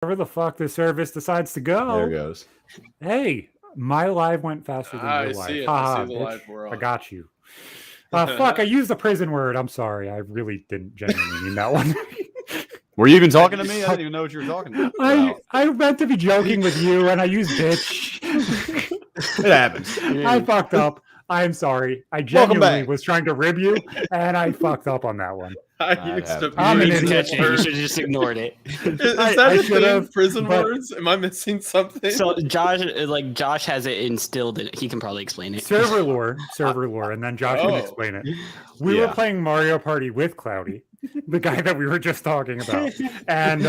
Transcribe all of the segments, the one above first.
wherever the fuck the service decides to go. There it goes. Hey, my live went faster than your live. See it. Ha, I see the live we're on. I got you. Fuck, I used the prison word. I'm sorry. I really didn't genuinely mean that one. Were you even talking to me? I didn't even know what you were talking about. I meant to be joking with you, and I used bitch. It happens. I fucked up. I'm sorry. I genuinely was trying to rib you, and I fucked up on that one. I'm an idiot. You should have just ignored it. Is that a thing? Prison words? Am I missing something? So Josh has it instilled in it. He can probably explain it. Server lore, and then Josh can explain it. We were playing Mario Party with Cloudy, the guy that we were just talking about, and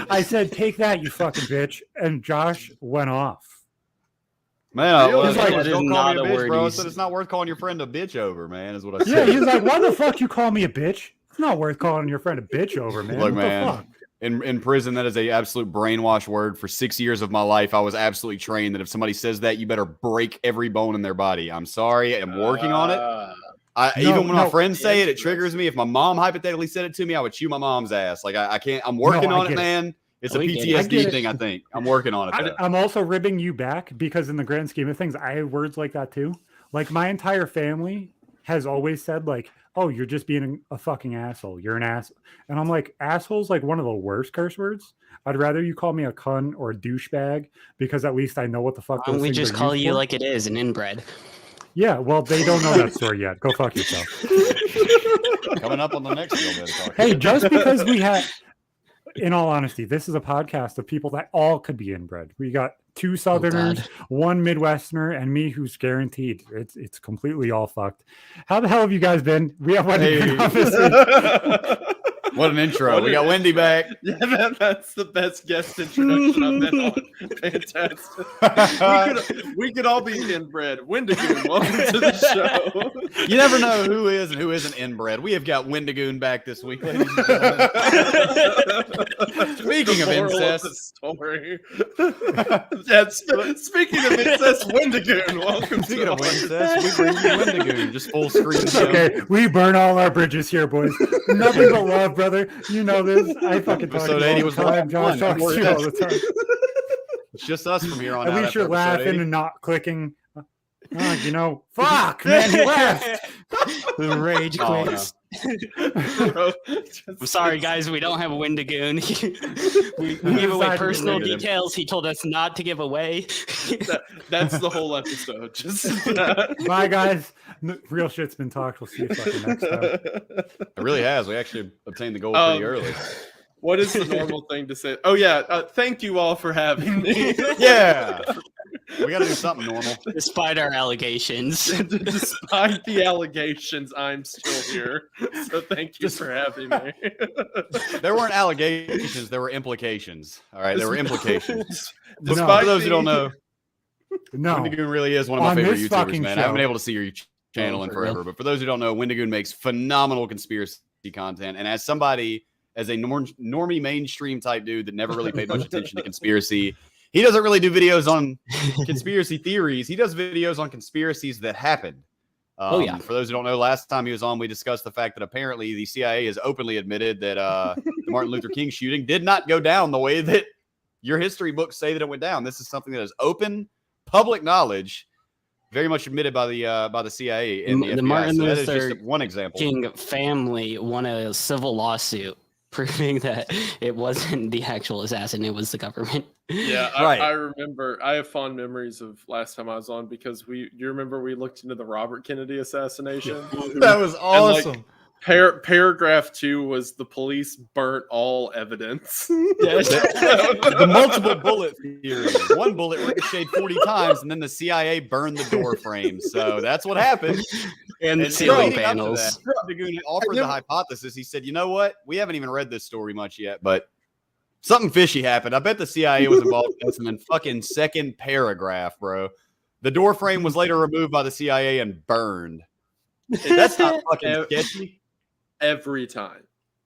I said, "Take that, you fucking bitch," and Josh went off. Man, I was like, like, don't call me a bitch, bro. I he's- said it's not worth calling your friend a bitch over, man, is what I Yeah, said. he's like, "Why the fuck you call me a bitch? It's not worth calling your friend a bitch over, man." Look, What man, the fuck? in prison, that is a absolute brainwash word. For 6 years of my life, I was absolutely trained that if somebody says that, you better break every bone in their body. I'm sorry. I'm working on it. Even when my friends say it, it triggers me. If my mom hypothetically said it to me, I would chew my mom's ass. Like, I can't. I'm working on it, man. It's a PTSD thing, I think. I'm working on it. I'm also ribbing you back because in the grand scheme of things, I have words like that too. Like my entire family has always said like, "Oh, you're just being a fucking asshole. You're an ass." And I'm like, asshole's like one of the worst curse words. I'd rather you call me a cunt or a douchebag because at least I know what the fuck. Why don't we just call you like it is, an inbred? Yeah, well, they don't know that story yet. Go fuck yourself. Coming up on the next little bit. Hey, just because we had, in all honesty, this is a podcast of people that all could be inbred. We got 2 Southerners, 1 Midwesterner, and me who's guaranteed. It's completely all fucked. How the hell have you guys been? We have Wendigoon on this week. What an intro. We got Wendy back. Yeah, that's the best guest introduction I've been on. Fantastic. We could all be inbred. Wendigoon, welcome to the show. You never know who is and who isn't inbred. We have got Wendigoon back this week, ladies and gentlemen. Speaking of incest. Story. Speaking of incest, Wendigoon, welcome Speaking to of incest, we bring you Wendigoon. Just full screen. Okay, we burn all our bridges here, boys. Nothing but love, brother. You know this. I fucking talk to you all the time. Josh talks to you all the time. It's just us from here on out. At least you're laughing and not clicking. Fuck, man, he left. The rage quits. Bro, I'm sorry, guys. We don't have a Wendigoon. we gave away personal details. He told us not to give away. That's the whole episode. Just bye, guys. Real shit's been talked. We'll see you fucking next time. It really has. We actually obtained the goal pretty early. What is the normal thing to say? Oh yeah, thank you all for having me. Yeah. We got to do something normal. Despite our allegations. Despite the allegations, I'm still here. So thank you for having me. There weren't allegations, there were implications. All right, there were implications. For those who don't know, Wendigoon really is one of my favorite YouTubers, man. I haven't been able to see your channel in forever, but for those who don't know, Wendigoon makes phenomenal conspiracy content. And as somebody, as a normie mainstream type dude that never really paid much attention to conspiracy, he doesn't really do videos on conspiracy theories. He does videos on conspiracies that happened. For those who don't know, last time he was on, we discussed the fact that apparently the CIA has openly admitted that the Martin Luther King shooting did not go down the way that your history books say that it went down. This is something that is open, public knowledge, very much admitted by the CIA and the FBI. Martin So Luther that is just one example. King family won a civil lawsuit proving that it wasn't the actual assassin, it was the government. Yeah, I remember. I have fond memories of last time I was on because you remember we looked into the Robert Kennedy assassination? That was awesome. Paragraph 2 was the police burnt all evidence. The multiple bullet theory. One bullet ricocheted 40 times, and then the CIA burned the door frame. So that's what happened. And the ceiling panels. Wendigoon offered the hypothesis. He said, "You know what? We haven't even read this story much yet, but something fishy happened. I bet the CIA was involved in some fucking second paragraph, bro. The door frame was later removed by the CIA and burned. That's not fucking sketchy." Every time.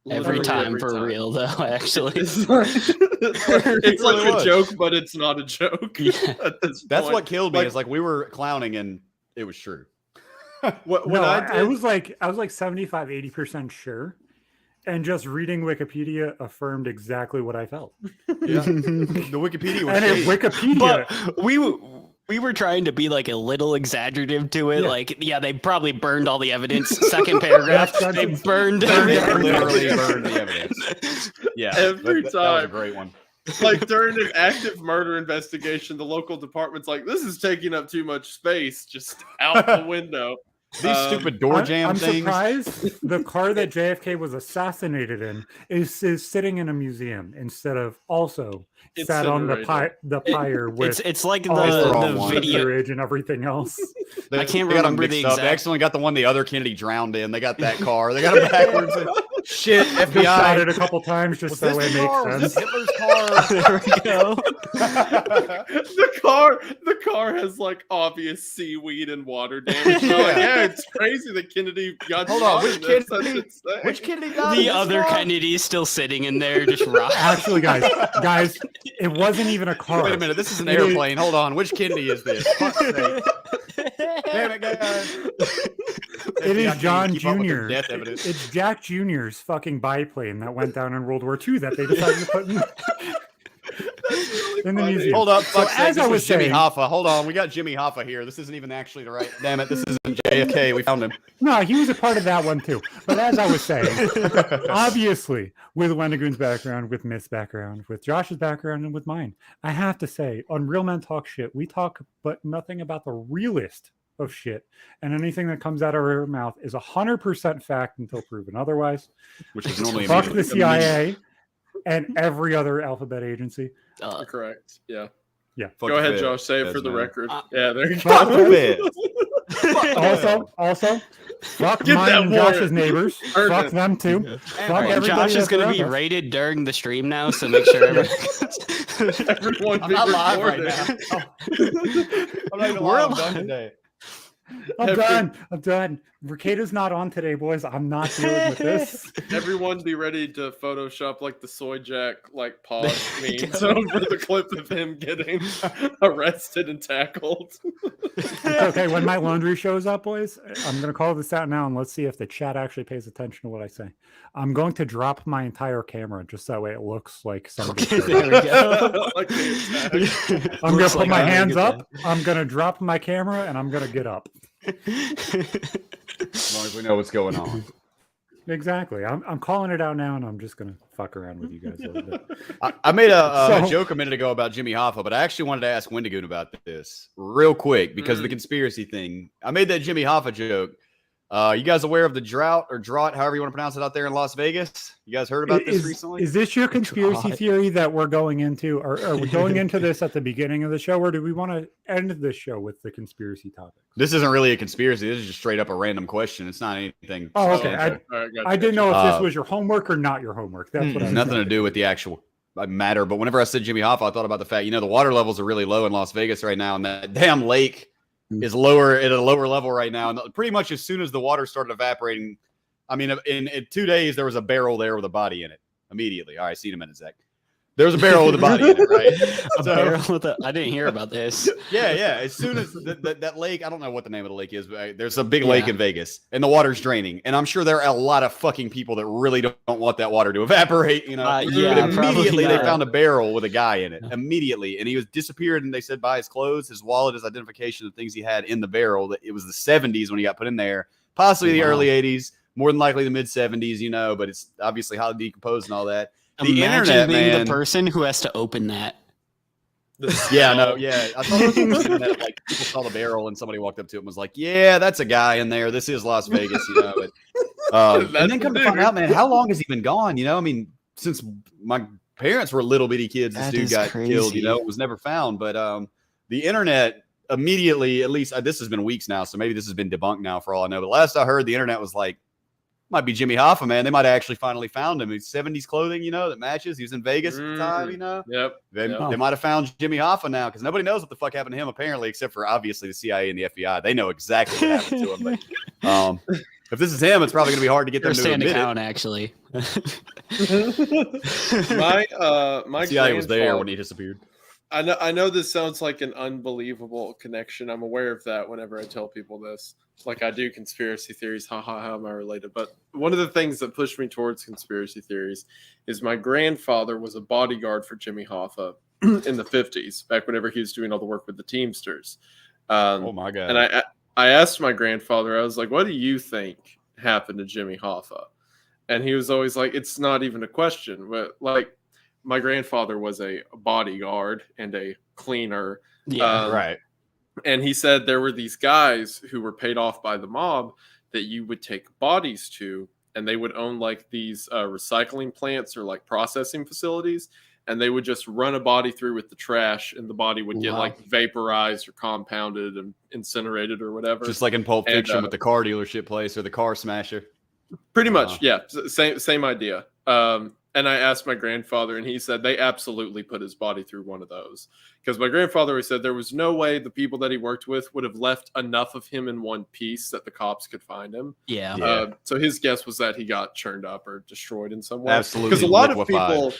Every time. Real, though, actually. It's like a joke, but it's not a joke. Yeah. That's what killed me. Is like we were clowning and it was true. I was like 75, 80% sure. And just reading Wikipedia affirmed exactly what I felt. Yeah. The Wikipedia was and shady. Wikipedia. But we were trying to be like a little exaggerative to it. Yeah. Like, yeah, they probably burned all the evidence. Second paragraph, they burned They everything. literally burned the evidence. Yeah, Every that was a time. great one. Like during an active murder investigation, the local department's like, "This is taking up too much space." Just out the window. These stupid door jam I'm things. surprised the car that JFK was assassinated in is sitting in a museum instead of also sat on the pyre with It's like wrong the one. video. underage and everything else. I can't they got 'em remember the mixed up. They exact- accidentally got the one the other Kennedy drowned in. They got that car. They got it backwards. Shit, Just shot FBI. it a couple times just Was so this it the car? Was makes this sense. Hitler's car? There we go. The car has like obvious seaweed and water damage. They're like, yeah, it's crazy that Kennedy got Hold on, shot which in this. That's Kennedy? insane. Which Kennedy died? in The this other car? Kennedy's still sitting in there, just rocking. Actually, guys, it wasn't even a car. Wait a minute, this is an It is- airplane. Hold on, which Kennedy is this? Fuck's sake. Damn it, guys. It is FBI John keep up with their Jr. Death evidence. It's Jack Jr.'s fucking biplane that went down in World War II that they decided to put in the funny. museum. Hold up, So fuck's sake, as I this was was Jimmy saying- Hoffa. Hold on, we got Jimmy Hoffa here. This isn't even actually the right. Damn it, this isn't JFK. We found him. No, he was a part of that one too. But as I was saying, obviously, with Wendigoon's background, with Myth's background, with Josh's background, and with mine, I have to say, on Real Men Talk Shit, we talk but nothing about the realest of shit. And anything that comes out of our mouth is 100% fact until proven otherwise. Which is normally Fuck the immediately. CIA and every other alphabet agency. You're correct. Yeah. Fuck Go ahead, the Josh. Say it feds, for the man. record. Yeah, there you Fuck go. the feds. Also, fuck Get mine that and warrant. Josh's neighbors. Earn Fuck it. them too. Yeah. Fuck All right, everybody Josh is that's going to around be us. rated during the stream now, so make sure everyone. Everyone I'm be not live right recorded. now. I'm not even We're live. I'm done live. today. I'm done. Mercator's not on today, boys. I'm not dealing with this. Everyone be ready to Photoshop like the soy jack like pause There you memes go. over the clip of him getting arrested and tackled. It's okay. When my laundry shows up, boys, I'm going to call this out now and let's see if the chat actually pays attention to what I say. I'm going to drop my entire camera just that way it looks like somebody. Okay, there we go. Like the attack. I'm going Looks to put like my I'm hands gonna get up. I'm going to drop my camera and I'm going to get up. As long as we know what's going on. Exactly. I'm calling it out now and I'm just going to fuck around with you guys a little bit. I made a So- joke a minute ago about Jimmy Hoffa, but I actually wanted to ask Wendigoon about this real quick because of the conspiracy thing. I made that Jimmy Hoffa joke. You guys aware of the drought, however you want to pronounce it, out there in Las Vegas? You guys heard about this recently? Is this your conspiracy God. theory that we're going into? Or are we going into this at the beginning of the show, or do we want to end this show with the conspiracy topic? This isn't really a conspiracy. This is just straight up a random question. It's not anything. Oh, okay. substantial. All right, gotcha, I didn't gotcha. know if this Uh, was your homework or not your homework. That's what I was Nothing to thinking. do with the actual matter. But whenever I said Jimmy Hoffa, I thought about the fact, the water levels are really low in Las Vegas right now, and that damn lake is lower at a lower level right now. And pretty much as soon as the water started evaporating, I mean, in 2 days there was a barrel there with a body in it. Immediately, all right, see you in a minute, Zach. There was a barrel with a body in it, right? A So- barrel with a, I didn't hear about this. Yeah. As soon as that lake, I don't know what the name of the lake is, but there's a big lake Yeah. in Vegas, and the water's draining. And I'm sure there are a lot of fucking people that really don't want that water to evaporate. Yeah, But probably immediately they not. found a barrel with a guy in it. Immediately, and he was disappeared. And they said by his clothes, his wallet, his identification, the things he had in the barrel, that it was the 70s when he got put in there, possibly the Wow. early 80s, more than likely the mid 70s. But it's obviously highly decomposed and all that. The Imagine internet, being man. the person who has to open that. Yeah, no, yeah. I thought it was that, like, people saw the barrel and somebody walked up to it and was like, "Yeah, that's a guy in there. This is Las Vegas," But, and then come to find out, man, how long has he been gone? I mean, since my parents were little bitty kids, this That dude is got killed. crazy. Was never found. But the internet immediately, at least this has been weeks now, so maybe this has been debunked now for all I know. But last I heard, the internet was like, might be Jimmy Hoffa, man. They might have actually finally found him. He's 70s clothing, that matches. He was in Vegas at the time, Yep. They Yep. might have found Jimmy Hoffa now because nobody knows what the fuck happened to him, apparently, except for obviously the CIA and the FBI. They know exactly what happened to him. But if this is him, it's probably going to be hard to get them to First-hand admit account, actually. My it. CIA was there grandfather- when he disappeared. I know this sounds like an unbelievable connection. I'm aware of that whenever I tell people this. Like I do conspiracy theories. How am I related? But one of the things that pushed me towards conspiracy theories is my grandfather was a bodyguard for Jimmy Hoffa in the 50s, back whenever he was doing all the work with the Teamsters. Oh my God. And I asked my grandfather, I was like, what do you think happened to Jimmy Hoffa? And he was always like, it's not even a question. But like, my grandfather was a bodyguard and a cleaner. Yeah, right. And he said there were these guys who were paid off by the mob that you would take bodies to, and they would own like these recycling plants or like processing facilities. And they would just run a body through with the trash, and the body would get like vaporized or compounded and incinerated or whatever. Just like in Pulp Fiction with the car dealership place or the car smasher. Pretty much, yeah. Same idea. And I asked my grandfather, and he said they absolutely put his body through one of those. Because my grandfather always said there was no way the people that he worked with would have left enough of him in one piece that the cops could find him. Yeah. So his guess was that he got churned up or destroyed in some way. Absolutely. Because a lot of people...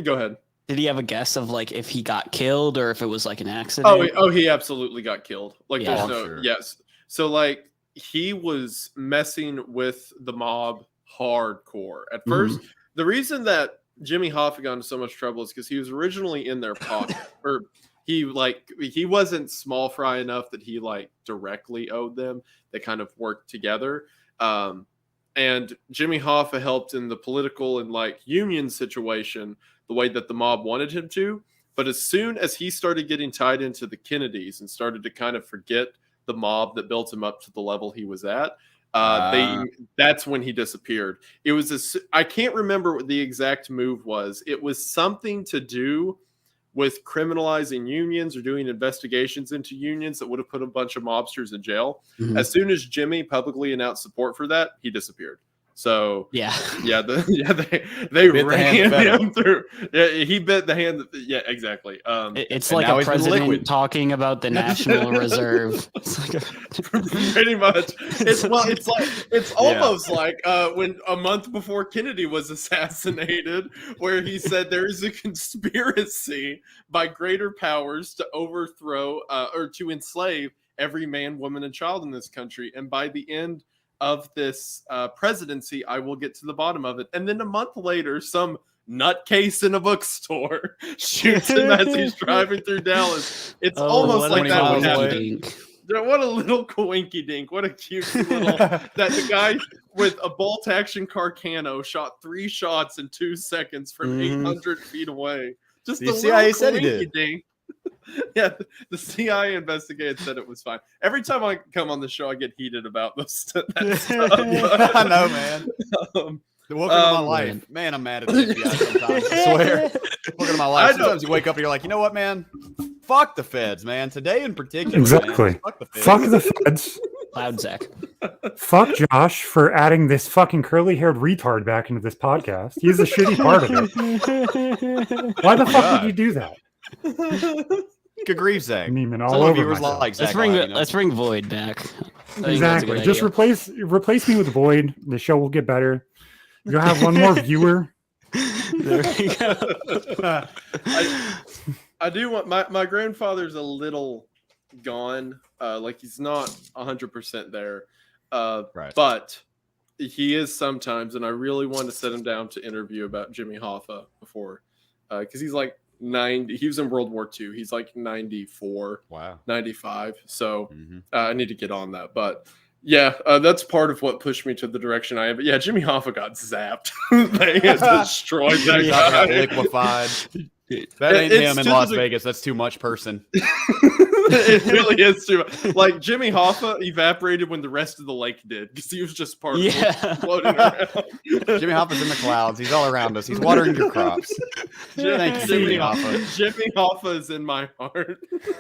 Go ahead. Did he have a guess of like if he got killed or if it was like an accident? Oh, he absolutely got killed. Like, Yeah. there's no, Sure. yes. So like he was messing with the mob hardcore at first. The reason that Jimmy Hoffa got into so much trouble is because he was originally in their pocket, or he wasn't small fry enough that he like directly owed them. They kind of worked together. And Jimmy Hoffa helped in the political and like union situation the way that the mob wanted him to. But as soon as he started getting tied into the Kennedys and started to kind of forget the mob that built him up to the level he was at, that's when he disappeared. It was I can't remember what the exact move was. It was something to do with criminalizing unions or doing investigations into unions that would have put a bunch of mobsters in jail. As soon as Jimmy publicly announced support for that, he disappeared. So they ran him through. Yeah, he bit the hand. Exactly. It's like a president talking about the National Reserve. It's like pretty much. It's almost like when a month before Kennedy was assassinated, where he said there is a conspiracy by greater powers to overthrow or to enslave every man, woman, and child in this country, and by the end of this presidency, I will get to the bottom of it. And then a month later, some nutcase in a bookstore shoots him as he's driving through Dallas. It's almost like that would happen. What a little coinky dink. What a cute little... that the guy with a bolt-action Carcano shot 3 shots in 2 seconds from 800 feet away. Just the CIA said he did. Dink. Yeah, the CIA investigated, said it was fine. Every time I come on the show, I get heated about that stuff. I know, man. Welcome to my life. Man, I'm mad at the FBI sometimes. I swear. Welcome to my life. Sometimes you wake up and you're like, you know what, man? Fuck the feds, man. Today in particular. Exactly. Man. Fuck the feds. Fuck the feds. Loud Zach. Fuck Josh for adding this fucking curly-haired retard back into this podcast. He's a shitty part of it. Why the fuck would you do that? Good grief, Zach. Memeing all over viewers like Zach. Let's bring Void back. Exactly. Just replace me with Void. The show will get better. You'll have one more viewer. There we go. I do want my grandfather's a little gone. Like he's not 100% there. Right. But he is sometimes, and I really want to sit him down to interview about Jimmy Hoffa before, because he's like 90. He was in World War II. He's like 94. Wow. 95. So I need to get on that. But yeah, that's part of what pushed me to the direction I am. But yeah, Jimmy Hoffa got zapped. They had destroyed that guy. Got liquefied. That ain't him in Las Vegas. That's too much person. It really is too much. Like Jimmy Hoffa evaporated when the rest of the lake did because he was just part of it floating around. Jimmy Hoffa's in the clouds. He's all around us. He's watering your crops. Thank you, Jimmy Hoffa. Jimmy Hoffa is in my heart.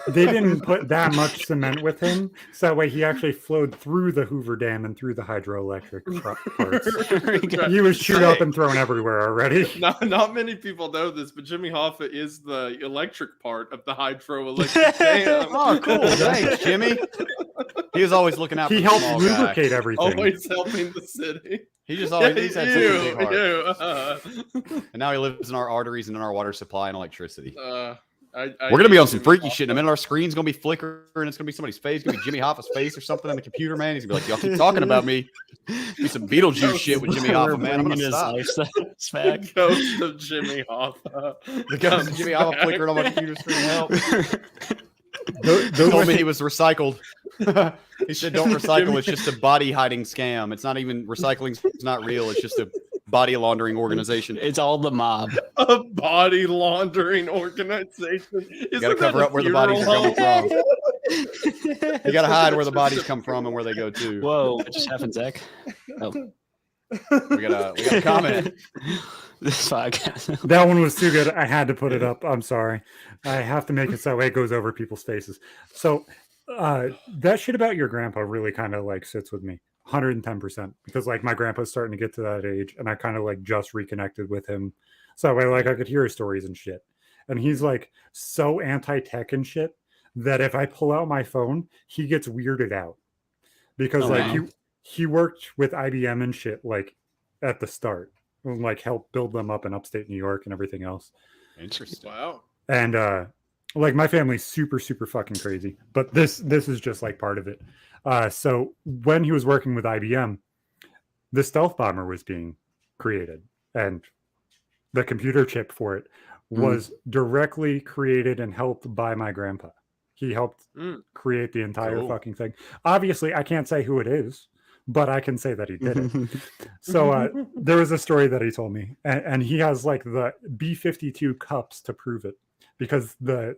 They didn't put that much cement with him, so that way he actually flowed through the Hoover Dam and through the hydroelectric parts. He was chewed up and thrown everywhere already. Not many people know this, but Jimmy Hoffa is the electric part of the hydroelectric dam. Oh, cool. Thanks, Jimmy. He was always looking out for He the helped small lubricate guy. everything. Always helping the city. He just always he's had such a big heart. And now he lives in our arteries and in our water supply and electricity. We're gonna be on some freaky shit in a minute. Our screen's gonna be flickering. It's gonna be somebody's face. It's gonna be Jimmy Hoffa's face or something on the computer, man. He's gonna be like, "Y'all keep talking about me." Be some Beetlejuice shit with Jimmy Hoffa, man. I'm gonna stop. The ghost of Jimmy Hoffa. The ghost of Jimmy Hoffa flickering on my computer screen. Help! He told me he was recycled. He said, "Don't recycle. It's just a body hiding scam. It's not even recycling. It's not real. It's just a body laundering organization. It's all the mob. A body laundering organization. You got to cover up where the bodies are coming from. You got to hide where the bodies come from and where they go to." Whoa! What just happened, Zach? Oh. We got a comment. This podcast. That one was too good. I had to put it up. I'm sorry. I have to make it so it goes over people's faces. So that shit about your grandpa really kind of like sits with me 110%, because like my grandpa's starting to get to that age and I kind of like just reconnected with him. So I could hear his stories and shit. And he's like so anti-tech and shit that if I pull out my phone, he gets weirded out because he worked with IBM and shit like at the start. Like help build them up in upstate New York and everything else. Interesting. Wow. And like my family's super fucking crazy, but this is just like part of it. So when he was working with IBM, the stealth bomber was being created, and the computer chip for it was directly created and helped by my grandpa. He helped create the entire fucking thing. Obviously, I can't say who it is, but I can say that he did it. So there was a story that he told me, and he has like the B-52 cups to prove it, because the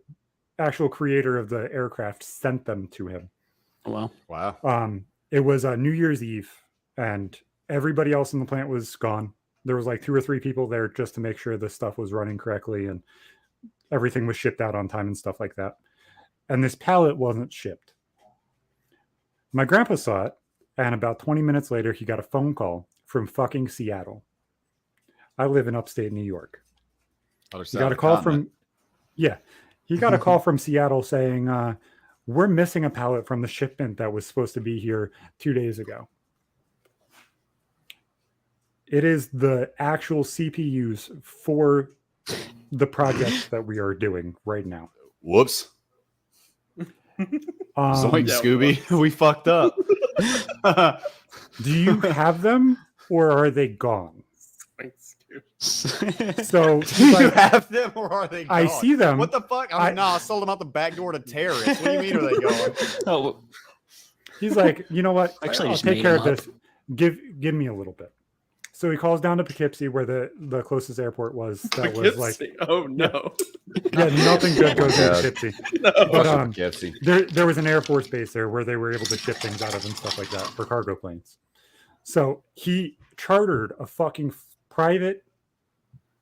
actual creator of the aircraft sent them to him. Wow. It was New Year's Eve, and everybody else in the plant was gone. There was like 2 or 3 people there just to make sure the stuff was running correctly and everything was shipped out on time and stuff like that. And this pallet wasn't shipped. My grandpa saw it. And about 20 minutes later, he got a phone call from fucking Seattle. I live in upstate New York. He got a call from, he got a call from Seattle saying, we're missing a pallet from the shipment that was supposed to be here 2 days ago. It is the actual CPUs for the projects that we are doing right now. Whoops. Zoink, Scooby. We fucked up. Do you have them or are they gone? So do you have them or are they gone? I see them. What the fuck? I sold them out the back door to terrorists. What do you mean are they going? Oh, he's like, you know what? Actually, I'll take care of this. Give me a little bit. So he calls down to Poughkeepsie, where the closest airport was. That was like, oh no, yeah, nothing good goes in Poughkeepsie. No. But there was an Air Force base there where they were able to ship things out of and stuff like that for cargo planes. So he chartered a fucking private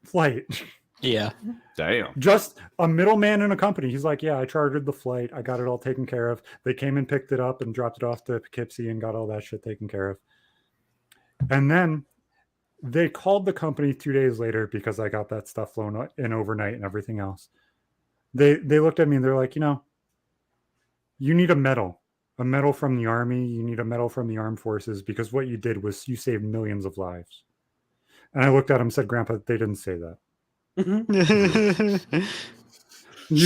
flight. Yeah. Damn. Just a middleman in a company. He's like, yeah, I chartered the flight. I got it all taken care of. They came and picked it up and dropped it off to Poughkeepsie and got all that shit taken care of. And then they called the company 2 days later because I got that stuff flown in overnight and everything else. They looked at me and they're like, you need a medal from the Army. You need a medal from the Armed Forces because what you did was you saved millions of lives. And I looked at him and said, Grandpa, they didn't say that. You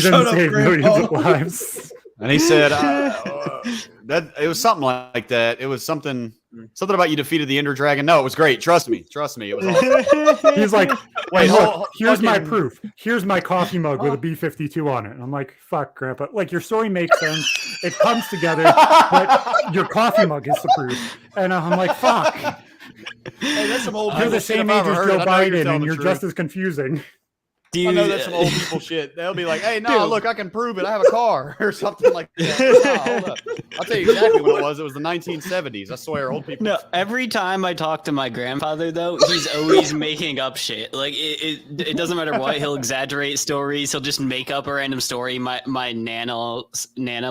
didn't save millions of lives. And he said that it was something like that. It was something about you defeated the Ender Dragon. No, it was great. Trust me. It was awesome. He's like, wait, look, here's my proof. Here's my coffee mug with a B-52 on it. And I'm like, fuck, Grandpa. Like, your story makes sense. It comes together, but your coffee mug is the proof. And I'm like, fuck. Hey, that's some old You're the same age as Joe Biden, and you're just as confusing. I know that's some old people shit. They'll be like, hey, no, look, I can prove it. I have a car or something like that. Hold up. I'll tell you exactly what it was. It was the 1970s. I swear, old people. No, every time I talk to my grandfather, though, he's always making up shit. Like, it doesn't matter what. He'll exaggerate stories. He'll just make up a random story. My Nana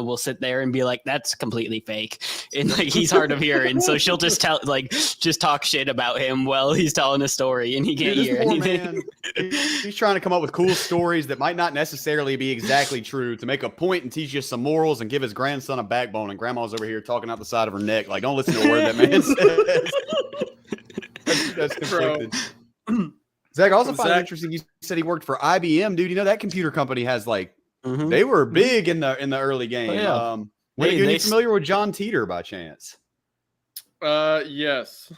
will sit there and be like, that's completely fake. And, like, he's hard of hearing. So she'll just talk shit about him while he's telling a story, and he can't hear anything. Man, he's trying to come up with cool stories that might not necessarily be exactly true to make a point and teach you some morals and give his grandson a backbone. And grandma's over here talking out the side of her neck like, don't listen to a word that man says. That's conflicted. Zach, I also find it interesting. You said he worked for IBM, dude. You know that computer company has like they were big in the early game. Oh, yeah. Wendigoon, you familiar with John Teeter by chance? Yes.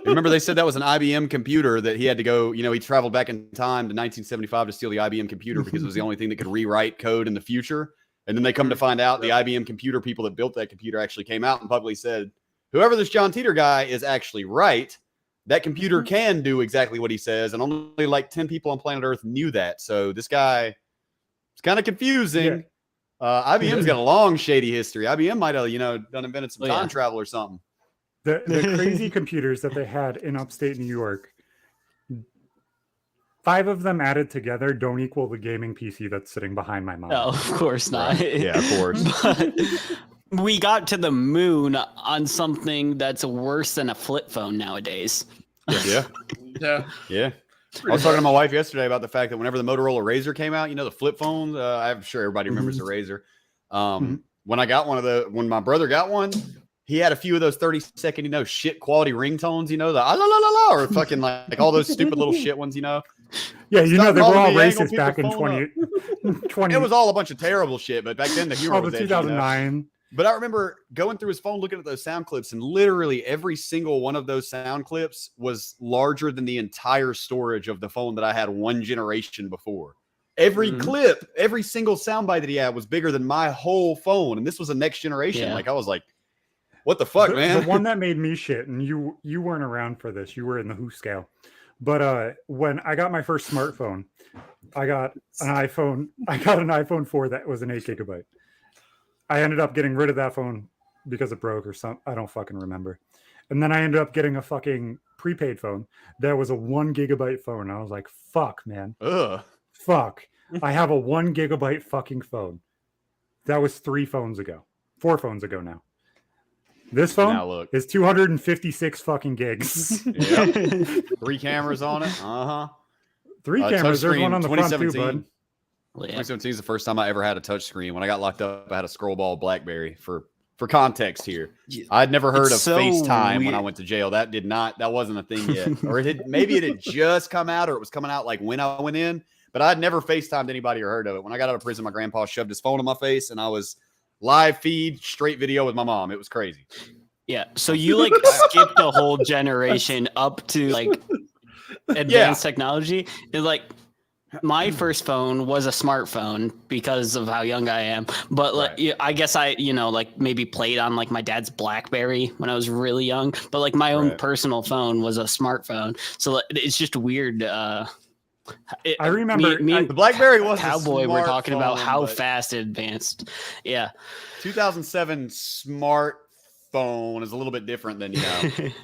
Remember they said that was an IBM computer that he had to go, he traveled back in time to 1975 to steal the IBM computer because it was the only thing that could rewrite code in the future. And then they come to find out the IBM computer people that built that computer actually came out and publicly said, whoever this John Teeter guy is actually right. That computer can do exactly what he says. And only like 10 people on planet Earth knew that. So this guy is kind of confusing. Yeah. IBM's got a long shady history. IBM might have, done invented some time travel or something. The crazy computers that they had in upstate New York, 5 of them added together don't equal the gaming PC that's sitting behind my mom. No, of course not. Right. Yeah, of course. But we got to the moon on something that's worse than a flip phone nowadays. Yeah. I was talking to my wife yesterday about the fact that whenever the Motorola Razr came out, the flip phones, I'm sure everybody remembers the Razr. When my brother got one, he had a few of those 30-second, shit quality ringtones, the la la la la, or fucking like all those stupid little shit ones, Yeah, they were all racist back in 2020. It was all a bunch of terrible shit, but back then the humor was 2009. But I remember going through his phone, looking at those sound clips, and literally every single one of those sound clips was larger than the entire storage of the phone that I had one generation before. Every clip, every single soundbite that he had was bigger than my whole phone, and this was a next generation. Yeah. Like I was like, what the fuck, man? The one that made me shit, and you weren't around for this. You were in the Who scale. But when I got my first smartphone, I got an iPhone 4 that was an 8 gigabyte. I ended up getting rid of that phone because it broke or something. I don't fucking remember. And then I ended up getting a fucking prepaid phone that was a 1 gigabyte phone. I was like, fuck, man. Ugh. Fuck. I have a 1 gigabyte fucking phone. That was 4 phones ago now. This phone is 256 fucking gigs. Yep. 3 cameras on it. 3 cameras. There's one on the front too, bud. 2017 is the first time I ever had a touch screen. When I got locked up, I had a scroll ball BlackBerry. For context here, I'd never heard of FaceTime when I went to jail. That wasn't a thing yet. Or maybe it had just come out, or it was coming out like when I went in. But I'd never FaceTimed anybody or heard of it. When I got out of prison, my grandpa shoved his phone in my face, and I was live feed, straight video with my mom. It was crazy. Yeah. So you like skipped a whole generation up to like advanced technology. It's like my first phone was a smartphone because of how young I am. But like, I guess I, like maybe played on like my dad's BlackBerry when I was really young. But like my own personal phone was a smartphone. So it's just weird. I remember the BlackBerry was Cowboy. We're talking about how fast it advanced. Yeah. 2007 smartphone is a little bit different than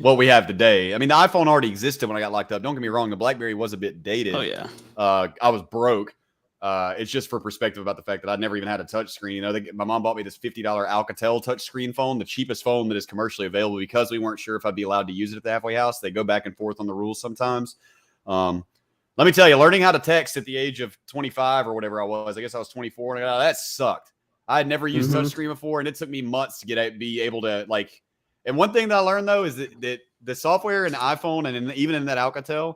what we have today. I mean, the iPhone already existed when I got locked up. Don't get me wrong, the BlackBerry was a bit dated. Oh yeah. I was broke. It's just for perspective about the fact that I'd never even had a touch screen. My mom bought me this $50 Alcatel touchscreen phone, the cheapest phone that is commercially available, because we weren't sure if I'd be allowed to use it at the halfway house. They go back and forth on the rules sometimes. Let me tell you, learning how to text at the age of 25 or whatever I guess I was 24, and that sucked. I had never used touchscreen before, and it took me months to be able to like. And one thing that I learned though is that the software in the iPhone and even in that Alcatel,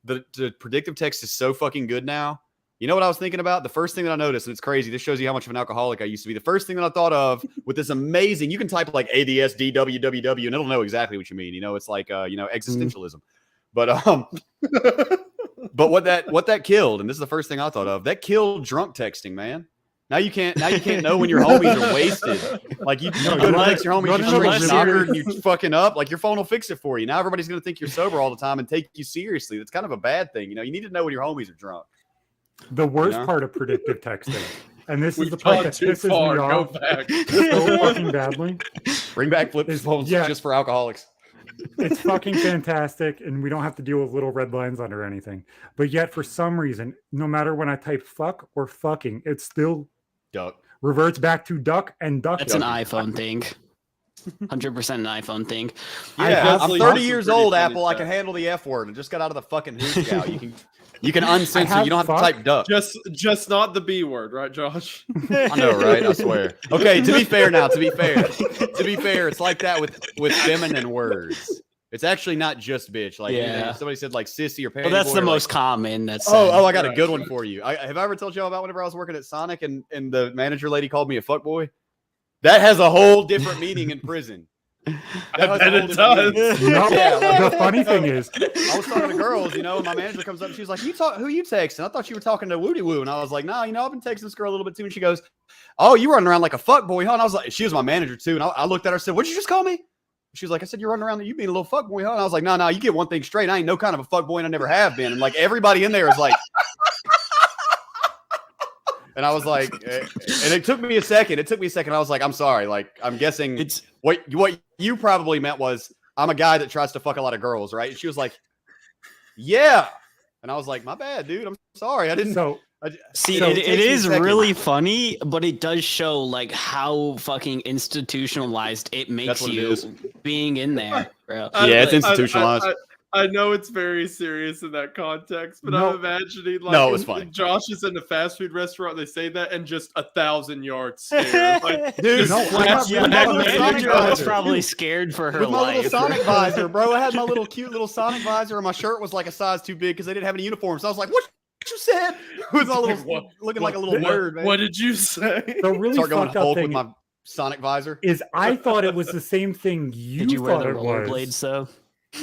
the predictive text is so fucking good now. You know what I was thinking about? The first thing that I noticed, and it's crazy. This shows you how much of an alcoholic I used to be. The first thing that I thought of with this amazing, you can type like ADSD WWW, and it'll know exactly what you mean. It's like existentialism. But but what that killed, and this is the first thing I thought of, that killed drunk texting, man. Now you can't know when your homies are wasted. Like you go to text your homies, you're straight knockered and you fucking up. Like your phone will fix it for you. Now everybody's gonna think you're sober all the time and take you seriously. That's kind of a bad thing. You need to know when your homies are drunk. The worst part of predictive texting, and this is the part that pisses me off so fucking badly. Bring back flip phones just for alcoholics. It's fucking fantastic, and we don't have to deal with little red lines on it or anything. But yet, for some reason, no matter when I type fuck or fucking, it still reverts back to duck and duck. That's an iPhone thing. 100% an iPhone thing. Yeah, I'm 30 years old, Apple. I can handle the F word. I just got out of the fucking Who scout. You can uncensor. You don't have to type duck. Just not the B word, right, Josh? I know, right? I swear. Okay, to be fair, it's like that with feminine words. It's actually not just bitch. Like somebody said like sissy or panty. Well, that's boy, the or most like, common. That's I got a good one for you. Have I ever told y'all about whenever I was working at Sonic and the manager lady called me a fuckboy? That has a whole different meaning in prison. I bet it does. The funny thing is, I was talking to girls, and my manager comes up and she's like, who you texting? I thought you were talking to Woody Woo. And I was like, nah, I've been texting this girl a little bit too. And she goes, oh, you running around like a fuckboy, huh? And I was like, she was my manager too. And I looked at her and said, what'd you just call me? She was like, I said, you're running around, you being a little fuckboy, huh? And I was like, no, you get one thing straight. I ain't no kind of a fuckboy and I never have been. And like everybody in there is like, and I was like, and it took me a second. I was like, I'm sorry. Like, I'm guessing it's what you probably meant was I'm a guy that tries to fuck a lot of girls, right? And she was like, yeah. And I was like, my bad, dude. I'm sorry. I didn't. It is really funny, but it does show like how fucking institutionalized it makes you being in there, bro. It's institutionalized. I know it's very serious in that context, but I'm imagining like it was funny. Josh is in a fast food restaurant, they say that, and just 1,000 yards scared. Like, dude, that manager was probably scared for her with my life. little Sonic visor, bro. I had my cute little Sonic visor, and my shirt was like a size too big because they didn't have any uniforms. So I was like, what you said? It was all looking like a little nerd, man. What did you say? The really start going fucked up Hulk thing with my Sonic visor is I thought it was the same thing Did you wear thought the it was. rollerblades though?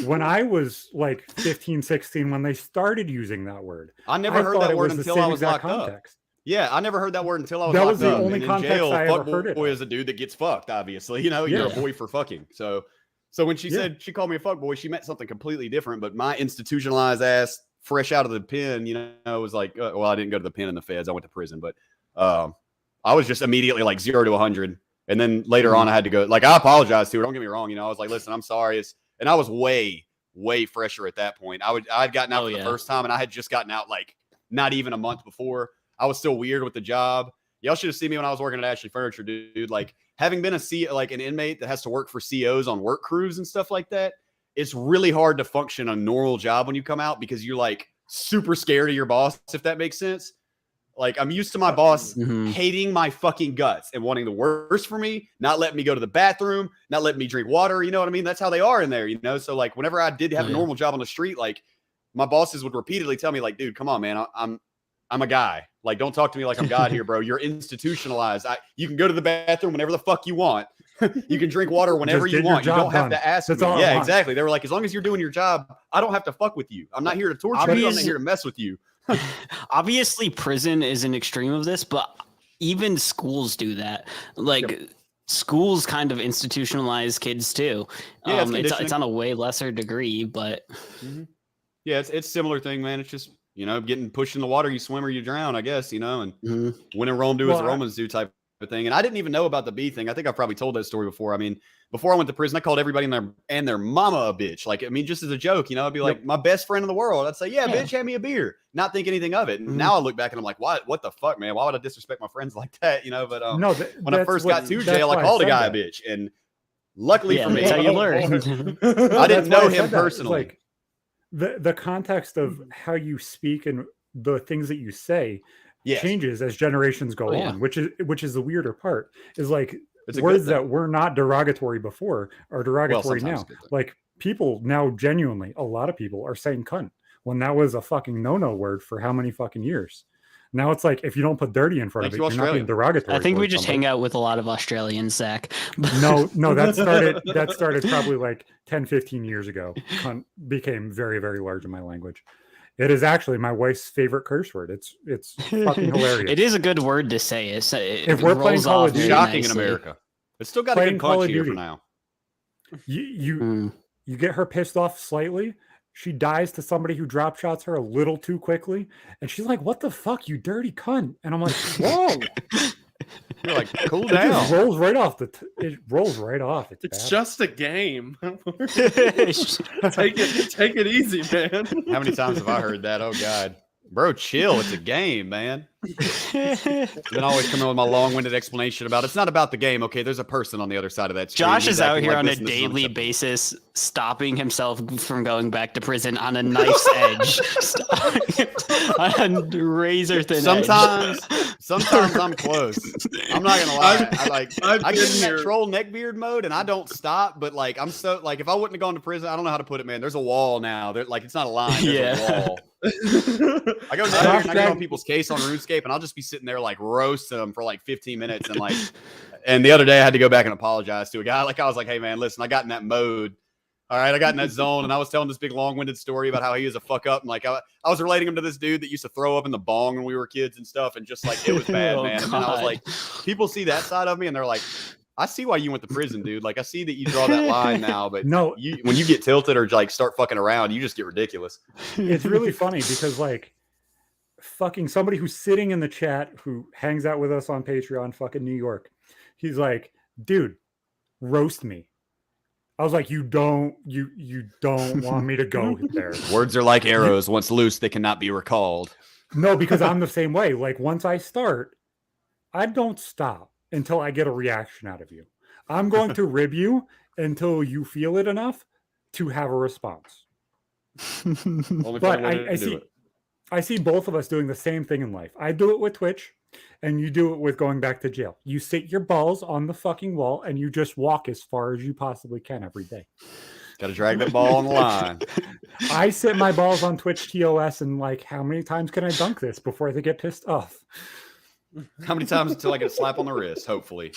When I was like 15, 16, when they started using that word. I never heard that word until I was locked up. Yeah, I never heard that word until I was locked up. That was the only context I ever heard it. Fuckboy is a dude that gets fucked, obviously. You're a boy for fucking. So when she said she called me a fuckboy, she meant something completely different. But my institutionalized ass, fresh out of the pen, was like, well, I didn't go to the pen in the feds. I went to prison. But I was just immediately like 0 to 100. And then later on, I had to go. Like, I apologize to her. Don't get me wrong. I was like, listen, I'm sorry. And I was way fresher at that point. I'd gotten out for the first time, and I had just gotten out like not even a month before. I was still weird with the job. Y'all should have seen me when I was working at Ashley Furniture, dude. Like having been an inmate that has to work for COs on work crews and stuff like that, it's really hard to function a normal job when you come out because you're like super scared of your boss, if that makes sense. Like, I'm used to my boss hating my fucking guts and wanting the worst for me, not letting me go to the bathroom, not letting me drink water. You know what I mean? That's how they are in there, So, like, whenever I did have a normal job on the street, like, my bosses would repeatedly tell me, like, dude, come on, man. I'm a guy. Like, don't talk to me like I'm God here, bro. You're institutionalized. You can go to the bathroom whenever the fuck you want. You can drink water whenever you want. You don't have to ask me. Yeah, exactly. They were like, as long as you're doing your job, I don't have to fuck with you. I'm not here to torture you. I'm not here to mess with you. Obviously, prison is an extreme of this, but even schools do that. Like schools kind of institutionalize kids too. Yeah, it's on a way lesser degree, but yeah, it's similar thing, man. It's just getting pushed in the water, you swim or you drown, I guess. And when in Rome do as the Romans do type of thing. And I didn't even know about the B thing. I think I've probably told that story before. I mean, before I went to prison, I called everybody and their mama a bitch. Like, I mean, just as a joke, I'd be like, my best friend in the world. I'd say, yeah, bitch, hand me a beer. Not think anything of it. And now I look back and I'm like, what the fuck, man? Why would I disrespect my friends like that? But when I first got to jail, I called a guy a bitch. And luckily for me, that's how you learn. I didn't know him personally. Like, the context of how you speak and the things that you say changes as generations go on, which is the weirder part. Is like words that were not derogatory before are derogatory now. Like people now genuinely, a lot of people are saying cunt when that was a fucking no-no word for how many fucking years. Now it's like if you don't put dirty in front of it, you're not being derogatory. I think we just hang out with a lot of Australians, Zach. No, that started probably like 10, 15 years ago. Cunt became very, very large in my language. It is actually my wife's favorite curse word. It's fucking hilarious. It is a good word to say. If we're playing Call of Duty, shocking in America. It's still got a good punch here for now. You get her pissed off slightly. She dies to somebody who drop shots her a little too quickly, and she's like, "What the fuck, you dirty cunt!" And I'm like, "Whoa." You're like, cool down. It just rolls right off it rolls right off. It's just a game. Take it easy, man. How many times have I heard that? Oh God. Bro, chill. It's a game, man. Then I always come in with my long-winded explanation about it's not about the game. Okay, there's a person on the other side of that screen. Josh is out here on a daily basis, stopping himself from going back to prison on a knife's edge, on a razor thin sometimes, edge. Sometimes I'm close. I'm not gonna lie. I get in that here. troll neckbeard mode and I don't stop. But like I'm so like if I wouldn't have gone to prison, I don't know how to put it, man. There's a wall now. There like it's not a line. There's a wall. I go neckbeard and I get on people's case on RuneScape and I'll just be sitting there like roasting them for like 15 minutes and like. And the other day I had to go back and apologize to a guy. Like I was like, hey man, listen, I got in that mode. All right, I got in that zone and I was telling this big long-winded story about how he was a fuck up. And like I was relating him to this dude that used to throw up in the bong when we were kids and stuff. And just like it was bad, man. And then I was like, people see that side of me and they're like, I see why you went to prison, dude. Like I see that you draw that line now, but no, when you get tilted or like start fucking around, you just get ridiculous. It's really funny because like fucking somebody who's sitting in the chat who hangs out with us on Patreon, fucking New York. He's like, dude, roast me. I was like, you don't want me to go there. Words are like arrows. Once loose, they cannot be recalled. No, because I'm the same way. Like once I start, I don't stop until I get a reaction out of you. I'm going to rib you until you feel it enough to have a response. But I see both of us doing the same thing in life. I do it with Twitch. And you do it with going back to jail. You sit your balls on the fucking wall and you just walk as far as you possibly can every day. Got to drag that ball on the line. I sit my balls on Twitch TOS and like, how many times can I dunk this before they get pissed off? How many times until I get a slap on the wrist? Hopefully.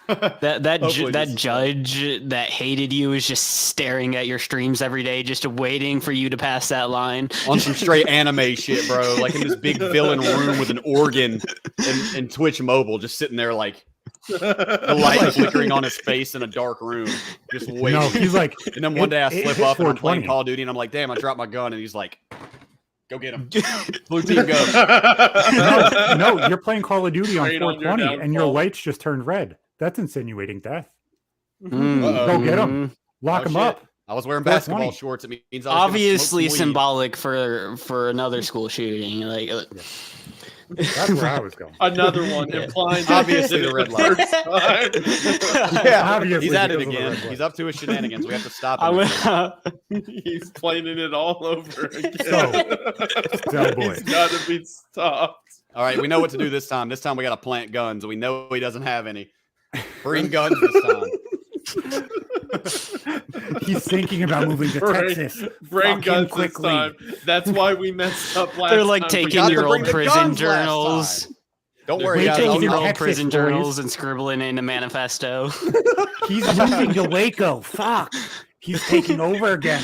That judge that hated you is just staring at your streams every day, just waiting for you to pass that line on some straight anime shit, bro. Like in this big villain room with an organ and Twitch mobile, just sitting there like the light flickering on his face in a dark room, just waiting. No, he's like, and then one day I slip up and I'm playing Call of Duty, and I'm like, damn, I dropped my gun, and he's like, go get him. Blue team, go. No, you're playing Call of Duty on 420, and your lights just turned red. That's insinuating death. Go get him. Lock him up. I was wearing basketball shorts. It means I was obviously symbolic for another school shooting. Like that's where I was going. Another one implying obviously the red light. Yeah, obviously he's at it again. He's up to his shenanigans. We have to stop him. He's planning it all over again. Boy. He's got to be stopped. All right, we know what to do this time. This time we got to plant guns. We know he doesn't have any. Bring guns this time. He's thinking about moving to Texas. Bring guns quickly. This time. That's why we messed up last time. They're like taking your old prison journals. Don't worry, guys. Taking your old prison journals and scribbling in a manifesto. He's moving to Waco. Fuck. He's taking over again.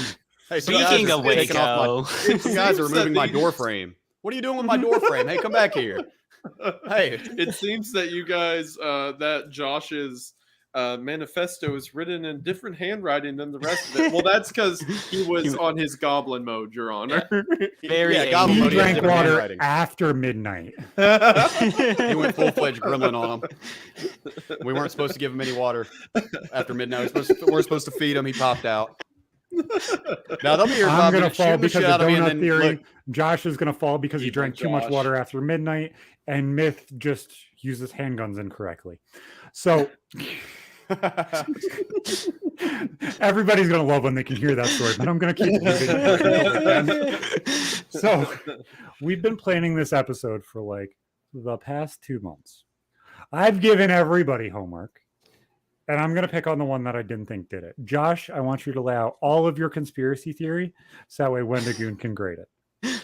Hey, speaking of Waco, some guys are removing my door frame. What are you doing with my door frame? Hey, come back here. Hey, it seems that you guys, that Josh's manifesto is written in different handwriting than the rest of it. Well, that's because he was on his goblin mode, Your Honor. Goblin mode. He drank water after midnight. He went full-fledged gremlin on him. We weren't supposed to give him any water after midnight. We're supposed to feed him. He popped out. Now they'll be here. I'm going to fall because of donut theory. Look, Josh is going to fall because he drank too much water after midnight, and Myth just uses handguns incorrectly. So everybody's going to love when they can hear that story, but I'm going to keep moving. So we've been planning this episode for like the past 2 months. I've given everybody homework. And I'm going to pick on the one that I didn't think did it. Josh, I want you to lay out all of your conspiracy theory so that way Wendigoon can grade it.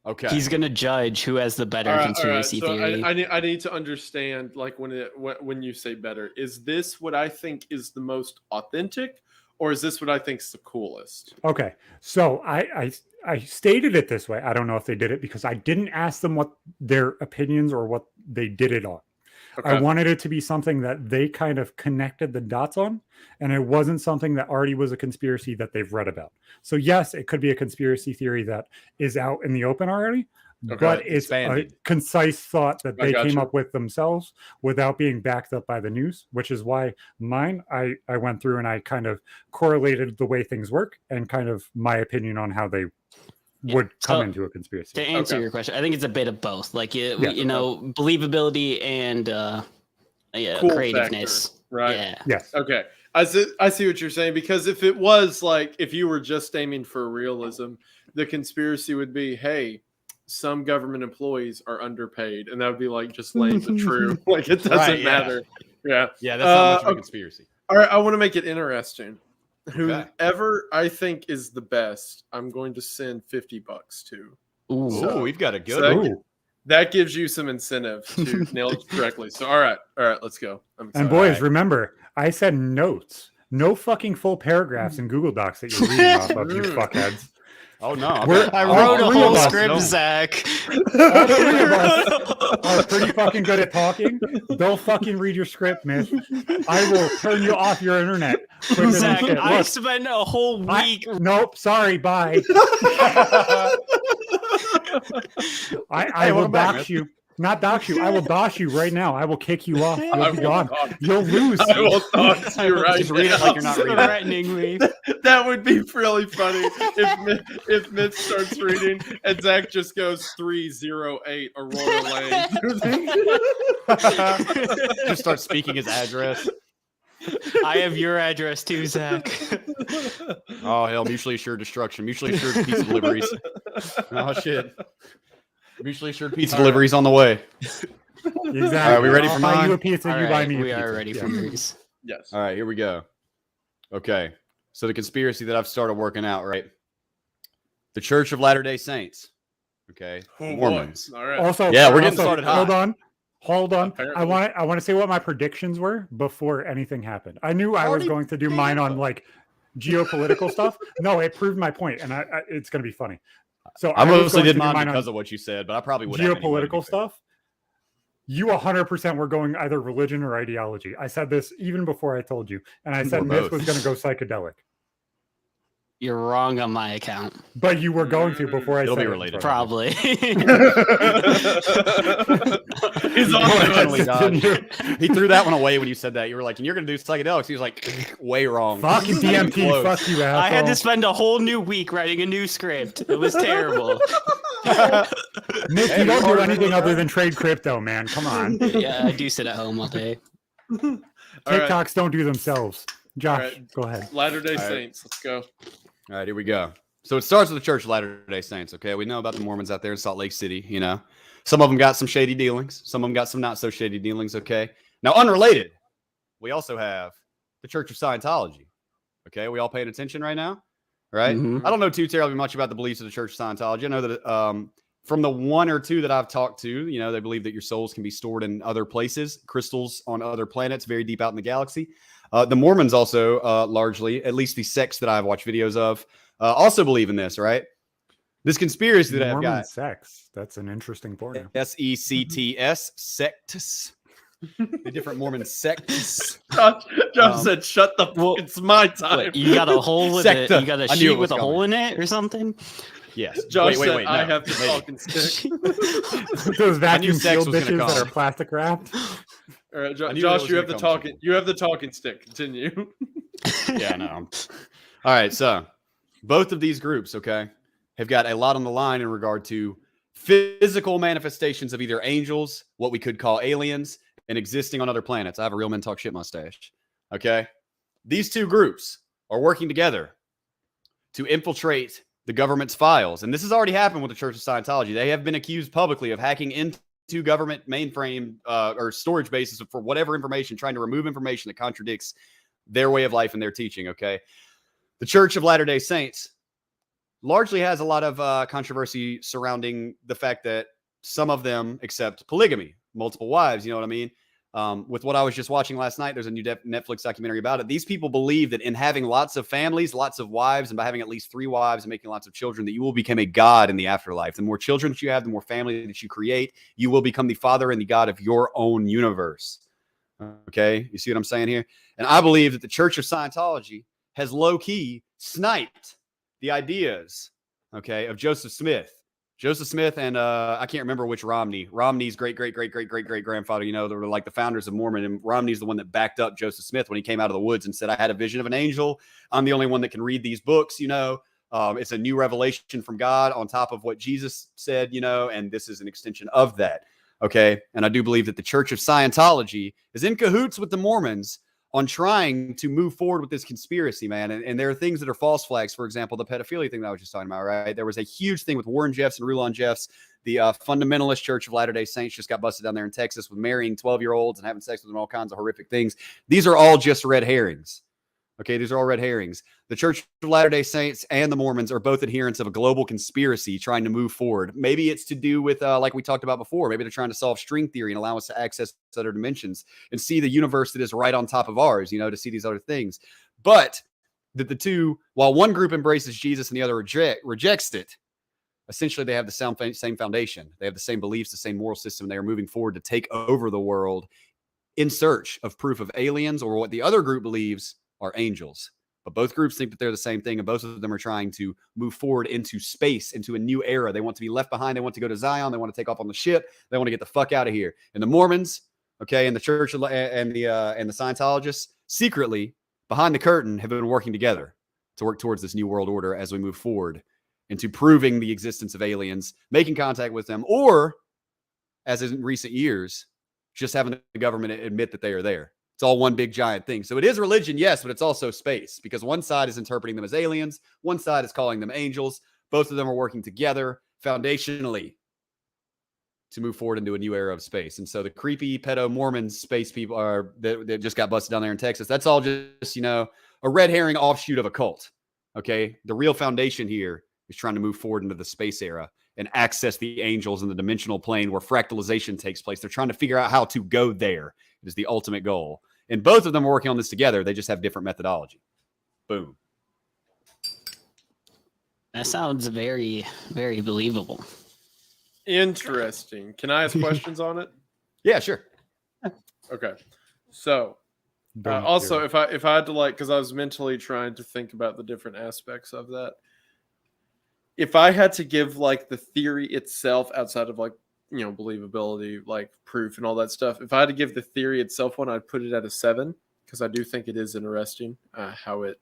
Okay. He's going to judge who has the better conspiracy theory. I need to understand, like, when you say better, is this what I think is the most authentic, or is this what I think is the coolest? Okay. So I stated it this way. I don't know if they did it because I didn't ask them what their opinions or what they did it on. Okay. I wanted it to be something that they kind of connected the dots on, and it wasn't something that already was a conspiracy that they've read about. So yes, it could be a conspiracy theory that is out in the open already, but it's a concise thought that they came up with themselves without being backed up by the news, which is why mine, I went through and I kind of correlated the way things work and kind of my opinion on how they would come into a conspiracy. To answer your question, I think it's a bit of both. Like, you know, believability and cool creativeness. Factor, right? Yeah. Yes. Okay. I see what you're saying, because if it was like, if you were just aiming for realism, the conspiracy would be, hey, some government employees are underpaid, and that would be like just laying the true. Like it doesn't matter. Yeah, yeah, that's not much of a conspiracy. All right, I want to make it interesting. Whoever I think is the best, I'm going to send $50 to. Ooh, so, we've got a good one. That gives you some incentive to nail it correctly. So, all right, let's go. And boys, remember, I said notes. No fucking full paragraphs in Google Docs that you're reading off of, you fuckheads. Oh, no. I wrote a whole script, Zach. All three of us are pretty fucking good at talking. Don't fucking read your script, man. I will turn you off your internet. Zach, I spent a whole week. Nope, sorry, bye. I will dox you. Not dox you. I will dox you right now. I will kick you off. You'll be gone. You'll lose. I will dox you right Just read it like you're not reading. Threatening me. That would be really funny if Mitch starts reading and Zach just goes 308 Aurora Lane. Just start speaking his address. I have your address too, Zach. Oh, hell. Mutually assured destruction. Mutually assured pizza deliveries. Oh, shit. Mutually assured pizza deliveries on the way. Exactly. All right, we ready for mine? Buy you a pizza, you buy me a pizza. We are ready for yours. Yes. All right, here we go. Okay. So the conspiracy that I've started working out, right? The Church of Latter-day Saints. Okay. Mormons. All right. Also, yeah, we're getting started hot. Hold on. I want to say what my predictions were before anything happened. I knew I was going to do mine on like geopolitical stuff. No, it proved my point, and it's going to be funny. So I mostly did mine because of what you said, but I probably would have geopolitical stuff. You 100% were going either religion or ideology. I said this even before I told you, and I said Myth was going to go psychedelic. You're wrong on my account. But you were going to before I said be related. Probably. He's on He threw that one away when you said that. You were like, and you're going to do psychedelics. He was like, way wrong. Fucking DMT. Fuck you, asshole. I had to spend a whole new week writing a new script. It was terrible. Nick, you don't do anything other than trade crypto, man. Come on. Yeah, I do sit at home all day. TikToks don't do themselves. Josh, go ahead. Latter-day Saints. Let's go. All right, here we go. So it starts with the Church of Latter-day Saints, okay? We know about the Mormons out there in Salt Lake City, you know. Some of them got some shady dealings. Some of them got some not so shady dealings, okay? Now, unrelated, we also have the Church of Scientology, okay? We all paying attention right now, right? Mm-hmm. I don't know too terribly much about the beliefs of the Church of Scientology. I know that from the one or two that I've talked to, you know, they believe that your souls can be stored in other places, crystals on other planets, very deep out in the galaxy. The Mormons also largely, at least the sects that I've watched videos of, also believe in this, right? This conspiracy that I've got. Sects. That's an interesting porno. SECTS, sects. The different Mormon sects. Josh said, shut the fuck, it's my time. Wait, you got a hole with it? You got a sheet with a hole in it or something? Yes. Josh wait, said, no. I have the talking stick. Those vacuum sealed bitches that are plastic wrapped. All right, Josh, you have the talking. You have the talking stick. Continue. Yeah, no. All right, so both of these groups, okay, have got a lot on the line in regard to physical manifestations of either angels, what we could call aliens, and existing on other planets. I have a real men talk shit mustache. Okay, these two groups are working together to infiltrate the government's files, and this has already happened with the Church of Scientology. They have been accused publicly of hacking into government mainframe or storage bases for whatever information, trying to remove information that contradicts their way of life and their teaching, okay? The Church of Latter-day Saints largely has a lot of controversy surrounding the fact that some of them accept polygamy, multiple wives, you know what I mean? With what I was just watching last night, there's a new Netflix documentary about it. These people believe that in having lots of families, lots of wives, and by having at least 3 wives and making lots of children, that you will become a god in the afterlife. The more children that you have, the more family that you create, you will become the father and the god of your own universe. Okay? You see what I'm saying here? And I believe that the Church of Scientology has low-key sniped the ideas, okay, of Joseph Smith. Joseph Smith and I can't remember which Romney. Romney's great-great-great-great-great-great-grandfather, you know, they were like the founders of Mormon. And Romney's the one that backed up Joseph Smith when he came out of the woods and said, I had a vision of an angel. I'm the only one that can read these books, you know. It's a new revelation from God on top of what Jesus said, you know, and this is an extension of that, okay? And I do believe that the Church of Scientology is in cahoots with the Mormons on trying to move forward with this conspiracy, man. And there are things that are false flags. For example, the pedophilia thing that I was just talking about, right? There was a huge thing with Warren Jeffs and Rulon Jeffs The Fundamentalist Church of Latter-day Saints just got busted down there in Texas with marrying 12-year-olds and having sex with them, all kinds of horrific things. These are all just red herrings. Okay, these are all red herrings. The Church of Latter-day Saints and the Mormons are both adherents of a global conspiracy trying to move forward. Maybe it's to do with, like we talked about before, maybe they're trying to solve string theory and allow us to access other dimensions and see the universe that is right on top of ours, to see these other things. But that the two, while one group embraces Jesus and the other rejects it, essentially they have the same foundation. They have the same beliefs, the same moral system. They are moving forward to take over the world in search of proof of aliens or what the other group believes are angels. But both groups think that they're the same thing, and both of them are trying to move forward into space, into a new era. They want to be left behind. They want to go to Zion. They want to take off on the ship. They want to get the fuck out of here. And the Mormons, okay, and the Church and the Scientologists secretly behind the curtain have been working together to work towards this new world order as we move forward into proving the existence of aliens, making contact with them, or, as in recent years, just having the government admit that they are there. It's all one big giant thing. So it is religion, yes, but it's also space, because one side is interpreting them as aliens. One side is calling them angels. Both of them are working together foundationally to move forward into a new era of space. And so the creepy pedo Mormon space people that just got busted down there in Texas, that's all just, a red herring offshoot of a cult. Okay. The real foundation here is trying to move forward into the space era and access the angels in the dimensional plane where fractalization takes place. They're trying to figure out how to go there. It is the ultimate goal. And both of them are working on this together. They just have different methodology. Boom. That sounds very, very believable. Interesting. Can I ask questions on it? Yeah, sure. Okay. So, also, if I had to because I was mentally trying to think about the different aspects of that. If I had to give the theory itself outside of believability, proof and all that stuff. If I had to give the theory itself one, I'd put it at a 7 because I do think it is interesting how it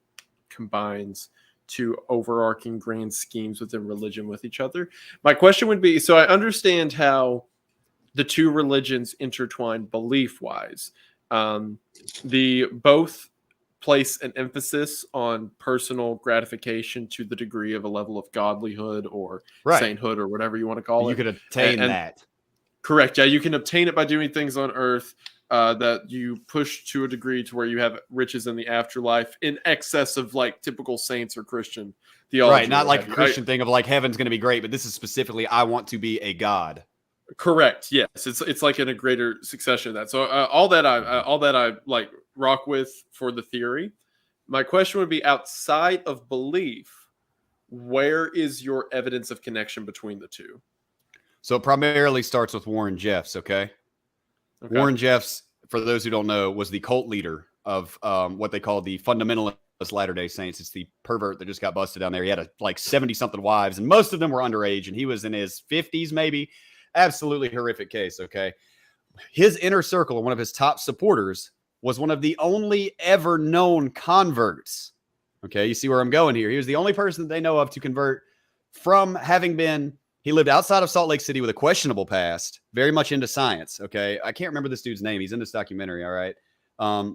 combines two overarching grand schemes within religion with each other. My question would be, so I understand how the two religions intertwine belief-wise. The both place an emphasis on personal gratification to the degree of a level of godlyhood or sainthood or whatever you want to call it. You could obtain that. Correct. Yeah, you can obtain it by doing things on earth that you push to a degree to where you have riches in the afterlife in excess of typical saints or Christian theology. Right, not like a Christian thing of heaven's going to be great, but this is specifically I want to be a god. Correct. Yes, it's in a greater succession of that. So all that I rock with for the theory. My question would be, outside of belief, where is your evidence of connection between the two? So it primarily starts with Warren Jeffs. Okay. Warren Jeffs, for those who don't know, was the cult leader of what they call the fundamentalist Latter-day Saints. It's the pervert that just got busted down there. He had 70-something wives, and most of them were underage, and he was in his 50s, maybe. Absolutely horrific case, okay? His inner circle, and one of his top supporters, was one of the only ever known converts. Okay, you see where I'm going here. He was the only person that they know of to convert from having been... He lived outside of Salt Lake City with a questionable past, very much into science, okay? I can't remember this dude's name. He's in this documentary, all right?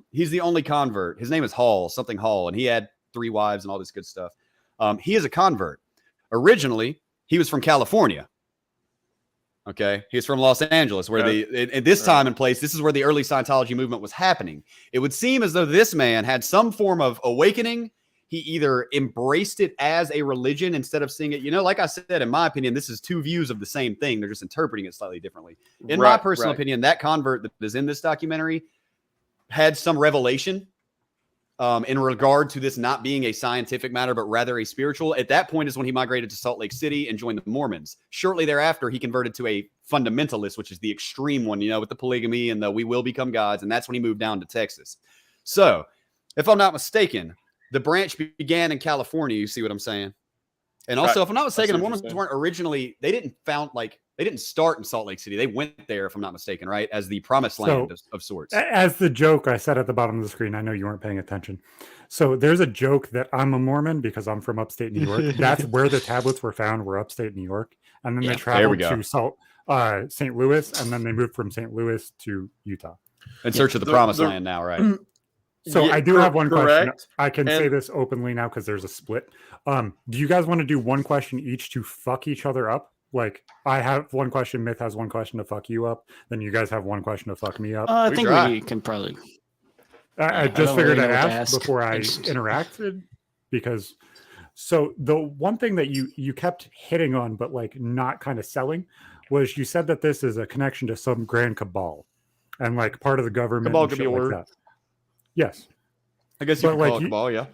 He's the only convert. His name is Hall, and he had 3 wives and all this good stuff. He is a convert. Originally, he was from California, okay? He's from Los Angeles, where at this time and place, this is where the early Scientology movement was happening. It would seem as though this man had some form of awakening. He either embraced it as a religion instead of seeing it. Like I said, in my opinion, this is two views of the same thing. They're just interpreting it slightly differently. In my personal opinion, that convert that is in this documentary had some revelation in regard to this not being a scientific matter, but rather a spiritual. At that point is when he migrated to Salt Lake City and joined the Mormons. Shortly thereafter, he converted to a fundamentalist, which is the extreme one, with the polygamy and the we will become gods. And that's when he moved down to Texas. So if I'm not mistaken, the branch began in California. You see what I'm saying? And also, if I'm not mistaken, the Mormons weren't originally, they didn't start in Salt Lake City. They went there, if I'm not mistaken, right? As the promised land of sorts. As the joke I said at the bottom of the screen, I know you weren't paying attention. So there's a joke that I'm a Mormon because I'm from upstate New York. That's where the tablets were found, were upstate New York. And then they traveled to St. Louis, and then they moved from St. Louis to Utah. In search of the promised land now, right? So I do have one question. I can say this openly now because there's a split. Do you guys want to do one question each to fuck each other up? Like, I have one question, Myth has one question to fuck you up, then you guys have one question to fuck me up. I think we can probably. I just figured I'd ask before I interacted, because so the one thing that you kept hitting on, but like not kind of selling, was you said that this is a connection to some grand cabal and like part of the government. Cabal could be a word. Like that. Yes. I guess you could call it cabal, yeah.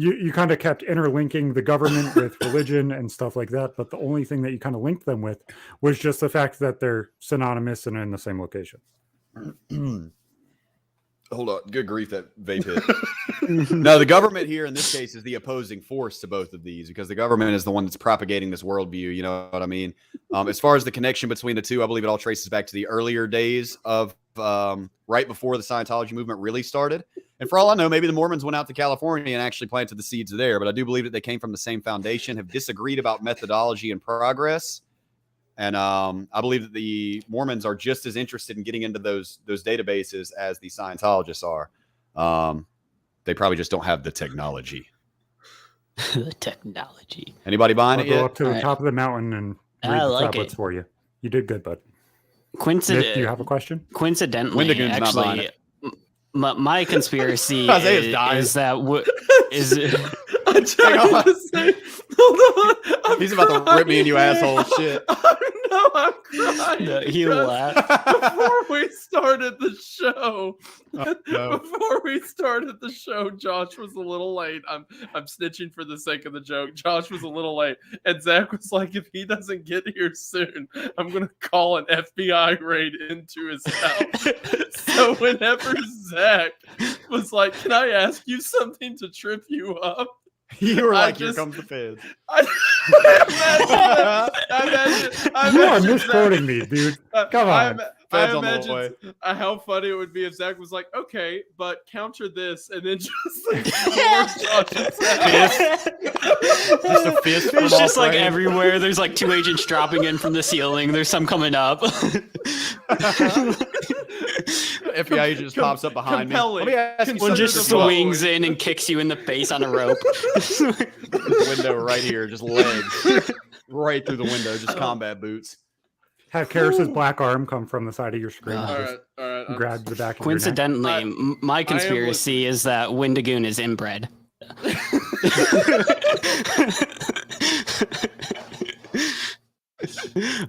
You kind of kept interlinking the government with religion and stuff like that, but the only thing that you kind of linked them with was just the fact that they're synonymous and in the same location. Hold on. Good grief, that vape hit. No, the government here in this case is the opposing force to both of these, because the government is the one that's propagating this worldview. You know what I mean? As far as the connection between the two, I believe it all traces back to the earlier days of right before the Scientology movement really started. And for all I know, maybe the Mormons went out to California and actually planted the seeds there. But I do believe that they came from the same foundation, have disagreed about methodology and progress. And I believe that the Mormons are just as interested in getting into those databases as the Scientologists are. They probably just don't have the technology. The technology. Anybody buying I'll it go yet? up to the top of the mountain and read the tablets for you. You did good, bud. Coincidentally, do you have a question? Coincidentally, Wendigoon's not buying actually, it. my conspiracy is that I'm trying to say, hold on. He's about to rip me and you asshole shit. I'm crying. No, he laughed. Before we started the show, no. before we started the show, Josh was a little late. I'm snitching for the sake of the joke. Josh was a little late, and Zach was like, "If he doesn't get here soon, I'm gonna call an FBI raid into his house." So whenever Zach was like, "Can I ask you something to trip you up?" You were like, "Here comes the feds." I imagine You are misquoting me, dude. Come on. I imagine how funny it would be if Zach was like, "Okay, but counter this," and then just like Josh's fist. Just a fist. There's just like everywhere. There's like 2 agents dropping in from the ceiling. There's some coming up. FBI agent just pops up behind me. Let me ask you One just something. swings in and kicks you in the face on a rope. Window right here, just legs right through the window, just combat boots. Have Karis's black arm come from the side of your screen. All right. Grab the back of Coincidentally, my conspiracy is that Wendigoon is inbred.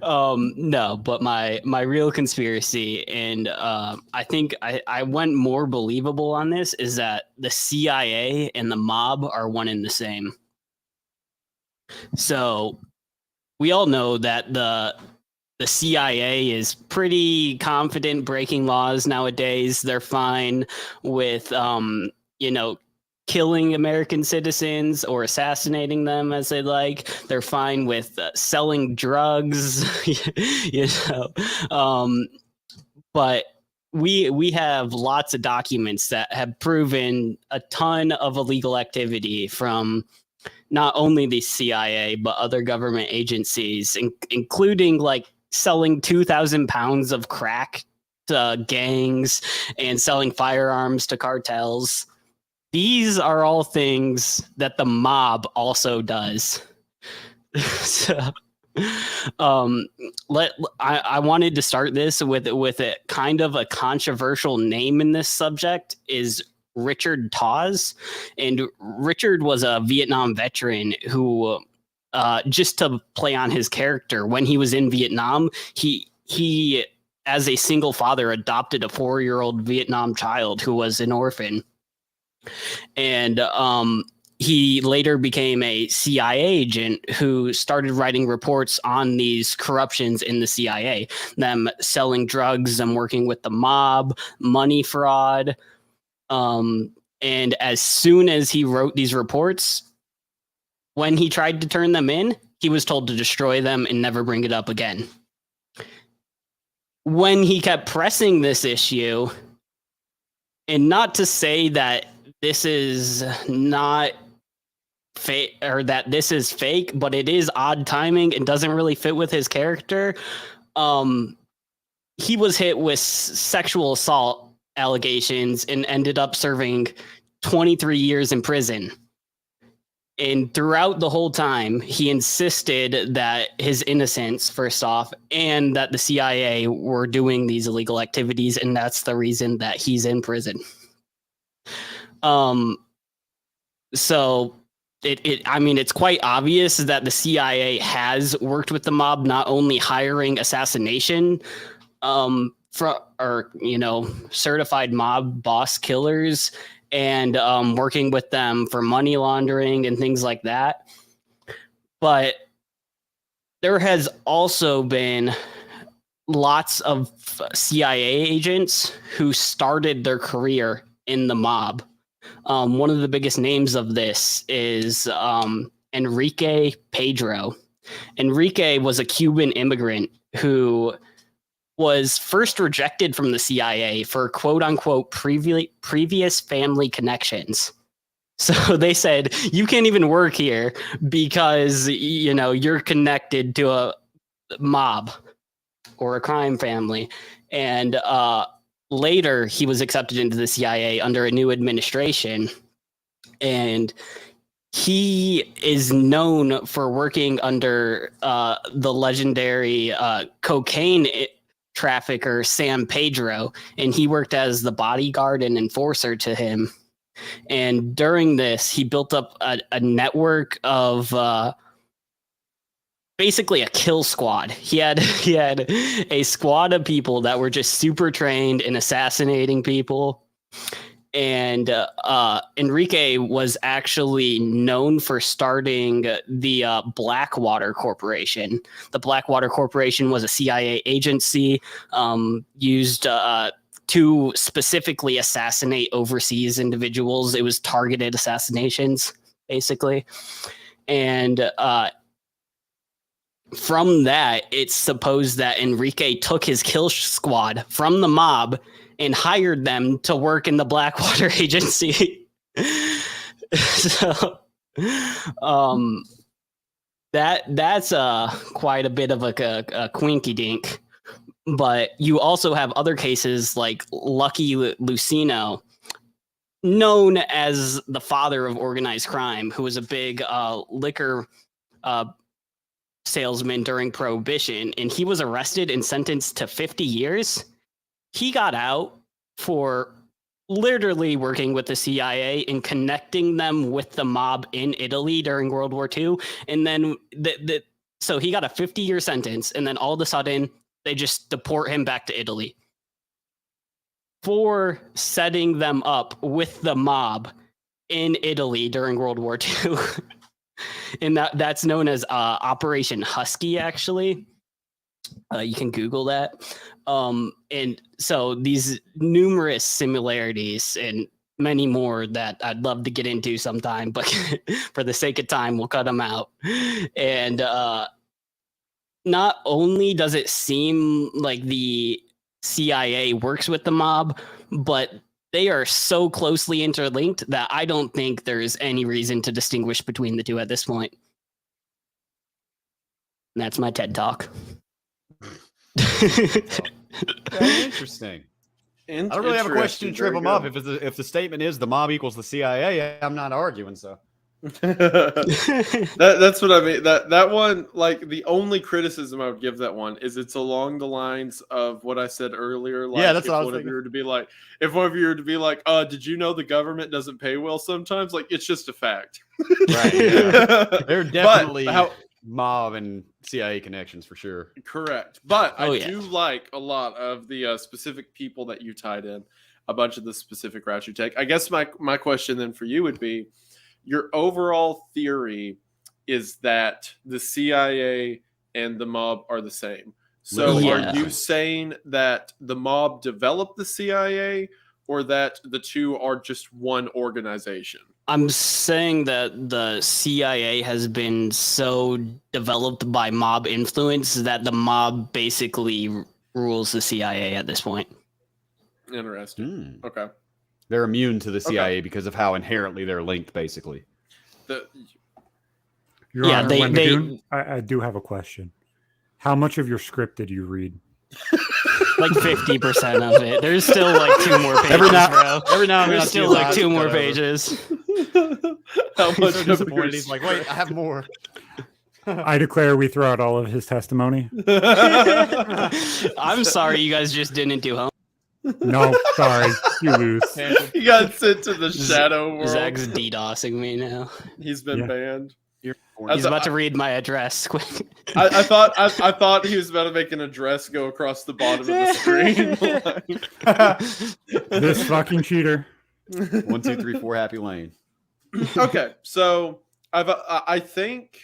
No, but my real conspiracy, and I think I went more believable on this, is that the CIA and the mob are one and the same. So we all know that the CIA is pretty confident breaking laws nowadays. They're fine with killing American citizens or assassinating them as they like. They're fine with selling drugs, but we have lots of documents that have proven a ton of illegal activity from not only the CIA, but other government agencies, including like selling 2,000 pounds of crack to gangs and selling firearms to cartels. These are all things that the mob also does. So, I wanted to start this with a kind of a controversial name in this subject is Richard Tawes. And Richard was a Vietnam veteran who, just to play on his character, when he was in Vietnam, he as a single father adopted a 4-year-old Vietnam child who was an orphan. And he later became a CIA agent who started writing reports on these corruptions in the CIA, them selling drugs and working with the mob, money fraud. And as soon as he wrote these reports, when he tried to turn them in, he was told to destroy them and never bring it up again. When he kept pressing this issue, and not to say that this is not fake or that this is fake, but it is odd timing and doesn't really fit with his character. He was hit with sexual assault allegations and ended up serving 23 years in prison. And throughout the whole time, he insisted that his innocence, first off, and that the CIA were doing these illegal activities, and that's the reason that he's in prison. So it's quite obvious that the CIA has worked with the mob, not only hiring assassination certified mob boss killers and working with them for money laundering and things like that. But there has also been lots of CIA agents who started their career in the mob. One of the biggest names of this is Enrique Pedro. Enrique was a Cuban immigrant who was first rejected from the CIA for quote unquote previous family connections. So they said, you can't even work here because, you're connected to a mob or a crime family. And later he was accepted into the CIA under a new administration. And he is known for working under the legendary cocaine trafficker San Pedro, and he worked as the bodyguard and enforcer to him. And during this, he built up a network of basically a kill squad. He had a squad of people that were just super trained in assassinating people. And Enrique was actually known for starting the Blackwater Corporation. The Blackwater Corporation was a CIA agency used to specifically assassinate overseas individuals. It was targeted assassinations, basically. And from that, it's supposed that Enrique took his kill squad from the mob and hired them to work in the Blackwater agency. So, that's quite a bit of a quinky dink. But you also have other cases like Lucky Lucino, known as the father of organized crime, who was a big liquor salesman during Prohibition, and he was arrested and sentenced to 50 years. He got out for literally working with the CIA and connecting them with the mob in Italy during World War II. And then so he got a 50-year sentence, and then all of a sudden they just deport him back to Italy for setting them up with the mob in Italy during World War II. And that's known as Operation Husky, actually. You can Google that. And so these numerous similarities and many more that I'd love to get into sometime, but for the sake of time, we'll cut them out. And not only does it seem like the CIA works with the mob, but they are so closely interlinked that I don't think there's any reason to distinguish between the two at this point. And that's my TED Talk. Interesting. I don't really have a question to trip them up. If the statement is the mob equals the CIA, I'm not arguing. So that's what I mean. That one, like, the only criticism I would give that one is it's along the lines of what I said earlier. Like, yeah, that's what I was thinking. If one of you were to be like, did you know the government doesn't pay well sometimes? Like, it's just a fact. Right. Yeah. They're definitely mob and CIA connections for sure. Correct. But I do like a lot of the specific people that you tied in, a bunch of the specific routes you take. I guess my question then for you would be, your overall theory is that the CIA and the mob are the same. So are you saying that the mob developed the CIA, or that the two are just one organization? I'm saying that the CIA has been so developed by mob influence that the mob basically rules the CIA at this point. Interesting. Okay. They're immune to the CIA because of how inherently they're linked, basically. Your Honor, I do have a question. How much of your script did you read? Like 50% of it. There's still like 2 more pages, bro. Every now and then there's still like 2 more pages. how He's much so of your disappointed. He's like, wait, I have more. I declare we throw out all of his testimony. I'm sorry you guys just didn't do home. No, sorry, you lose. He got sent to the shadow world. Zach's DDoSing me now. He's been banned. He's about to read my address. Quick. I thought he was about to make an address go across the bottom of the screen. This fucking cheater. 1, 2, 3, 4, Happy Lane. Okay, so I think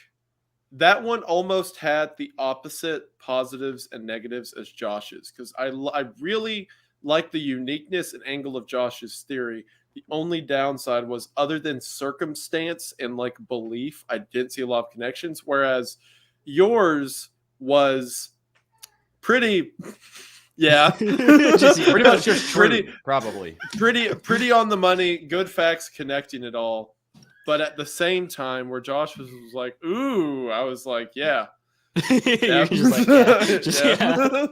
that one almost had the opposite positives and negatives as Josh's, because I really like the uniqueness and angle of Josh's theory. The only downside was, other than circumstance and like belief, I didn't see a lot of connections, whereas yours was pretty yeah Pretty much just true, probably. Pretty on the money, good facts connecting it all. But at the same time, where Josh was like, ooh, I was like, yeah. You're just like, yeah.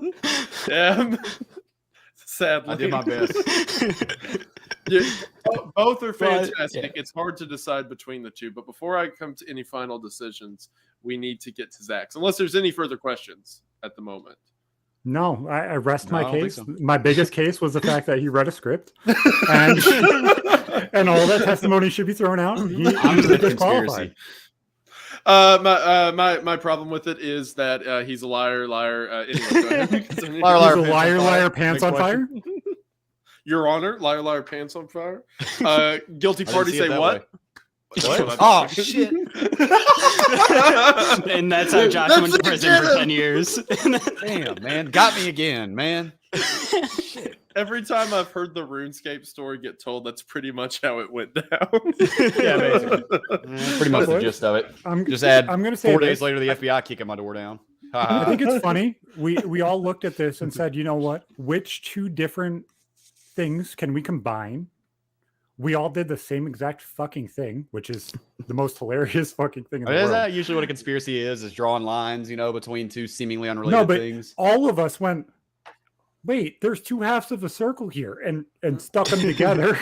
Yeah. Sadly. I did my best. Both are fantastic. Yeah. It's hard to decide between the two. But before I come to any final decisions, we need to get to Zach's. Unless there's any further questions at the moment. No, I rest No, I my don't case. think so. My biggest case was the fact that he read a script, and all that testimony should be thrown out. He I'm was the disqualified. conspiracy. My problem with it is that he's a liar. Anyway, go ahead. Continue. Liar, He's a liar, liar, pants liar, on pants fire. on Big fire. Your Honor, liar, pants on fire. Guilty I didn't party see it say that what? way. What? Oh, shit. And that's how Josh went to prison for 10 years. Damn, man. Got me again, man. Every time I've heard the RuneScape story get told, that's pretty much how it went down. Yeah, basically. Pretty much the gist of it. Just add I'm going to say 4 this. days later, the FBI kicking my door down. I think it's funny. We all looked at this and said, you know what? Which two different things can we combine? We all did the same exact fucking thing, which is the most hilarious fucking thing in the Is world. that usually what a conspiracy is drawing lines, between two seemingly unrelated things? All of us went, wait, there's two halves of a circle here, and stuck them together,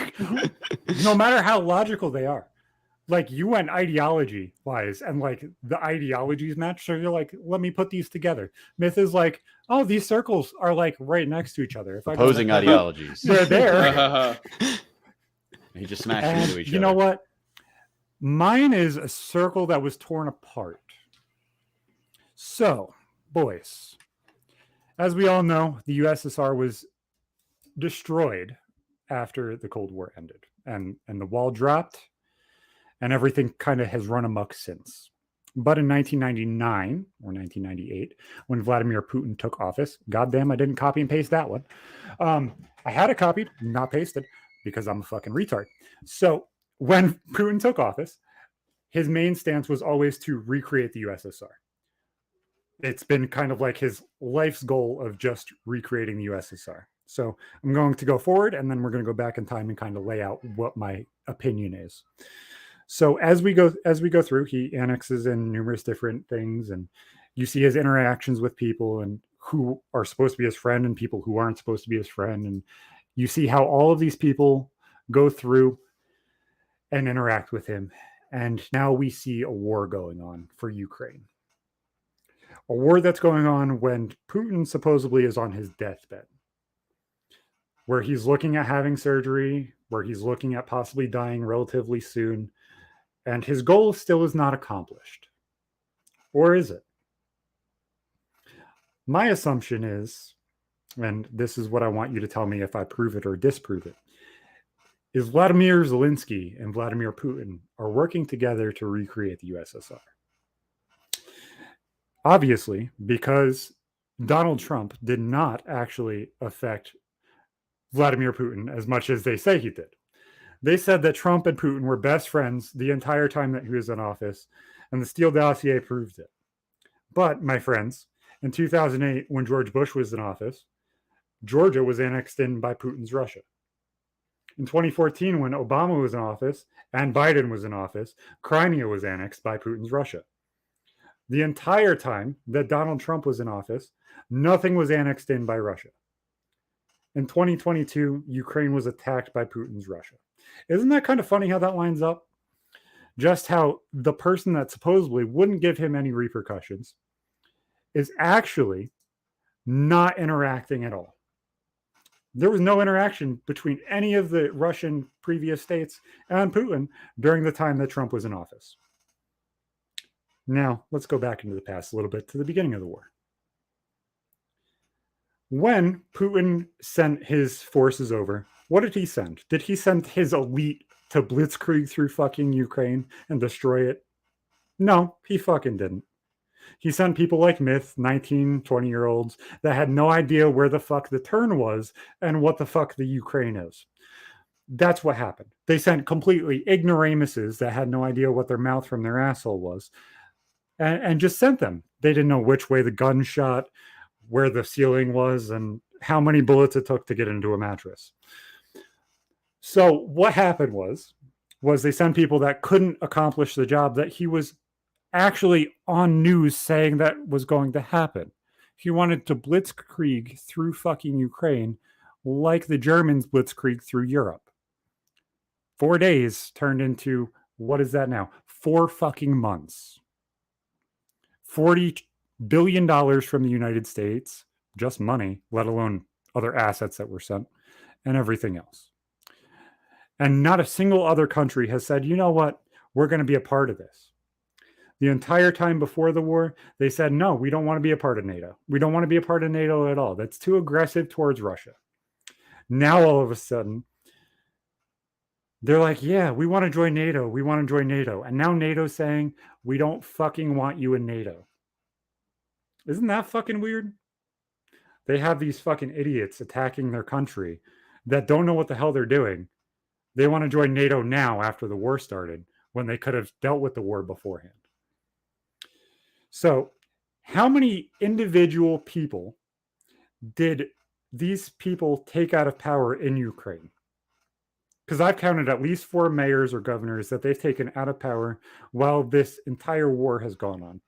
no matter how logical they are. Like, you went ideology wise, and like the ideologies match. So you're like, let me put these together. Myth is like, oh, these circles are like right next to each other. If Opposing I ideologies. they're there. He just smashed them into each other. You know what? Mine is a circle that was torn apart. So, boys, as we all know, the USSR was destroyed after the Cold War ended, and the wall dropped, and everything kind of has run amok since. But in 1999 or 1998, when Vladimir Putin took office, goddamn, I didn't copy and paste that one. I had it copied, not pasted, because I'm a fucking retard. So when Putin took office, his main stance was always to recreate the USSR. It's been kind of like his life's goal of just recreating the USSR. So I'm going to go forward, and then we're going to go back in time and kind of lay out what my opinion is. So as we go through, he annexes in numerous different things, and you see his interactions with people and who are supposed to be his friend and people who aren't supposed to be his friend. And you see how all of these people go through and interact with him. And now we see a war going on for Ukraine. A war that's going on when Putin supposedly is on his deathbed, where he's looking at having surgery, where he's looking at possibly dying relatively soon, and his goal still is not accomplished. Or is it? My assumption is, and this is what I want you to tell me if I prove it or disprove it, is Vladimir Zelensky and Vladimir Putin are working together to recreate the USSR. Obviously, because Donald Trump did not actually affect Vladimir Putin as much as they say he did. They said that Trump and Putin were best friends the entire time that he was in office, and the Steele dossier proved it. But, my friends, in 2008, when George Bush was in office, Georgia was annexed in by Putin's Russia. In 2014, when Obama was in office and Biden was in office, Crimea was annexed by Putin's Russia. The entire time that Donald Trump was in office, nothing was annexed in by Russia. In 2022, Ukraine was attacked by Putin's Russia. Isn't that kind of funny how that lines up? just how the person that supposedly wouldn't give him any repercussions is actually not interacting at all. There was no interaction between any of the Russian previous states and Putin during the time that Trump was in office. Now, let's go back into the past a little bit to the beginning of the war. When Putin sent his forces over, what did he send? Did he send his elite to blitzkrieg through fucking Ukraine and destroy it? No, he fucking didn't. He sent people like Myth, 19, 20-year-olds that had no idea where the fuck the turn was and what the fuck the Ukraine is. That's what happened. They sent completely ignoramuses that had no idea what their mouth from their asshole was and just sent them. They didn't know which way the gun shot, where the ceiling was, and how many bullets it took to get into a mattress. So what happened was they sent people that couldn't accomplish the job that he was actually on news saying that was going to happen. He wanted to blitzkrieg through fucking Ukraine like the Germans blitzkrieg through Europe. 4 days turned into, what is that now? 4 fucking months. $40 billion from the United States, just money, let alone other assets that were sent, and everything else. And not a single other country has said, you know what, we're going to be a part of this. The entire time before the war, they said, no, we don't want to be a part of NATO. We don't want to be a part of NATO at all. That's too aggressive towards Russia. Now, all of a sudden, they're like, yeah, we want to join NATO. We want to join NATO. And now NATO's saying, we don't fucking want you in NATO. Isn't that fucking weird? They have these fucking idiots attacking their country that don't know what the hell they're doing. They want to join NATO now after the war started, when they could have dealt with the war beforehand. So, how many individual people did these people take out of power in Ukraine? Because I've counted at least 4 mayors or governors that they've taken out of power while this entire war has gone on.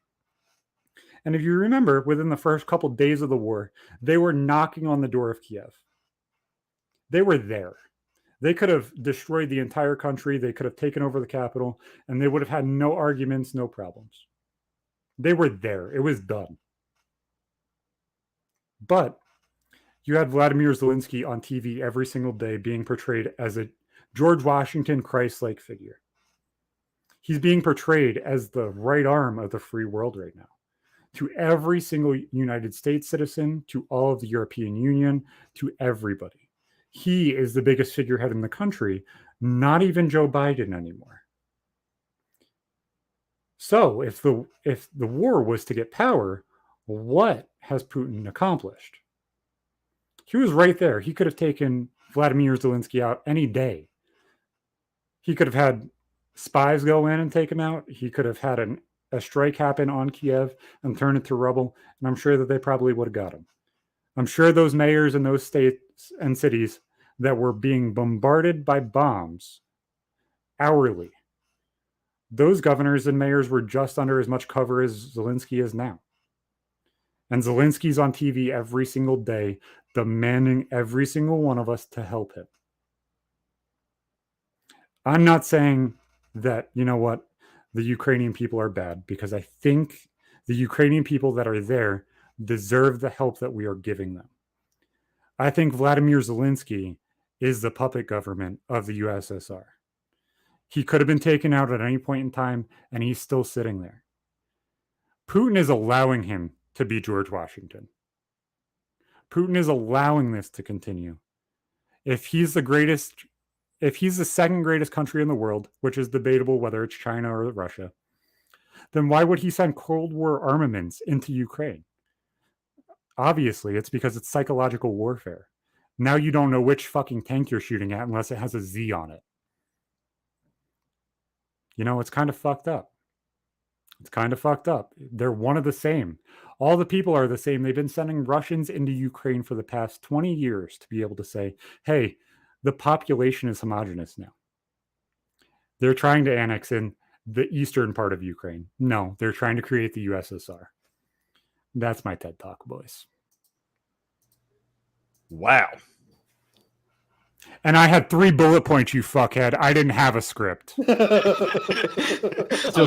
And if you remember, within the first couple of days of the war, they were knocking on the door of Kiev. They were there. They could have destroyed the entire country. They could have taken over the capital, and they would have had no arguments, no problems. They were there. It was done. But you had Vladimir Zelensky on TV every single day being portrayed as a George Washington Christ-like figure. He's being portrayed as the right arm of the free world right now. To every single United States citizen, to all of the European Union, to everybody. He is the biggest figurehead in the country, not even Joe Biden anymore. So if the war was to get power, what has Putin accomplished? He was right there. He could have taken Vladimir Zelensky out any day. He could have had spies go in and take him out. He could have had a strike happen on Kiev and turn it to rubble. And I'm sure that they probably would have got him. I'm sure those mayors in those states and cities that were being bombarded by bombs hourly, those governors and mayors were just under as much cover as Zelensky is now. And Zelensky's on TV every single day, demanding every single one of us to help him. I'm not saying that, you know what, the Ukrainian people are bad, because I think the Ukrainian people that are there deserve the help that we are giving them. I think Vladimir Zelensky is the puppet government of the USSR. He could have been taken out at any point in time, and he's still sitting there. Putin is allowing him to be George Washington. Putin is allowing this to continue. If he's the second greatest country in the world, which is debatable whether it's China or Russia, then why would he send Cold War armaments into Ukraine? Obviously, it's because it's psychological warfare. Now you don't know which fucking tank you're shooting at unless it has a Z on it. You know, it's kind of fucked up. It's kind of fucked up. They're one of the same. All the people are the same. They've been sending Russians into Ukraine for the past 20 years to be able to say, hey, the population is homogenous now. They're trying to annex in the eastern part of Ukraine. No, they're trying to create the USSR. That's my TED Talk, boys. Wow. And I had 3 bullet points, you fuckhead. I didn't have a script. I'm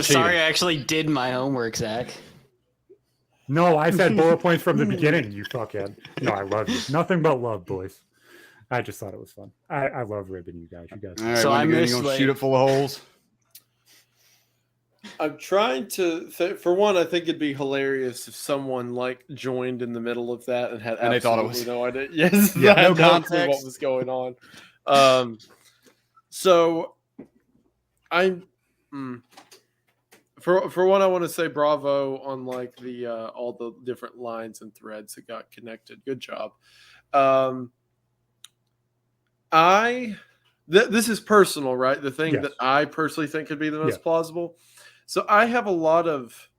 sorry, I actually did my homework, Zach. No, I said bullet points from the beginning, you fuckhead. No, I love you. Nothing but love, boys. I just thought it was fun. I love ribbing you guys. All right, so I'm going to shoot it full of holes. I'm trying to for one, I think it'd be hilarious if someone like joined in the middle of that and had they thought it was no idea. Yes, yeah, no context what was going on. So I'm for one, I want to say bravo on like the all the different lines and threads that got connected. Good job. This is personal, right? The thing that I personally think could be the most plausible. So I have a lot of,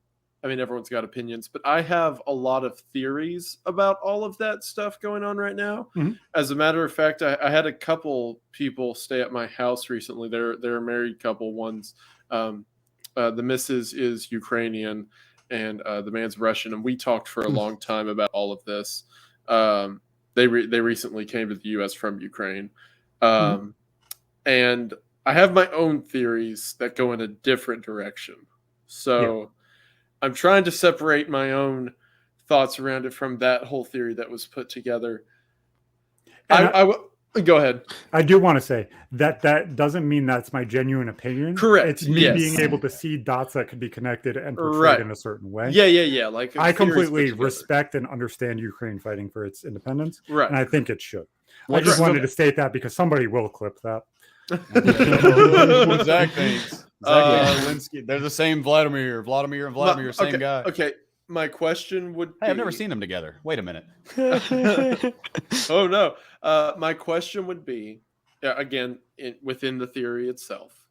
I mean, everyone's got opinions, but I have a lot of theories about all of that stuff going on right now. Mm-hmm. As a matter of fact, I had a couple people stay at my house recently. They're a married couple. One's the missus is Ukrainian and the man's Russian, and we talked for a long time about all of this. They recently came to the U.S. from Ukraine, and I have my own theories that go in a different direction. So I'm trying to separate my own thoughts around it from that whole theory that was put together. Go ahead. I do want to say that doesn't mean that's my genuine opinion. Correct. It's me being able to see dots that could be connected and portrayed in a certain way. Yeah. Like I completely respect and understand Ukraine fighting for its independence, and I think it should. I just wanted to state that because somebody will clip that. What Zach thinks. Zelensky. They're the same Vladimir, same guy. Okay, my question would be... Hey, I've never seen them together. Wait a minute. Oh, no. My question would be, again, within the theory itself,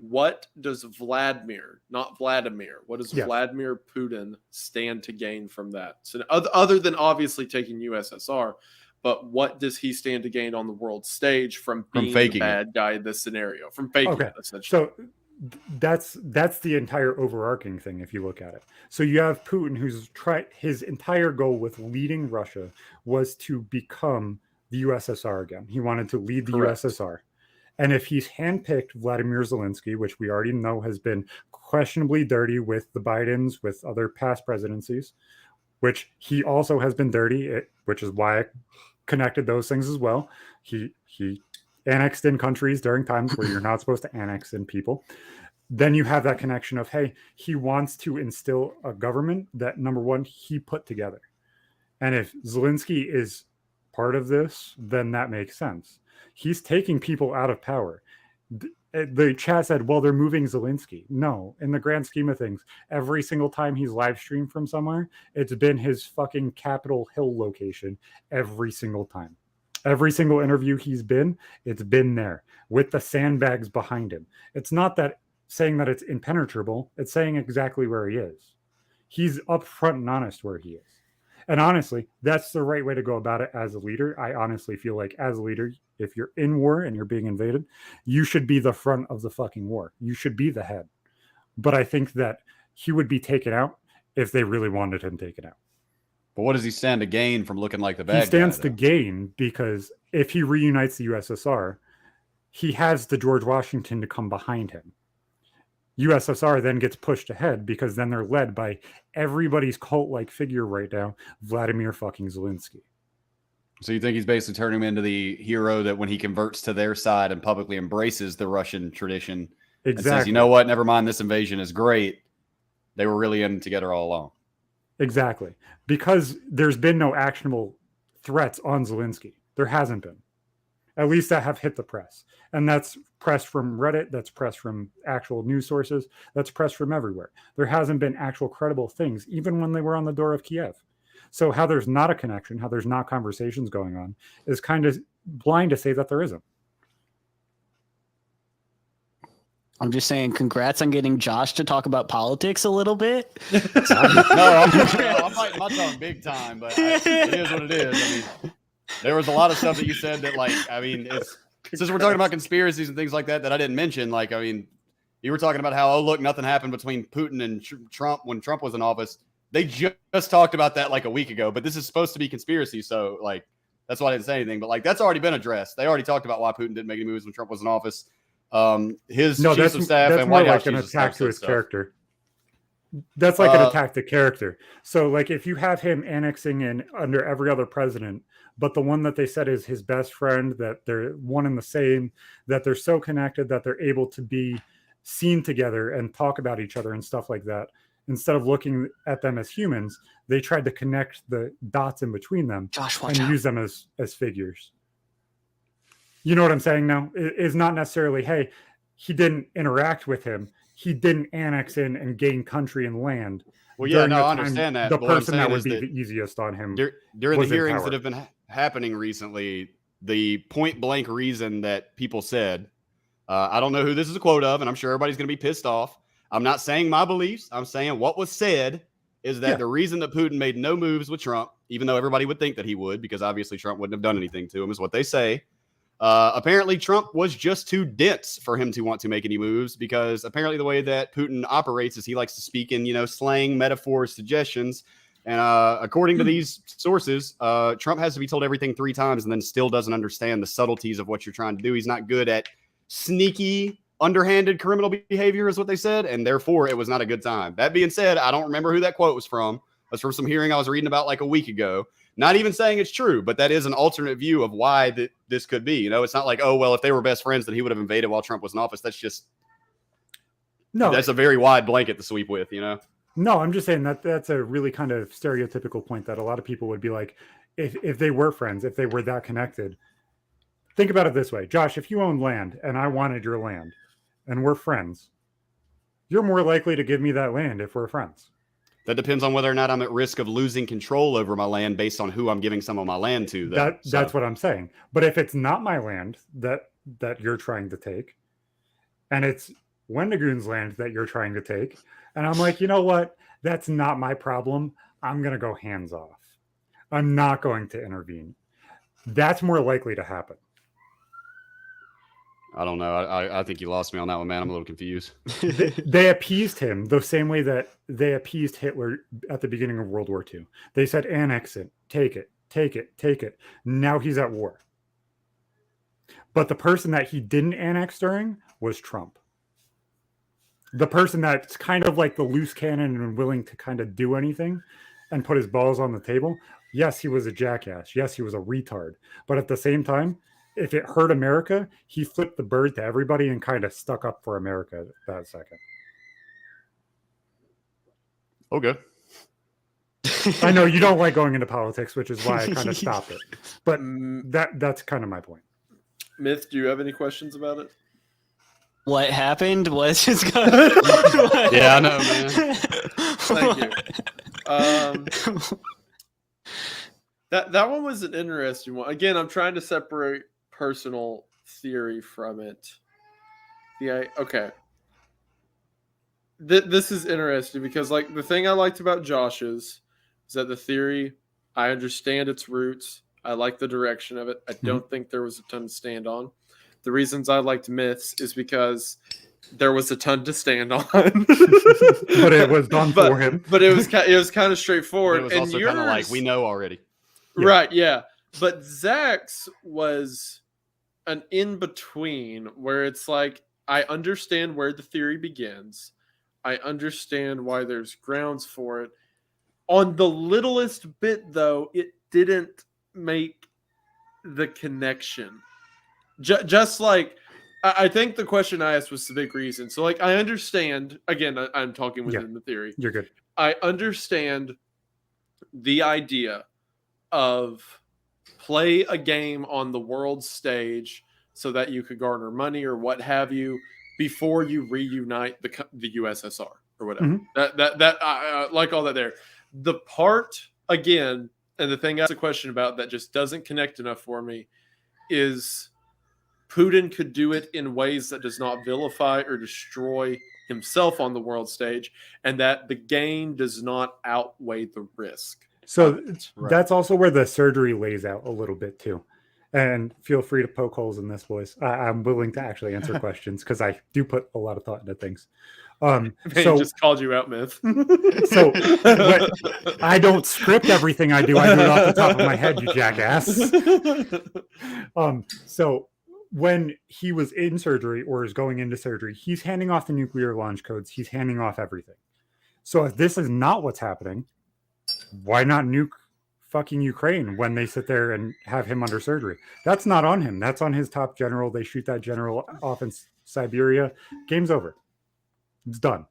what does Vladimir, not Vladimir, what does Vladimir Putin stand to gain from that? So other than obviously taking USSR, but what does he stand to gain on the world stage from being the bad guy in this scenario? From faking it, essentially. So that's the entire overarching thing if you look at it. So you have Putin, who's his entire goal with leading Russia was to become the USSR again. He wanted to lead the USSR. And if he's handpicked Vladimir Zelensky, which we already know has been questionably dirty with the Bidens, with other past presidencies, which he also has been dirty, which is why I connected those things as well. He annexed in countries during times where you're not supposed to annex in people. Then you have that connection of, hey, he wants to instill a government that, number one, he put together. And if Zelensky is part of this, then that makes sense. He's taking people out of power. The chat said, well, they're moving Zelensky. No, in the grand scheme of things, every single time he's live streamed from somewhere, it's been his fucking Capitol Hill location every single time. Every single interview he's been, it's been there with the sandbags behind him. It's not that saying that it's impenetrable. It's saying exactly where he is. He's upfront and honest where he is. And honestly, that's the right way to go about it as a leader. I honestly feel like as a leader, if you're in war and you're being invaded, you should be the front of the fucking war. You should be the head. But I think that he would be taken out if they really wanted him taken out. But what does he stand to gain from looking like the bad guy? He stands to gain because if he reunites the USSR, he has the George Washington to come behind him. USSR then gets pushed ahead because then they're led by everybody's cult-like figure right now, Vladimir fucking Zelensky. So you think he's basically turning him into the hero that when he converts to their side and publicly embraces the Russian tradition and says, you know what, never mind, this invasion is great. They were really in together all along. Exactly. Because there's been no actionable threats on Zelensky. There hasn't been. At least that have hit the press. And that's press from Reddit. That's press from actual news sources. That's press from everywhere. There hasn't been actual credible things, even when they were on the door of Kiev. So how there's not a connection, how there's not conversations going on, is kind of blind to say that there isn't. I'm just saying, congrats on getting Josh to talk about politics a little bit. No, I'm fighting my tongue big time, but it is what it is. I mean, there was a lot of stuff that you said that, like, I mean, it's since we're talking about conspiracies and things like that I didn't mention. Like, I mean, you were talking about how, oh, look, nothing happened between Putin and Trump when Trump was in office. They just talked about that like a week ago, but this is supposed to be conspiracy. So, like, That's why I didn't say anything. But like that's already been addressed. They already talked about why Putin didn't make any moves when Trump was in office. His chiefs of staff and more White like House an chiefs of attack staff to said his stuff. character. That's like an attack to character. So like if you have him annexing in under every other president, but the one that they said is his best friend, that they're one and the same, that they're so connected that they're able to be seen together and talk about each other and stuff like that. Instead of looking at them as humans, they tried to connect the dots in between them and use them as figures. You know what I'm saying now? It's not necessarily, hey, he didn't interact with him. He didn't annex in and gain country and land. Well, yeah, no, I understand that. The person that would be the easiest on him. During the hearings that have been happening recently, the point blank reason that people said, I don't know who this is a quote of, and I'm sure everybody's going to be pissed off. I'm not saying my beliefs. I'm saying what was said is that the reason that Putin made no moves with Trump, even though everybody would think that he would, because obviously Trump wouldn't have done anything to him, is what they say. Apparently Trump was just too dense for him to want to make any moves, because apparently the way that Putin operates is he likes to speak in, slang, metaphors, suggestions. And according to these sources, Trump has to be told everything 3 times and then still doesn't understand the subtleties of what you're trying to do. He's not good at sneaky, underhanded criminal behavior is what they said. And therefore it was not a good time. That being said, I don't remember who that quote was from. That's from some hearing I was reading about like a week ago. Not even saying it's true, but that is an alternate view of why this could be. It's not like, oh, well, if they were best friends, then he would have invaded while Trump was in office. That's just that's a very wide blanket to sweep with, No, I'm just saying that's a really kind of stereotypical point that a lot of people would be like, if they were friends, if they were that connected. Think about it this way. Josh, if you owned land and I wanted your land and we're friends, you're more likely to give me that land if we're friends. That depends on whether or not I'm at risk of losing control over my land based on who I'm giving some of my land to. That's what I'm saying. But if it's not my land that you're trying to take, and it's Wendigoon's land that you're trying to take, and I'm like, you know what? That's not my problem. I'm going to go hands off. I'm not going to intervene. That's more likely to happen. I don't know. I think you lost me on that one, man. I'm a little confused. They appeased him the same way that they appeased Hitler at the beginning of World War II. They said, annex it, take it, take it, take it. Now he's at war. But the person that he didn't annex during was Trump. The person that's kind of like the loose cannon and willing to kind of do anything and put his balls on the table. Yes, he was a jackass. Yes, he was a retard. But at the same time, if it hurt America, he flipped the bird to everybody and kind of stuck up for America that second. Okay. I know you don't like going into politics, which is why I kind of stopped it. But that's kind of my point. Myth, do you have any questions about it? What happened was just Yeah, I know, man. Thank you. That one was an interesting one. Again, I'm trying to separate personal theory from it. Okay. This is interesting because, like, the thing I liked about Josh's is that the theory, I understand its roots. I like the direction of it. I don't think there was a ton to stand on. The reasons I liked Myths is because there was a ton to stand on. But it was done for him. But it was kind of straightforward. It was also kind of like, we know already. Yeah. Right, yeah. But Zach's was an in-between where it's like, I understand where the theory begins. I understand why there's grounds for it. On the littlest bit, though, it didn't make the connection. Just like, I think the question I asked was the big reason. So, like, I understand, again, I'm talking within the theory. You're good. I understand the idea of play a game on the world stage so that you could garner money or what have you before you reunite the USSR or whatever. That I like all that there. The part, again, and the thing I asked a question about that just doesn't connect enough for me is Putin could do it in ways that does not vilify or destroy himself on the world stage, and that the gain does not outweigh the risk. So that's also where the surgery lays out a little bit too. And feel free to poke holes in this, boys. I'm willing to actually answer questions because I do put a lot of thought into things. So just called you out, Myth. So I don't script everything I do. I do it off the top of my head, you jackass. So when he was in surgery or is going into surgery, he's handing off the nuclear launch codes. He's handing off everything. So if this is not what's happening, why not nuke fucking Ukraine when they sit there and have him under surgery? That's not on him. That's on his top general. They shoot that general off in Siberia. Game's over. It's done.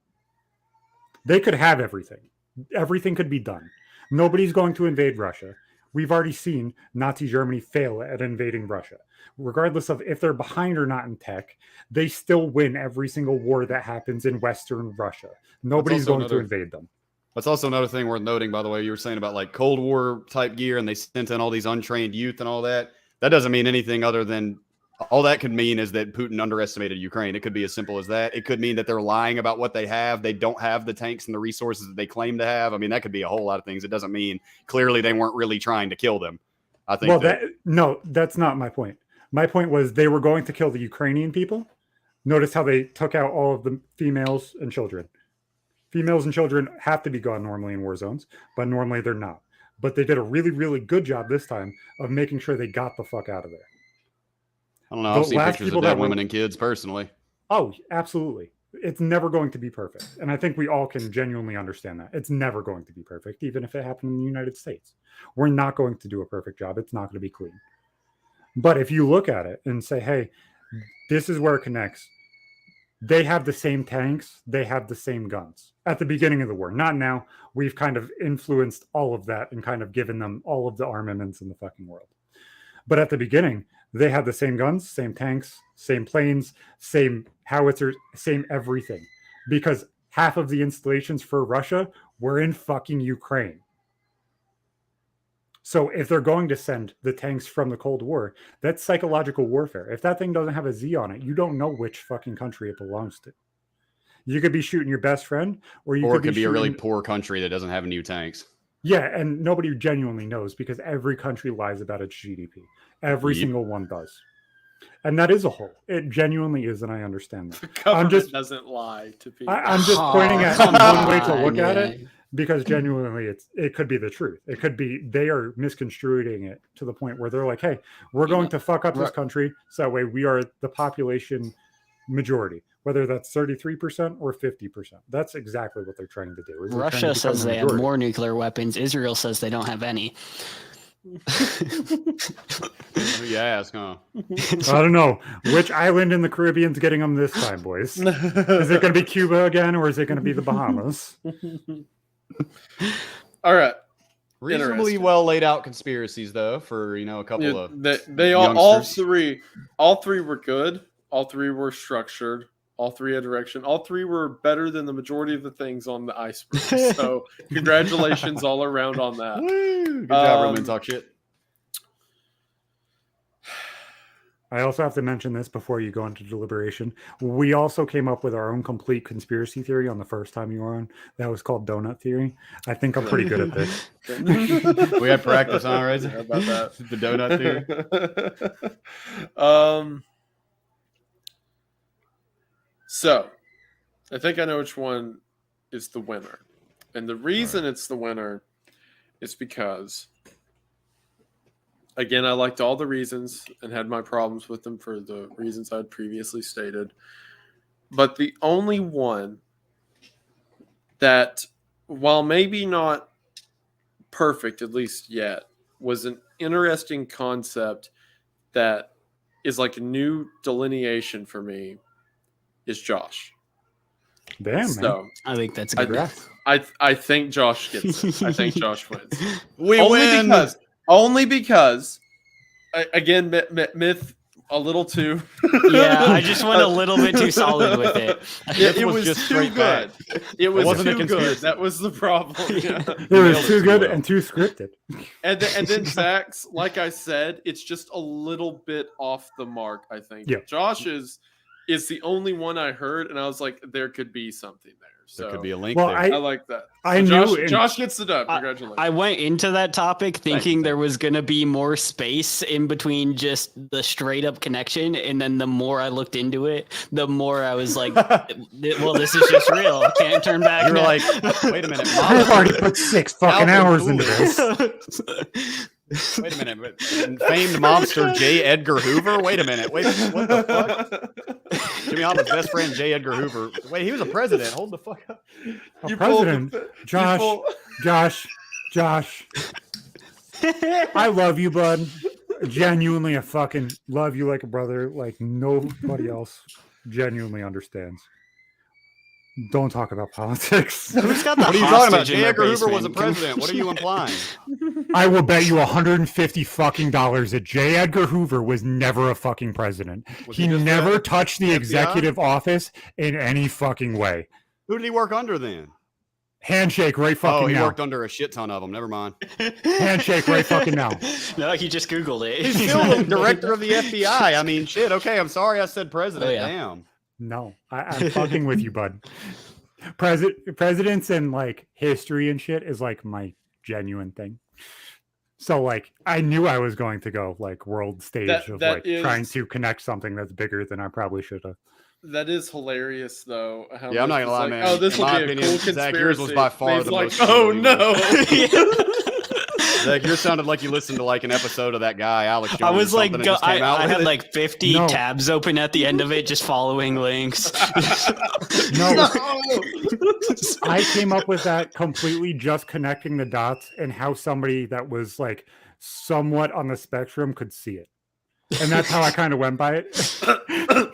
They could have everything. Everything could be done. Nobody's going to invade Russia. We've already seen Nazi Germany fail at invading Russia. Regardless of if they're behind or not in tech, they still win every single war that happens in Western Russia. Nobody's going to invade them. That's also another thing worth noting, by the way. You were saying about like Cold War type gear and they sent in all these untrained youth and all that. That doesn't mean anything other than all that could mean is that Putin underestimated Ukraine. It could be as simple as that. It could mean that they're lying about what they have. They don't have the tanks and the resources that they claim to have. I mean, that could be a whole lot of things. It doesn't mean clearly they weren't really trying to kill them. I think. Well, no, that's not my point. My point was they were going to kill the Ukrainian people. Notice how they took out all of the females and children. Females and children have to be gone normally in war zones, but normally they're not. But they did a really, really good job this time of making sure they got the fuck out of there. I don't know. I've seen pictures of dead women and kids personally. Oh, absolutely. It's never going to be perfect. And I think we all can genuinely understand that. It's never going to be perfect, even if it happened in the United States. We're not going to do a perfect job. It's not going to be clean. But if you look at it and say, hey, this is where it connects. They have the same tanks. They have the same guns at the beginning of the war. Not now. We've kind of influenced all of that and kind of given them all of the armaments in the fucking world. But at the beginning, they had the same guns, same tanks, same planes, same howitzers, same everything. Because half of the installations for Russia were in fucking Ukraine. So if they're going to send the tanks from the Cold War, that's psychological warfare. If that thing doesn't have a Z on it, you don't know which fucking country it belongs to. You could be shooting your best friend, or it could be a really poor country that doesn't have new tanks. Yeah, and nobody genuinely knows because every country lies about its GDP. Every single one does. And that is a whole. It genuinely is, and I understand that. The government doesn't lie to people. I'm just pointing at one way to look at it because genuinely it could be the truth. It could be they are misconstruing it to the point where they're like, hey, we're going to fuck up this country so that way we are the population majority, whether that's 33% or 50%. That's exactly what they're trying to do. Russia says they have more nuclear weapons. Israel says they don't have any. You ask, huh? I don't know. Which island in the Caribbean's getting them this time, boys? Is it going to be Cuba again, or is it going to be the Bahamas? All right. Reasonably well laid out conspiracies, though, for a couple of they all three were good. All three were structured. All three had direction. All three were better than the majority of the things on the iceberg. So congratulations all around on that. Woo! Good job, Roman. Talk shit. I also have to mention this before you go into deliberation. We also came up with our own complete conspiracy theory on the first time you were on. That was called Donut Theory. I think I'm pretty good at this. We had practice on already. How about that? The Donut Theory. So, I think I know which one is the winner. And the reason it's the winner is because, again, I liked all the reasons and had my problems with them for the reasons I had previously stated. But the only one that, while maybe not perfect, at least yet, was an interesting concept that is like a new delineation for me is Josh. Damn, so, man. I think that's a good draft. I think Josh gets it. I think Josh wins. We win. Only because, again, Myth a little too. Yeah, I just went a little bit too solid with it. It was just too good. It was too good. That was the problem. Yeah. It was too good and too scripted. And then Zach's, like I said, it's just a little bit off the mark, I think. Yeah. Josh is the only one I heard, and I was like, there could be something there. So there could be a link Well, there. I like that. I So knew Josh gets the dub. Congratulations. I went into that topic thinking there was going to be more space in between just the straight up connection. And then the more I looked into it, the more I was like, well, this is just real. I can't turn back. You're now. like, wait a minute. I've already put 6 fucking hours into this. Wait a minute. Famed mobster J. Edgar Hoover? Wait a minute. Wait, what the fuck? Jimmy Hoffa's best friend, J. Edgar Hoover. Wait, he was a president. Hold the fuck up. A president. Josh. I love you, bud. Genuinely, I fucking love you like a brother, like nobody else genuinely understands. Don't talk about politics. Who's got the What are you talking about? hostage in J. their Edgar Hoover was a basement? president. What are you implying? I will bet you $150 fucking that J. Edgar Hoover was never a fucking president. Was He just never the touched the FBI? executive office in any fucking way. Who did he work under then? Handshake right fucking Oh, he now. worked under a shit ton of them. Never mind. Handshake right fucking now. No, he just Googled it. He's still the director of the FBI. I mean, shit. Okay, I'm sorry I said president. Oh, yeah. Damn. No, I'm fucking with you, bud. Presidents and like history and shit is like my genuine thing. So like I knew I was going to go like world stage of that like is- trying to connect something that's bigger than I probably should have. That is hilarious, though. How Yeah, I'm not much gonna lie, it's man. Like, oh, this In will my be a opinion, cool Zach, conspiracy. yours was by far He's the like, most oh unbelievable. no. Zach, yours sounded like you listened to like an episode of that guy, Alex Jones. I was or like, something, and just came out I with had it. like 50 No. tabs open at the end of it, just following links. No, I came up with that completely just connecting the dots and how somebody that was like somewhat on the spectrum could see it. And that's how I kind of went by it. That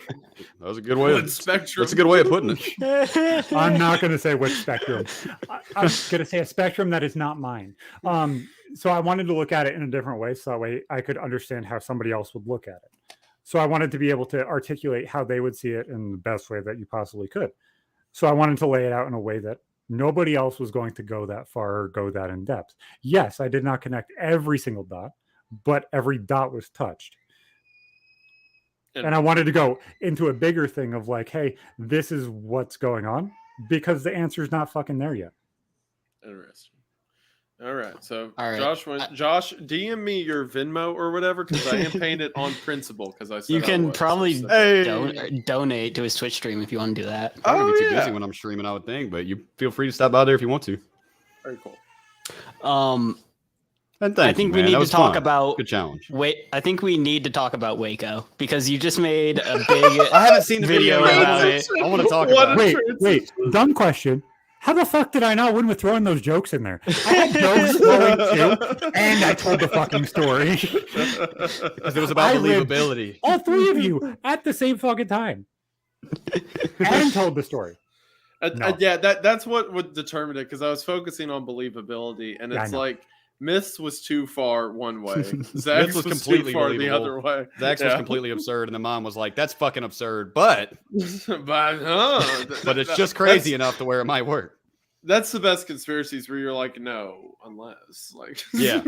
was a good way. Good spectrum. That's a good way of putting it. I'm not going to say which spectrum. I'm going to say a spectrum that is not mine. So I wanted to look at it in a different way so that way I could understand how somebody else would look at it. So I wanted to be able to articulate how they would see it in the best way that you possibly could. So I wanted to lay it out in a way that nobody else was going to go that far or go that in depth. Yes, I did not connect every single dot, but every dot was touched. And I wanted to go into a bigger thing of like, hey, this is what's going on because the answer is not fucking there yet. Interesting. All right. So, All right. Josh, DM me your Venmo or whatever because I am paying it on principle because I said You I can was. probably So- donate to his Twitch stream if you want to do that. I'm gonna be too yeah. busy when I'm streaming, I would think, but you feel free to stop by there if you want to. Very cool. And I thank think you, we man. need That to was talk fun. about Good challenge. I think we need to talk about Waco because you just made a big. I haven't seen the video video about yet. it. I want to talk What about a it. Wait, dumb question. How the fuck did I not win with throwing those jokes in there? I had jokes flowing too, and I told the fucking story. Because it was about I lived- believability. All three of you at the same fucking time. And told the story. No. Yeah, that's what would determine it because I was focusing on believability, and Yeah, I it's know. like Myths was too far one way, Zach's was was completely too far the believable. other way. Zach's was Yeah. completely absurd, and the mom was like, "That's fucking absurd," but but it's just crazy enough to where it might work. That's the best conspiracies where you're like, no, unless like Yeah.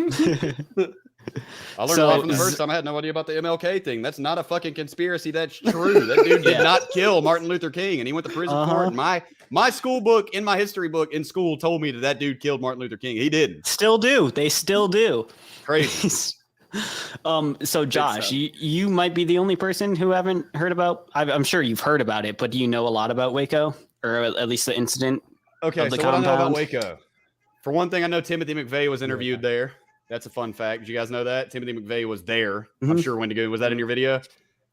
I learned So- a lot from the first time. I had no idea about the MLK thing. That's not a fucking conspiracy. That's true. That dude did Yeah. not kill Martin Luther King, and he went to prison for it. My school book, in my history book in school, told me that dude killed Martin Luther King. He didn't. Still do. They still do. Crazy. So Josh, so. you might be the only person who haven't heard about. I'm sure you've heard about it, but do you know a lot about Waco, or at least the incident? Okay, Of the so what I know about compound. Waco. For one thing, I know Timothy McVeigh was interviewed there. That's a fun fact. Did you guys know that? Timothy McVeigh was there. I'm Mhm. sure Wendigoon. Was that in your video?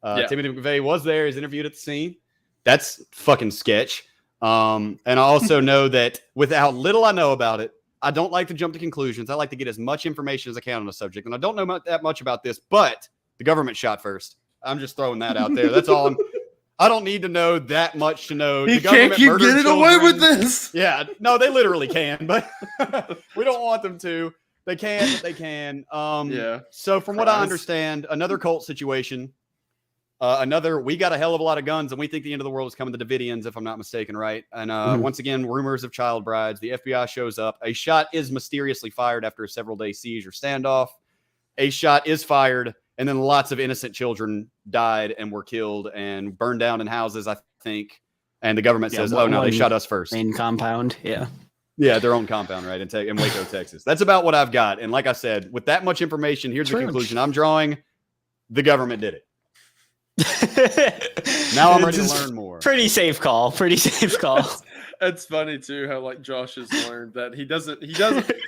Yeah. Timothy McVeigh was there. He's interviewed at the scene. That's fucking sketch. And I also know that with how little I know about it, I don't like to jump to conclusions. I like to get as much information as I can on the subject. And I don't know that much about this, but the government shot first. I'm just throwing that out there. That's all. I don't need to know that much to know. he The can't government keep murdered getting away with children. this. Yeah, no, they literally can, but we don't want them to. They can, but they can. Yeah. So from what I Christ. understand, another cult situation, we got a hell of a lot of guns, and we think the end of the world is coming. The Davidians, if I'm not mistaken, right? And once again, rumors of child brides. The FBI shows up. A shot is mysteriously fired after a several-day siege or standoff. A shot is fired, and then lots of innocent children died and were killed and burned down in houses, I think. And the government says, "Oh no, they shot us first." Main compound, yeah. Yeah, their own compound, right? In Waco, Texas. That's about what I've got. And like I said, with that much information, here's the conclusion I'm drawing. The government did it. Now I'm ready to learn more. Pretty safe call. Pretty safe call. It's funny too how like Josh has learned that he doesn't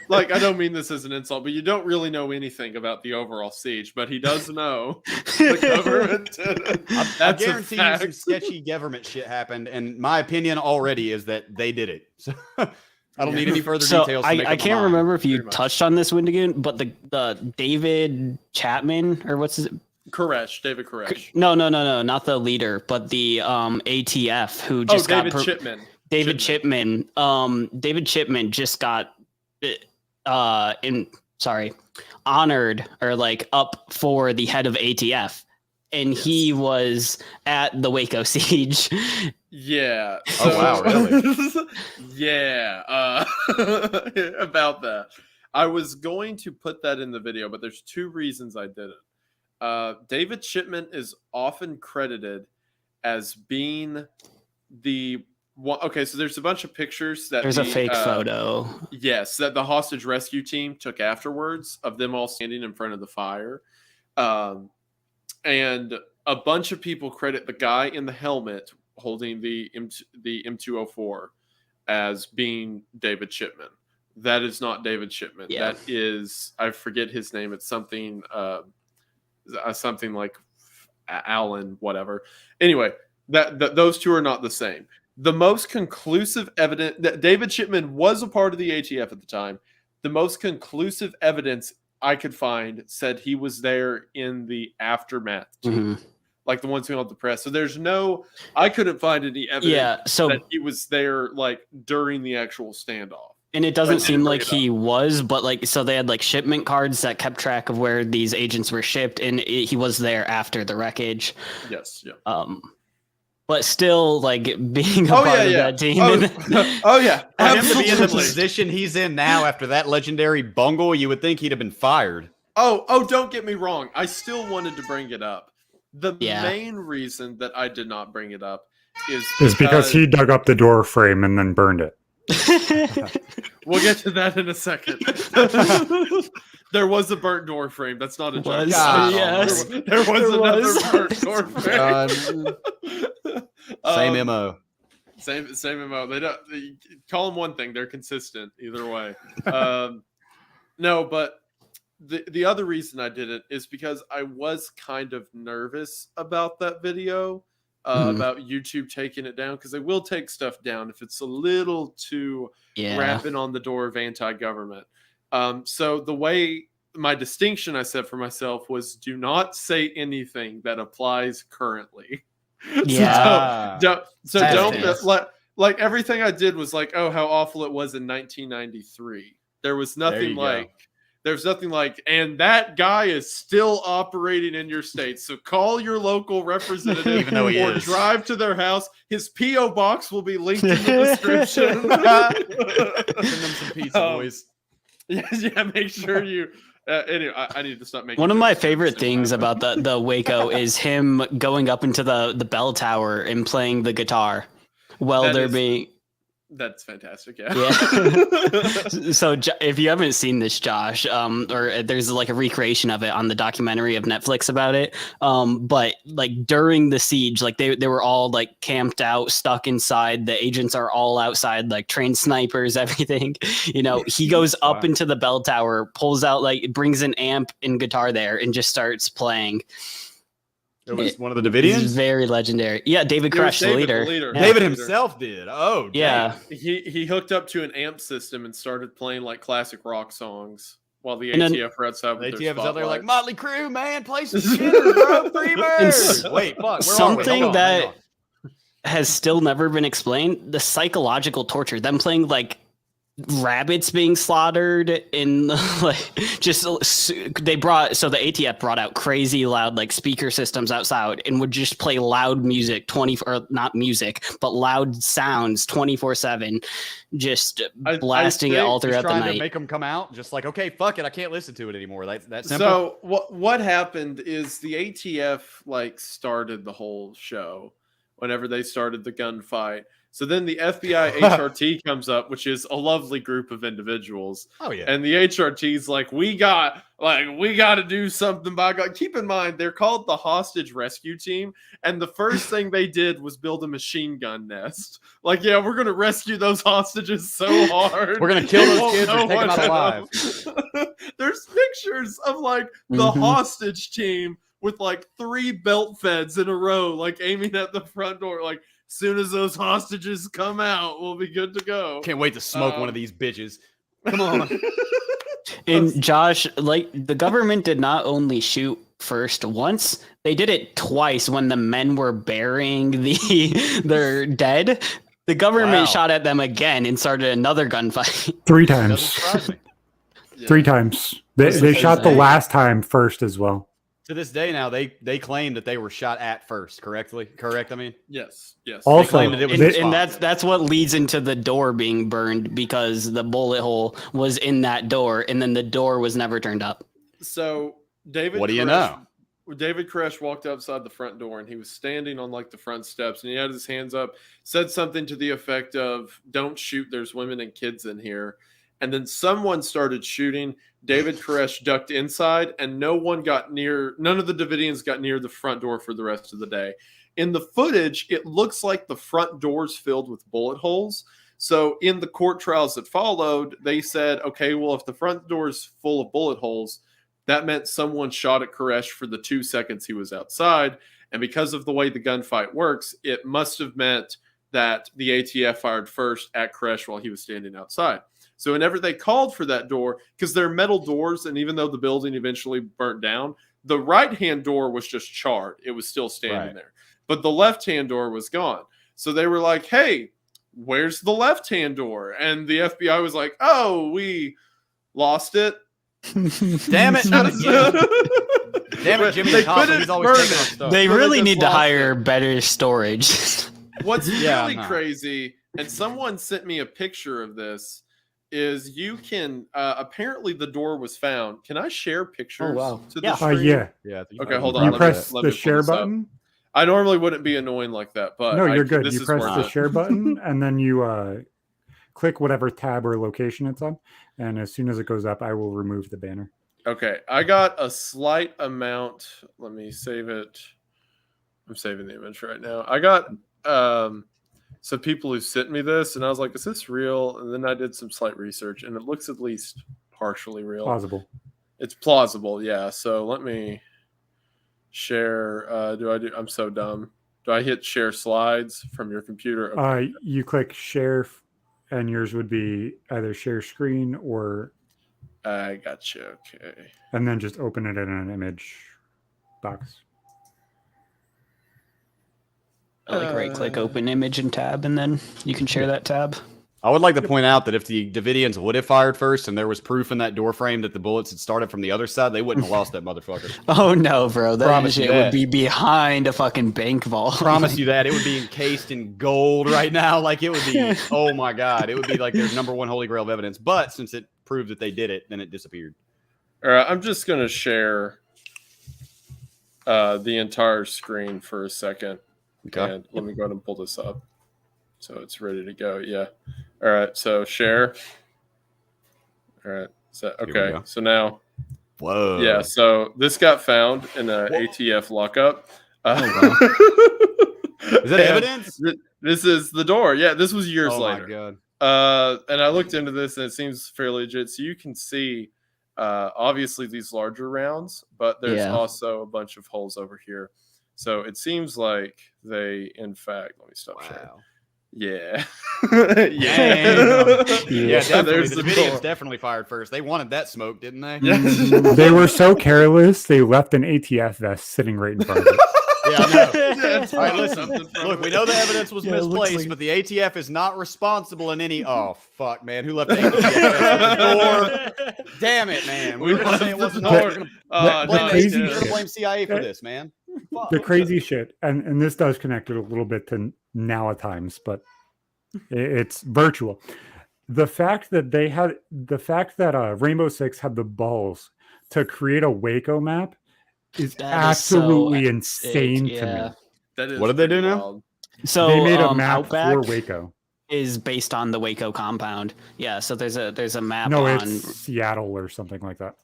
like, I don't mean this as an insult, but you don't really know anything about the overall siege, but he does know the government did it. I guarantee you some sketchy government shit happened, and my opinion already is that they did it. So I don't need any further details. I can't remember if you touched on this, Wendigoon, but the David Chapman, or what's his David Koresh. No, not the leader, but the ATF who just got David Chipman. David Chipman. David Chipman just got honored or like up for the head of ATF, and he was at the Waco siege. Yeah. So, oh wow, really? Yeah. About that, I was going to put that in the video, but there's two reasons I didn't. David Chipman is often credited as being the one. Okay, so there's a bunch of pictures that there's a fake photo. Yes, that the hostage rescue team took afterwards of them all standing in front of the fire, and a bunch of people credit the guy in the helmet holding the M204 as being David Chipman. That is not David Chipman. Yeah. That is, I forget his name. It's something like Allen, whatever. Anyway, that those two are not the same. The most conclusive evidence that David Chipman was a part of the ATF at the time, the most conclusive evidence I could find said he was there in the aftermath team, like the ones who held the press. So I couldn't find any evidence that he was there like during the actual standoff. And it doesn't seem like he was, but like, so they had like shipment cards that kept track of where these agents were shipped, and he was there after the wreckage. Yes. Yeah. But still, like being a part of that team. Oh yeah, for him to be in the position he's in now after that legendary bungle, you would think he'd have been fired. Oh, don't get me wrong. I still wanted to bring it up. The main reason that I did not bring it up is because he dug up the door frame and then burned it. We'll get to that in a second. There was a burnt door frame. That's not a joke. Yes. There was another burnt door frame. Same MO. Same MO. They call them one thing. They're consistent either way. No, but the other reason I did it is because I was kind of nervous about that video. About YouTube taking it down, because they will take stuff down if it's a little too rapping on the door of anti-government. So the way my distinction I set for myself was do not say anything that applies currently. Yeah. Don't like everything I did was like, oh, how awful it was in 1993. There was nothing There's nothing like, and that guy is still operating in your state. So call your local representative, even though he is. Drive to their house. His P.O. box will be linked in the description. Send them some pizza, boys. Yeah, make sure you. Anyway, I need to stop making. One of my favorite things about the Waco is him going up into the bell tower and playing the guitar while they're being. That's fantastic. Yeah. So if you haven't seen this, Josh, or there's like a recreation of it on the documentary of Netflix about it. But like during the siege, like they were all like camped out, stuck inside. The agents are all outside, like trained snipers, everything. You know, he goes up into the bell tower, pulls out brings an amp and guitar there, and just starts playing. It was one of the Davidians? It's very legendary. Yeah, David Koresh, the leader. Yeah. David himself did. Oh, dang. Yeah. He hooked up to an amp system and started playing like classic rock songs while the ATF were outside. The ATF is out there like, Motley Crue, man, play some shit, bro. Freebird. Wait, fuck. Something that has still never been explained, the psychological torture, them playing like rabbits being slaughtered in like just the ATF brought out crazy loud like speaker systems outside and would just play loud music not music but loud sounds 24/7, just blasting it all throughout the night. To make them come out, just like, okay, fuck it, I can't listen to it anymore. That's simple. So what happened is the ATF like started the whole show whenever they started the gunfight. So then the FBI HRT comes up, which is a lovely group of individuals. Oh yeah. And the HRT's like, we got to do something. By God, keep in mind they're called the hostage rescue team, and the first thing they did was build a machine gun nest. Like, yeah, we're gonna rescue those hostages so hard. We're gonna kill those kids and take them out alive. There's pictures of like the hostage team with like 3 belt feds in a row, like aiming at the front door, like. Soon as those hostages come out, we'll be good to go. Can't wait to smoke one of these bitches. Come on. And Josh, like the government did not only shoot first once, they did it twice when the men were burying their dead. The government shot at them again and started another gunfight. 3 times. 3 times. They shot the last time first as well. To this day now, they claim that they were shot at first. Correct? I mean, yes. Also, that it was and that's what leads into the door being burned, because the bullet hole was in that door, and then the door was never turned up. So David, what do you know? David Koresh walked outside the front door, and he was standing on like the front steps, and he had his hands up, said something to the effect of, "Don't shoot. There's women and kids in here." And then someone started shooting. David Koresh ducked inside, and none of the Davidians got near the front door for the rest of the day. In the footage, it looks like the front door's filled with bullet holes. So in the court trials that followed, they said, okay, well, if the front door is full of bullet holes, that meant someone shot at Koresh for the 2 seconds he was outside. And because of the way the gunfight works, it must have meant that the ATF fired first at Koresh while he was standing outside. So whenever they called for that door, because they're metal doors, and even though the building eventually burnt down, the right-hand door was just charred. It was still standing there. But the left-hand door was gone. So they were like, hey, where's the left-hand door? And the FBI was like, oh, we lost it. Damn it. Damn it, Jimmy. They couldn't burn it. They really need to hire better storage. What's really crazy, and someone sent me a picture of this, is you can apparently the door was found. Can I share pictures to the screen? Yeah. Okay, hold on. You press the share button. I normally wouldn't be annoying like that, but no, you're good. You press the share button, and then you click whatever tab or location it's on, and as soon as it goes up, I will remove the banner. Okay, I got a slight amount. Let me save it. I'm saving the image right now. I got some people who sent me this, and I was like, is this real? And then I did some slight research, and it looks at least partially real. Plausible. It's plausible, yeah. So let me share. I'm so dumb. Do I hit share slides from your computer? Okay. You click share, and yours would be either share screen or... I got you, okay. And then just open it in an image box. I like right-click open image and tab, and then you can share that tab. I would like to point out that if the Davidians would have fired first and there was proof in that door frame that the bullets had started from the other side, they wouldn't have lost that motherfucker. Oh, no, bro. That shit would be behind a fucking bank vault. Promise you that. It would be encased in gold right now. Like, it would be, oh, my God. It would be like their #1 holy grail of evidence. But since it proved that they did it, then it disappeared. All right, I'm just going to share the entire screen for a second. Okay. And let me go ahead and pull this up. So it's ready to go. Yeah. All right. So share. All right. So, okay. So now. Whoa. Yeah. So this got found in a ATF lockup. Is that evidence? This is the door. Yeah. This was years later. Oh, my God. And I looked into this, and it seems fairly legit. So you can see, obviously, these larger rounds, but there's also a bunch of holes over here. So it seems like they, in fact, let me stop sharing. Yeah. Definitely. The Davidians definitely fired first. They wanted that smoke, didn't they? They were so careless, they left an ATF vest sitting right in front of it. Yeah, I know. All right, listen. Look, we know the evidence was misplaced, but the ATF is not responsible in any... Oh, fuck, man. Who left the ATF at the door? Damn it, man. We were going to say it wasn't all. We're going to blame CIA for this, man. The crazy shit, and this does connect it a little bit to now at times, but it's virtual. The fact that Rainbow Six had the balls to create a Waco map is absolutely insane to me. That is what did they do now? So they made a map Outback for Waco. is based on the Waco compound. Yeah, so there's a map No, on it's Seattle or something like that.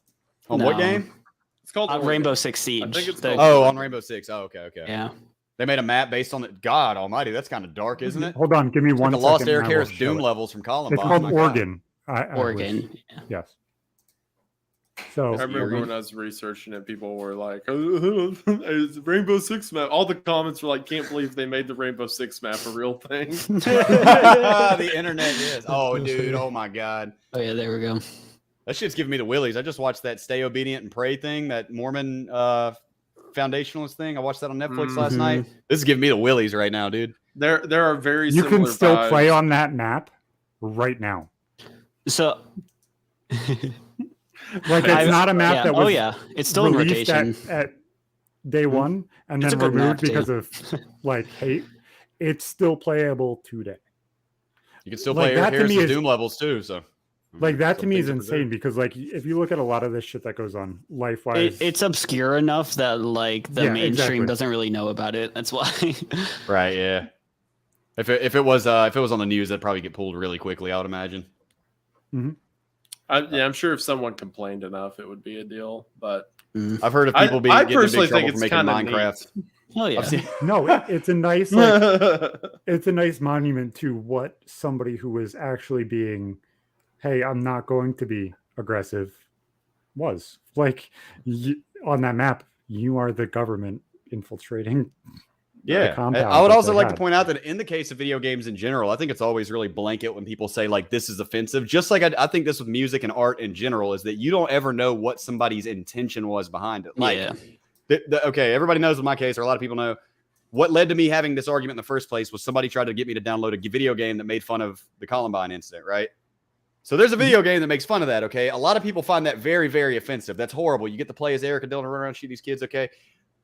On what game? It's called Rainbow Six Siege. I think it's The- called on Rainbow Six. Oh, okay. Yeah. They made a map based on it. God Almighty, that's kind of dark, isn't it? Hold on, give me Like one the second. Lost Eric and I will Harris show Doom it. levels from Columbine. It's called My God. Oregon. Oregon. Yeah. Yes. So I remember when I was researching it, people were like, it's Rainbow Six map. All the comments were like, can't believe they made the Rainbow Six map a real thing. The internet is. Oh, dude. Oh, my God. Oh yeah, there we go. That shit's giving me the willies. I just watched that Stay Obedient and Pray thing, that Mormon foundationalist thing. I watched that on Netflix last night. This is giving me the willies right now, dude. There are very you similar can still vibes. play on that map right now. So Like it's not a map that was it's still in released rotation. at day one and It's then a good removed map, too. because of like hate. It's still playable today. You can still Like, play that Eric to me Harris's is- Doom levels, too. So, Like that to some me is things are insane because like if you look at a lot of this shit that goes on life-wise, It's obscure enough that like the Yeah, mainstream exactly. doesn't really know about it. That's why. Right, yeah. If it was on the news, that'd probably get pulled really quickly, I would imagine. I'm sure if someone complained enough, it would be a deal. But I've heard of people I getting in personally big trouble think for it's making kinda Minecraft. Oh yeah. I've seen, no, it's a nice like, it's a nice monument to what somebody who was actually being, hey, I'm not going to be aggressive, was like on that map. You are the government infiltrating. yeah. compound I would that also they like to had. point out that in the case of video games in general, I think it's always really blanket when people say like this is offensive. Just like I think this with music and art in general is that you don't ever know what somebody's intention was behind it. Like, Yeah. Okay, everybody knows in my case, or a lot of people know, what led to me having this argument in the first place was somebody tried to get me to download a video game that made fun of the Columbine incident, right? So there's a video game that makes fun of that, okay? A lot of people find that very, very offensive. That's horrible. You get to play as Eric and Dylan and run around and shoot these kids, okay?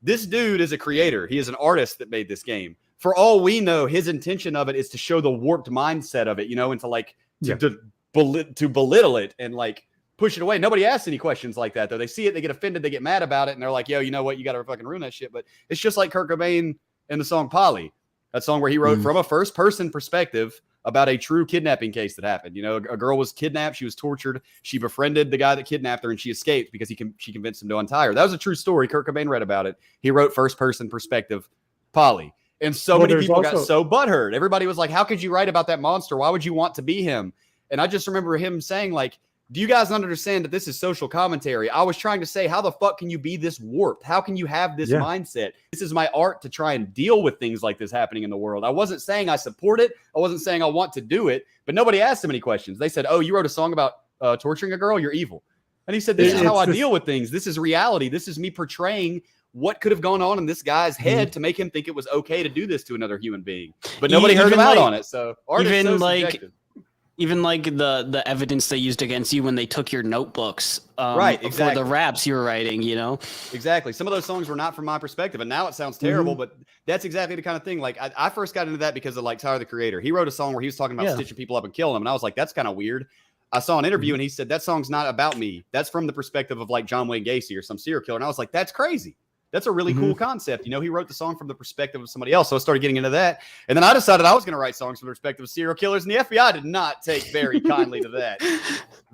This dude is a creator. He is an artist that made this game. For all we know, his intention of it is to show the warped mindset of it, and to like to belittle it and like push it away. Nobody asks any questions like that, though. They see it, they get offended, they get mad about it, and they're like, yo, you know what? You got to fucking ruin that shit. But it's just like Kurt Cobain in the song Polly, that song where he wrote from a first-person perspective about a true kidnapping case that happened. A girl was kidnapped, she was tortured, she befriended the guy that kidnapped her, and she escaped because she convinced him to untie her. That was a true story. Kurt Cobain read about it. He wrote first-person perspective Polly. And so many people got so butthurt. Everybody was like, how could you write about that monster? Why would you want to be him? And I just remember him saying, like, do you guys not understand that this is social commentary? I was trying to say, how the fuck can you be this warped? How can you have this mindset? This is my art to try and deal with things like this happening in the world. I wasn't saying I support it. I wasn't saying I want to do it, but nobody asked him any questions. They said, oh, you wrote a song about torturing a girl? You're evil. And he said, this is how I deal with things. This is reality. This is me portraying what could have gone on in this guy's head to make him think it was okay to do this to another human being. But nobody heard him out on it. So art is so subjective. Even like the evidence they used against you when they took your notebooks, right? Exactly. For the raps you were writing, Exactly. Some of those songs were not from my perspective, and now it sounds terrible. But that's exactly the kind of thing. Like I first got into that because of like Tyler the Creator. He wrote a song where he was talking about stitching people up and killing them, and I was like, that's kind of weird. I saw an interview and he said that song's not about me. That's from the perspective of like John Wayne Gacy or some serial killer, and I was like, that's crazy. That's a really cool concept. He wrote the song from the perspective of somebody else. So I started getting into that. And then I decided I was going to write songs from the perspective of serial killers. And the FBI did not take very kindly to that.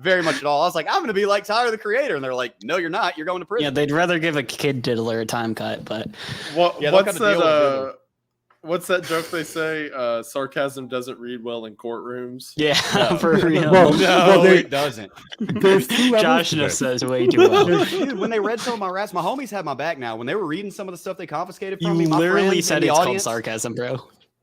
Very much at all. I was like, I'm going to be like Tyler, the Creator. And they're like, no, you're not. You're going to prison. Yeah, they'd rather give a kid diddler a time cut. But what's that joke they say? Sarcasm doesn't read well in courtrooms. Yeah, no. for real. It doesn't. There's two levels. Josh just says way too well. Dude, when they read some of my raps, my homies had my back now. When they were reading some of the stuff they confiscated from You me, my literally friends said in the it's audience, called sarcasm, bro.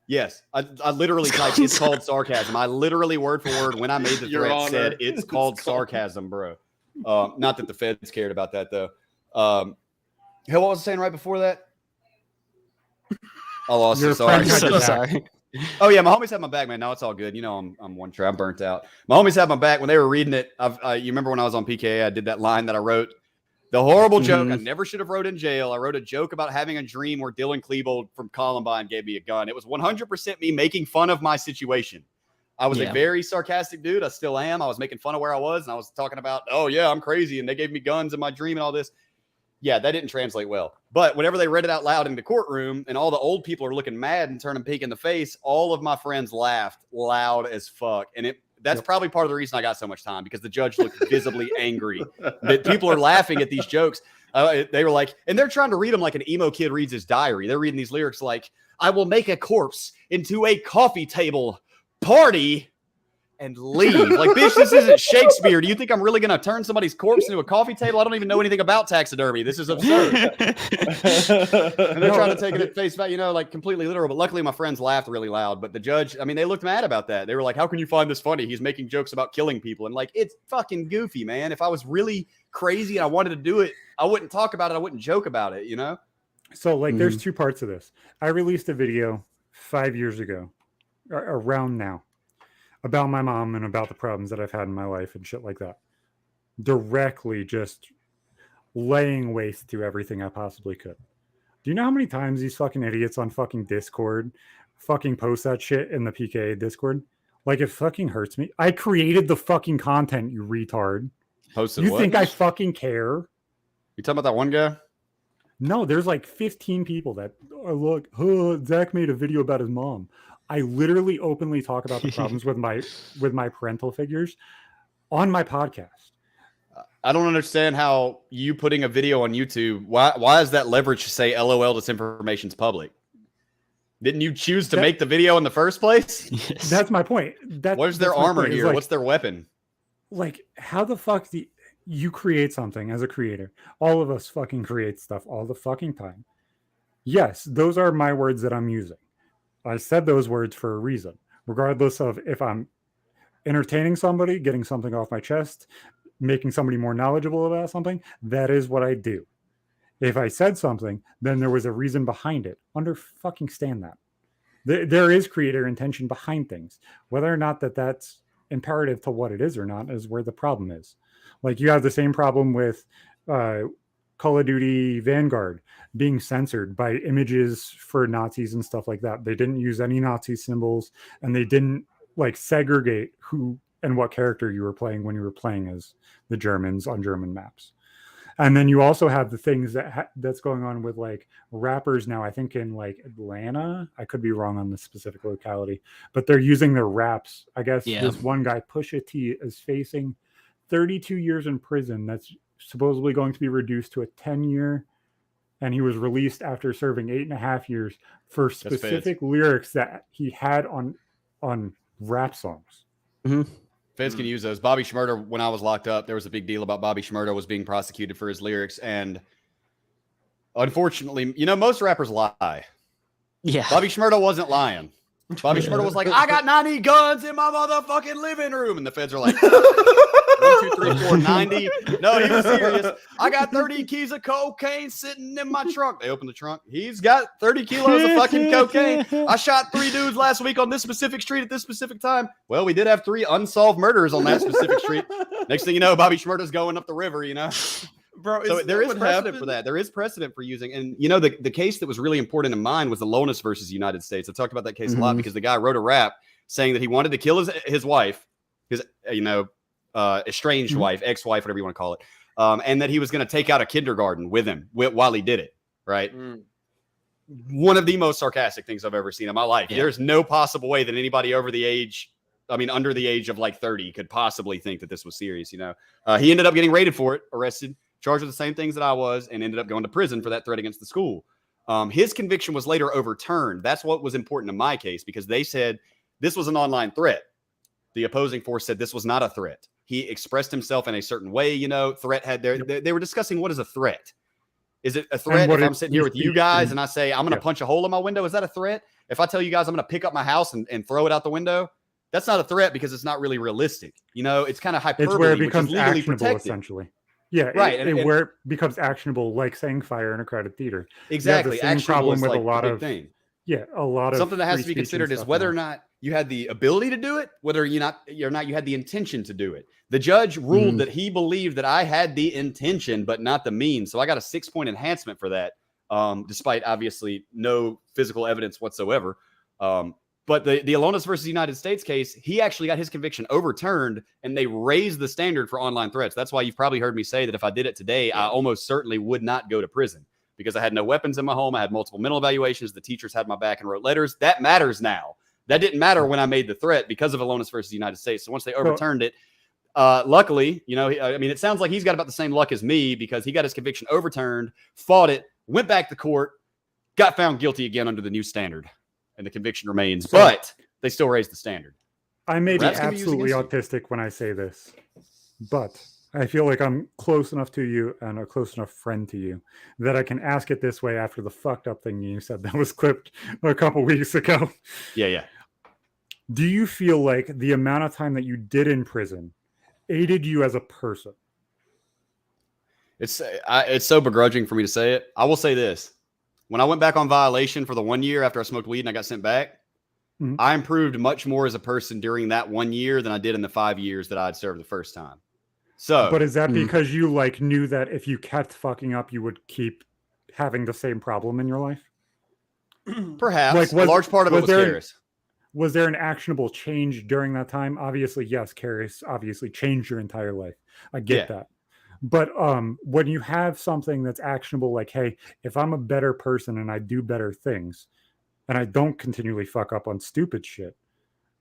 Yes, I literally typed it's called sarcasm. I literally word for word when I made the threat said it's called sarcasm, bro. Not that the feds cared about that though. What was I saying right before that? I lost it. Sorry. So sorry. Oh yeah, my homies had my back, man. No, it's all good. I'm one try. I'm burnt out. My homies had my back when they were reading it. You remember when I was on PKA, I did that line that I wrote. The horrible joke I never should have wrote in jail. I wrote a joke about having a dream where Dylan Klebold from Columbine gave me a gun. It was 100% me making fun of my situation. I was a very sarcastic dude. I still am. I was making fun of where I was, and I was talking about, oh yeah, I'm crazy, and they gave me guns in my dream and all this. Yeah, that didn't translate well. But whenever they read it out loud in the courtroom and all the old people are looking mad and turning pink in the face, all of my friends laughed loud as fuck. And that's probably part of the reason I got so much time, because the judge looked visibly angry that people are laughing at these jokes. They were like, and they're trying to read them like an emo kid reads his diary. They're reading these lyrics like, I will make a corpse into a coffee table party and leave. Like, bitch, this isn't Shakespeare. Do you think I'm really going to turn somebody's corpse into a coffee table? I don't even know anything about taxidermy. This is absurd. And they're trying to take it at face value, like completely literal. But luckily, my friends laughed really loud. But the judge, I mean, they looked mad about that. They were like, how can you find this funny? He's making jokes about killing people. And like, it's fucking goofy, man. If I was really crazy and I wanted to do it, I wouldn't talk about it. I wouldn't joke about it, So like, there's two parts of this. I released a video 5 years ago, around now, about my mom and about the problems that I've had in my life and shit like that. Directly just laying waste to everything I possibly could. Do you know how many times these fucking idiots on fucking Discord fucking post that shit in the PKA Discord? Like, it fucking hurts me. I created the fucking content, you retard. Posted you what? think I fucking care? You talking about that one guy? No, there's like 15 people that are like, oh, Zach made a video about his mom. I literally openly talk about the problems with my parental figures on my podcast. I don't understand how you putting a video on YouTube, why is that leverage to say LOL, this information's public? Didn't you choose to make the video in the first place? Yes. That's my point. Where's their armor here? Like, what's their weapon? Like, how the fuck do you create something as a creator? All of us fucking create stuff all the fucking time. Yes, those are my words that I'm using. I said those words for a reason, regardless of if I'm entertaining somebody, getting something off my chest, making somebody more knowledgeable about something. That is what I do. If I said something, then there was a reason behind it. Stand that. There is creator intention behind things. Whether or not that's imperative to what it is or not is where the problem is. Like, you have the same problem with Call of Duty Vanguard being censored by images for Nazis and stuff like that. They didn't use any Nazi symbols, and they didn't like segregate who and what character you were playing when you were playing as the Germans on German maps. And then you also have the things that's going on with like rappers now. I think in like Atlanta, I could be wrong on the specific locality, but they're using their raps. I guess This one guy, Pusha T, is facing 32 years in prison. That's supposedly going to be reduced to a 10-year, and he was released after serving 8.5 years for specific lyrics that he had on rap songs. Mm-hmm. Feds can use those. Bobby Shmurda, when I was locked up, there was a big deal about Bobby Shmurda was being prosecuted for his lyrics, and unfortunately, most rappers lie. Yeah. Bobby Shmurda wasn't lying. Bobby Shmurda was like, I got 90 guns in my motherfucking living room. And the feds are like, 1, 2, 3, 4, 90. No, he was serious. I got 30 keys of cocaine sitting in my trunk. They opened the trunk. He's got 30 kilos of fucking cocaine. I shot 3 dudes last week on this specific street at this specific time. Well, we did have 3 unsolved murders on that specific street. Next thing you know, Bobby Shmurda's going up the river, Bro, so there is precedent for that. There is precedent for using, and the case that was really important in mine was the Lonis versus United States. I talked about that case a lot because the guy wrote a rap saying that he wanted to kill his wife, his estranged wife, ex-wife, whatever you want to call it, and that he was going to take out a kindergarten with him while he did it. Right. One of the most sarcastic things I've ever seen in my life. Yeah. There's no possible way that anybody under the age of like 30 could possibly think that this was serious. He ended up getting raided for it, arrested, charged with the same things that I was, and ended up going to prison for that threat against the school. His conviction was later overturned. That's what was important in my case, because they said this was an online threat. The opposing force said this was not a threat. He expressed himself in a certain way, threat had they were discussing what is a threat. Is it a threat if I'm sitting here with you guys and I say, I'm going to punch a hole in my window? Is that a threat? If I tell you guys I'm going to pick up my house and throw it out the window, that's not a threat because it's not really realistic. It's kind of hyperbole. It's where it becomes legally actionable, protected. Essentially. Yeah, right. And where it becomes actionable, like saying fire in a crowded theater. Exactly. The same problem with like a lot of thing. Yeah, a lot of something that has to be considered is whether or not you had the ability to do it, whether you had the intention to do it. The judge ruled that he believed that I had the intention, but not the means. So I got a 6-point enhancement for that, despite obviously no physical evidence whatsoever. But the Alonis versus United States case, he actually got his conviction overturned, and they raised the standard for online threats. That's why you've probably heard me say that if I did it today, I almost certainly would not go to prison because I had no weapons in my home. I had multiple mental evaluations. The teachers had my back and wrote letters. That matters now. That didn't matter when I made the threat because of Alonis versus United States. So once they overturned it, luckily, I mean, it sounds like he's got about the same luck as me because he got his conviction overturned, fought it, went back to court, got found guilty again under the new standard. And the conviction remains, but they still raise the standard. I may be absolutely autistic when I say this, but I feel like I'm close enough to you and a close enough friend to you that I can ask it this way after the fucked up thing you said that was clipped a couple weeks ago. Yeah. Do you feel like the amount of time that you did in prison aided you as a person? It's so begrudging for me to say it. I will say this. When I went back on violation for the 1 year after I smoked weed and I got sent back, I improved much more as a person during that 1 year than I did in the 5 years that I'd served the first time. So, but is that because you like knew that if you kept fucking up, you would keep having the same problem in your life? Perhaps. Like, a large part of it was Karis. Was there an actionable change during that time? Obviously, yes, Karis obviously changed your entire life. I get that. But when you have something that's actionable, like, hey, if I'm a better person and I do better things and I don't continually fuck up on stupid shit,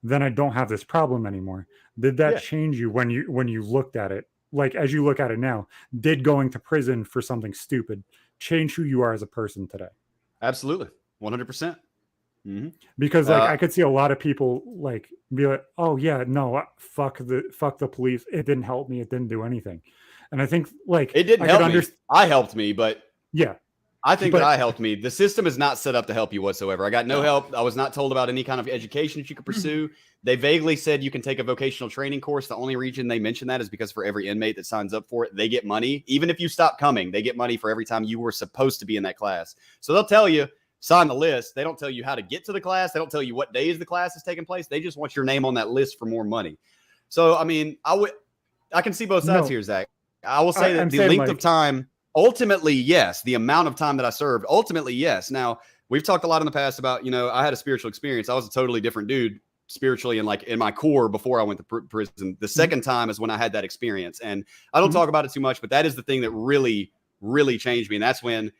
then I don't have this problem anymore. Did that change you when you looked at it? Like, as you look at it now, did going to prison for something stupid change who you are as a person today? Absolutely. 100%. Because like I could see a lot of people like be like, oh yeah, no, fuck the police. It didn't help me. It didn't do anything. And I think like it didn't help me. I helped me, but yeah, I think that I helped me. The system is not set up to help you whatsoever. I got no help. I was not told about any kind of education that you could pursue. They vaguely said you can take a vocational training course. The only reason they mention that is because for every inmate that signs up for it, they get money. Even if you stop coming, they get money for every time you were supposed to be in that class. So they'll tell you, sign the list. They don't tell you how to get to the class. They don't tell you what days the class is taking place. They just want your name on that list for more money. So, I mean, I can see both sides here, Zach. I will say that the length of time, ultimately, yes. The amount of time that I served, ultimately, yes. Now, we've talked a lot in the past about, I had a spiritual experience. I was a totally different dude spiritually and like in my core before I went to prison. The second time is when I had that experience. And I don't talk about it too much, but that is the thing that really, really changed me. And that's when,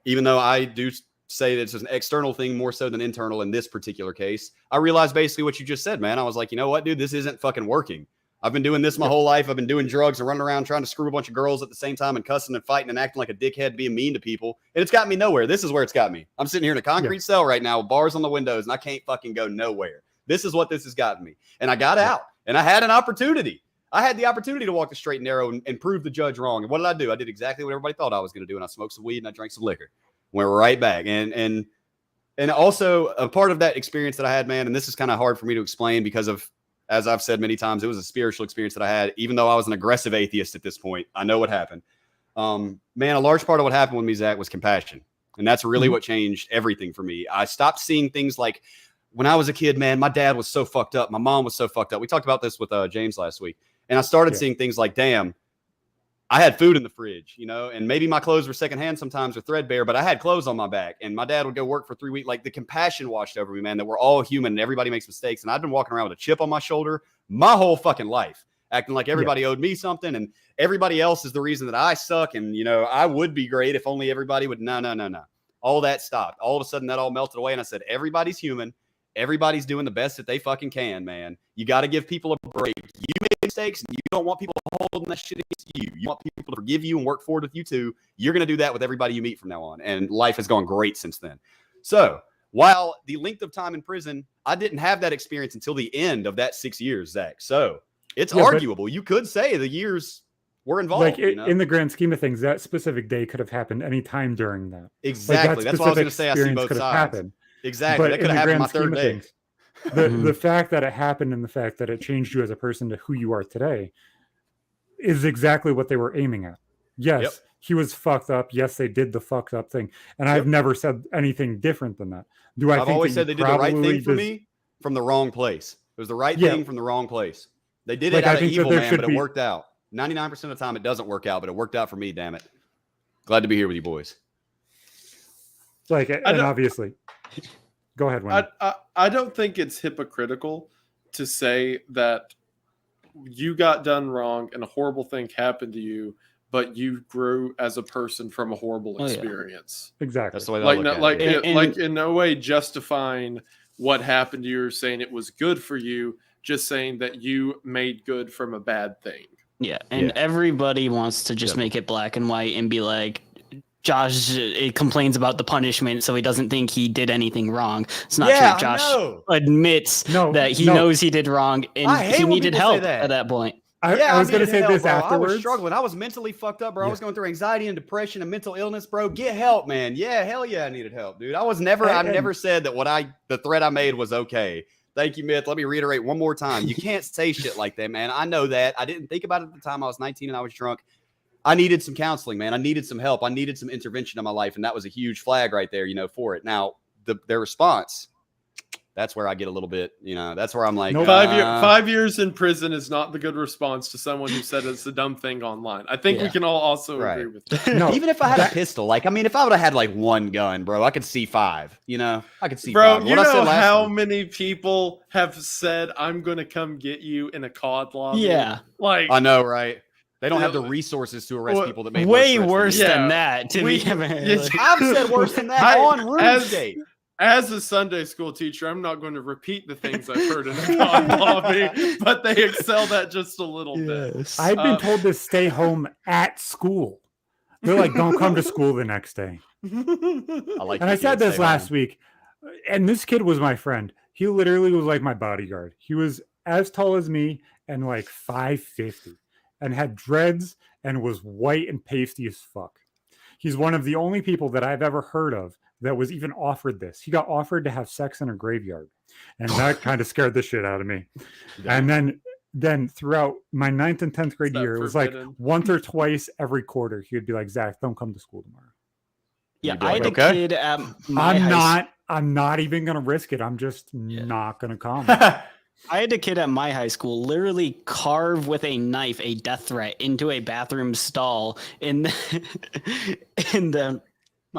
even though I do say that it's an external thing more so than internal in this particular case, I realized basically what you just said, man. I was like, you know what, dude, this isn't fucking working. I've been doing this my whole life. I've been doing drugs and running around trying to screw a bunch of girls at the same time and cussing and fighting and acting like a dickhead, being mean to people. And it's got me nowhere. This is where it's got me. I'm sitting here in a concrete cell right now with bars on the windows and I can't fucking go nowhere. This is what this has gotten me. And I got out and I had an opportunity. I had the opportunity to walk the straight and narrow and prove the judge wrong. And what did I do? I did exactly what everybody thought I was going to do. And I smoked some weed and I drank some liquor. Went right back. And also a part of that experience that I had, man, and this is kind of hard for me to explain because of, as I've said many times, it was a spiritual experience that I had, even though I was an aggressive atheist at this point. I know what happened. Man, a large part of what happened with me, Zach, was compassion. And that's really what changed everything for me. I stopped seeing things like when I was a kid, man, my dad was so fucked up. My mom was so fucked up. We talked about this with James last week. And I started seeing things like, damn, I had food in the fridge, and maybe my clothes were secondhand sometimes or threadbare, but I had clothes on my back and my dad would go work for 3 weeks. Like the compassion washed over me, man, that we're all human and everybody makes mistakes. And I've been walking around with a chip on my shoulder my whole fucking life, acting like everybody owed me something and everybody else is the reason that I suck. And, I would be great if only everybody would. No. All that stopped. All of a sudden that all melted away. And I said, everybody's human. Everybody's doing the best that they fucking can, man. You got to give people a break. You make mistakes and you don't want people holding that shit against you. You want people to forgive you and work forward with you too. You're going to do that with everybody you meet from now on. And life has gone great since then. So while the length of time in prison, I didn't have that experience until the end of that 6 years, Zach. So it's arguable. You could say the years were involved. Like in the grand scheme of things, that specific day could have happened any time during that. Exactly. That's what I was going to say. I see both sides. Exactly. But that could have happened my third day. The fact that it happened and the fact that it changed you as a person to who you are today is exactly what they were aiming at. Yes, he was fucked up. Yes, they did the fucked up thing. And I've never said anything different than that. I've always said they did the right thing for me from the wrong place. It was the right thing from the wrong place. They did it out of evil, man, but it worked out. 99% of the time it doesn't work out, but it worked out for me, damn it. Glad to be here with you boys. And obviously. Go ahead, Wendy. I don't think it's hypocritical to say that you got done wrong and a horrible thing happened to you, but you grew as a person from a horrible experience. Yeah. Exactly. That's the way I look at it. Like in no way justifying what happened to you or saying it was good for you, just saying that you made good from a bad thing. Yeah, and everybody wants to just make it black and white and be like, Josh complains about the punishment, so he doesn't think he did anything wrong. It's not true. Josh admits that he knows he did wrong, and he needed help at that point. I was going to say this afterwards. I was struggling. I was mentally fucked up, bro. I was going through anxiety and depression and mental illness, bro. Get help, man. Yeah, hell yeah, I needed help, dude. I never said that the threat I made was okay. Thank you, Myth. Let me reiterate one more time. You can't say shit like that, man. I know that. I didn't think about it at the time. I was 19 and I was drunk. I needed some counseling, man. I needed some help. I needed some intervention in my life, and that was a huge flag right there, for it. Now, their response, that's where I get a little bit, that's where I'm like, 5 years in prison is not the good response to someone who said it's a dumb thing online. I think we can all also agree with that. No, even if I had a pistol, if I would have had like one gun, bro, I could see five, I could see bro, five. You know how many people have said, I'm going to come get you in a COD lobby? Yeah. I know, right? They don't have the resources to arrest people that make way worse than that. I've said worse than that on RuneScape. As a Sunday school teacher, I'm not going to repeat the things I've heard in the COD lobby, but they excel that just a little bit. I've been told to stay home at school. They're like, don't come to school the next day. I said this last week, and this kid was my friend. He literally was like my bodyguard. He was as tall as me and like 5'50". And had dreads and was white and pasty as fuck. He's one of the only people that I've ever heard of that was even offered this. He got offered to have sex in a graveyard. And that kind of scared the shit out of me. Yeah. And then throughout my 9th and 10th grade year, it was like once or twice every quarter, he would be like, Zach, don't come to school tomorrow. Yeah, I had a kid at I'm not even going to risk it. I'm just not going to come. I had a kid at my high school literally carve with a knife a death threat into a bathroom stall my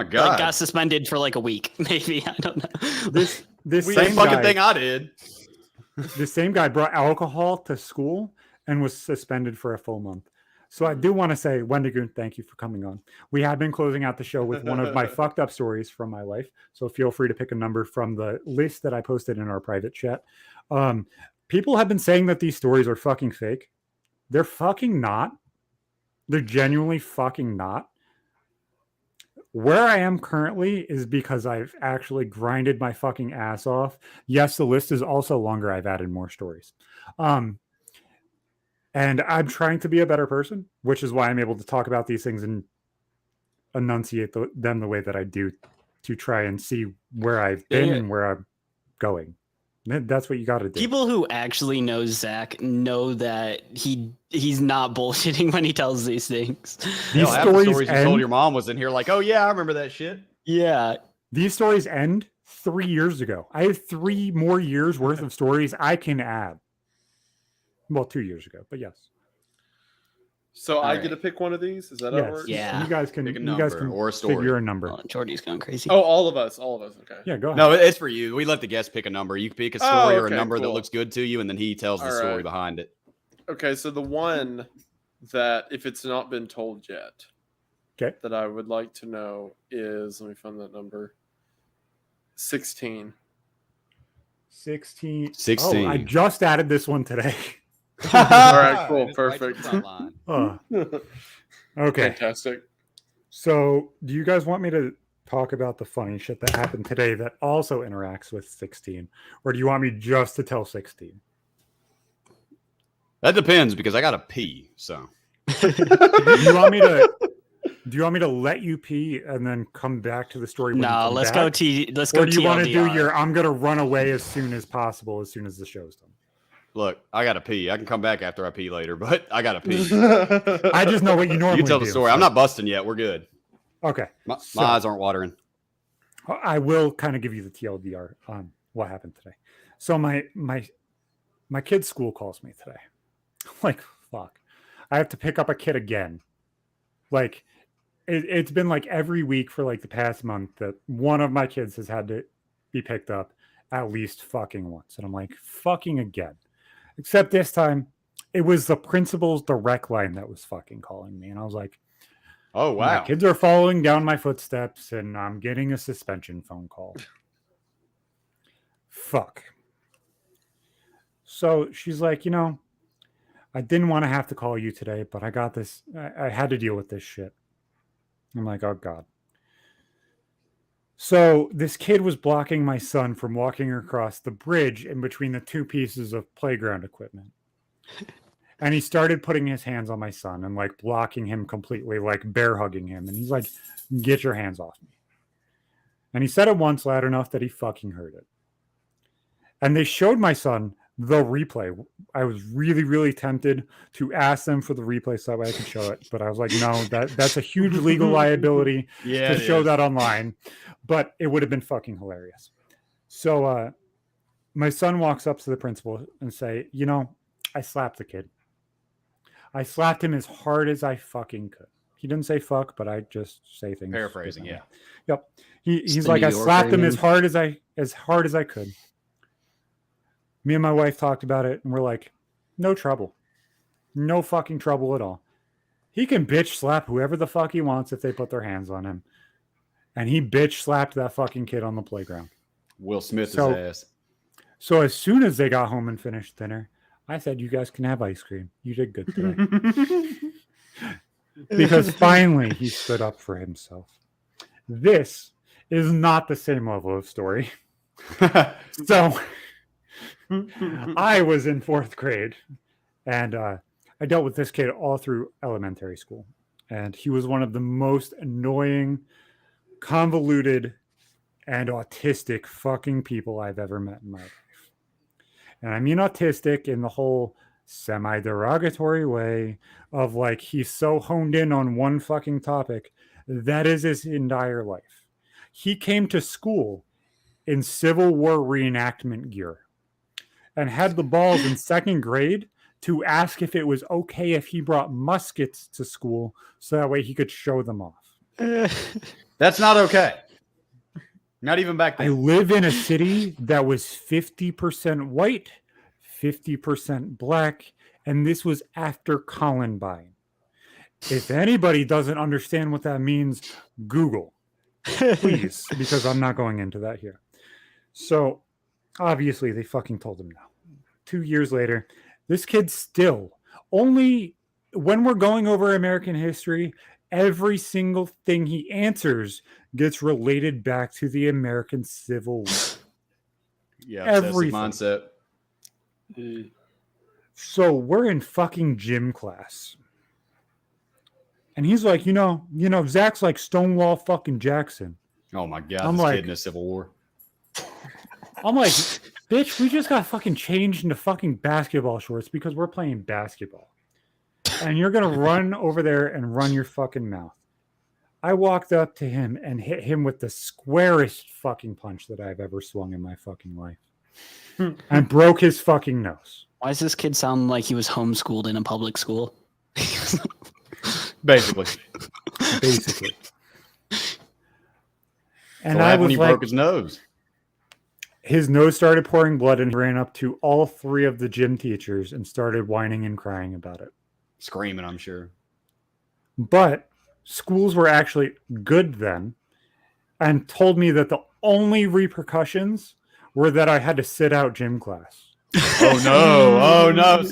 God, got suspended for like a week, maybe. I don't know. This same fucking thing I did. The same guy brought alcohol to school and was suspended for a full month. So I do want to say, Wendigoon, thank you for coming on. We have been closing out the show with one of my fucked up stories from my life. So feel free to pick a number from the list that I posted in our private chat. People have been saying that these stories are fucking fake. They're fucking not. They're genuinely fucking not. Where I am currently is because I've actually grinded my fucking ass off. Yes, the list is also longer. I've added more stories. And I'm trying to be a better person, which is why I'm able to talk about these things and enunciate them the way that I do to try and see where I've been and where I'm going. That's what you got to do. People who actually know Zach know that he's not bullshitting when he tells these things. These stories you told your mom was in here like, oh yeah, I remember that shit. Yeah. These stories end 3 years ago. I have 3 more years worth of stories I can add. Well, 2 years ago, but yes. So I get to pick one of these? Is that how it works? Yeah. You guys can or a story. Figure a number. Oh, Jordy's going crazy. Oh, all of us. Okay. Yeah, go ahead. No, it's for you. We let the guest pick a number. You can pick a story or a number that looks good to you, and then he tells the story behind it. Okay, so the one that, if it's not been told yet, that I would like to know is, let me find that number, 16. 16. Oh, 16. I just added this one today. All right, cool, perfect. Okay, fantastic. So, do you guys want me to talk about the funny shit that happened today that also interacts with 16, or do you want me just to tell 16? That depends because I gotta pee. So, do you want me to let you pee and then come back to the story? No, let's go. Let's go. Or do you want to do your? I'm gonna run away as soon as possible, as soon as the show's done. Look, I gotta pee. I can come back after I pee later, but I gotta pee. I just know what you normally do. You tell the story. So. I'm not busting yet. We're good. Okay. My eyes aren't watering. I will kind of give you the TLDR on what happened today. So my kid's school calls me today. I'm like, fuck. I have to pick up a kid again. Like, it's been like every week for like the past month that one of my kids has had to be picked up at least fucking once. And I'm like, fucking again. Except this time, it was the principal's direct line that was fucking calling me. And I was like, oh, wow. My kids are following down my footsteps and I'm getting a suspension phone call. Fuck. So she's like, I didn't want to have to call you today, but I got this. I had to deal with this shit. I'm like, oh, God. So this kid was blocking my son from walking across the bridge in between the two pieces of playground equipment. And he started putting his hands on my son and like blocking him completely, like bear hugging him. And he's like, get your hands off me. And he said it once loud enough that he fucking heard it. And they showed my son the replay. I was really, really tempted to ask them for the replay so that way I could show it. But I was like, no, that's a huge legal liability to show that online. But it would have been fucking hilarious. So my son walks up to the principal and say, I slapped the kid. I slapped him as hard as I fucking could. He didn't say fuck, but I just say things. Paraphrasing, yeah. Yep. He's like, I slapped him as hard as I could. Me and my wife talked about it, and we're like, no trouble. No fucking trouble at all. He can bitch slap whoever the fuck he wants if they put their hands on him. And he bitch slapped that fucking kid on the playground. Will Smith his ass. So as soon as they got home and finished dinner, I said, you guys can have ice cream. You did good today. Because finally he stood up for himself. This is not the same level of story. So I was in 4th grade and I dealt with this kid all through elementary school. And he was one of the most annoying, convoluted, and autistic fucking people I've ever met in my life. And I mean autistic in the whole semi-derogatory way of like, he's so honed in on one fucking topic. That is his entire life. He came to school in Civil War reenactment gear and had the balls in 2nd grade to ask if it was okay if he brought muskets to school so that way he could show them off. That's not okay. Not even back then. I live in a city that was 50% white, 50% black, and this was after Columbine. If anybody doesn't understand what that means, Google, please, because I'm not going into that here. So, obviously, they fucking told him no. 2 years later, this kid still, only when we're going over American history, every single thing he answers gets related back to the American Civil War. Yeah, every mindset. So we're in fucking gym class. And he's like, Zach's like Stonewall fucking Jackson. Oh my God, I'm this like, kid in the Civil War. I'm like, bitch, we just got fucking changed into fucking basketball shorts because we're playing basketball. And you're going to run over there and run your fucking mouth. I walked up to him and hit him with the squarest fucking punch that I've ever swung in my fucking life. And broke his fucking nose. Why does this kid sound like he was homeschooled in a public school? Basically. And so I was when he like, broke his nose. His nose started pouring blood and he ran up to all 3 of the gym teachers and started whining and crying about it. Screaming, I'm sure. But schools were actually good then and told me that the only repercussions were that I had to sit out gym class. Oh no.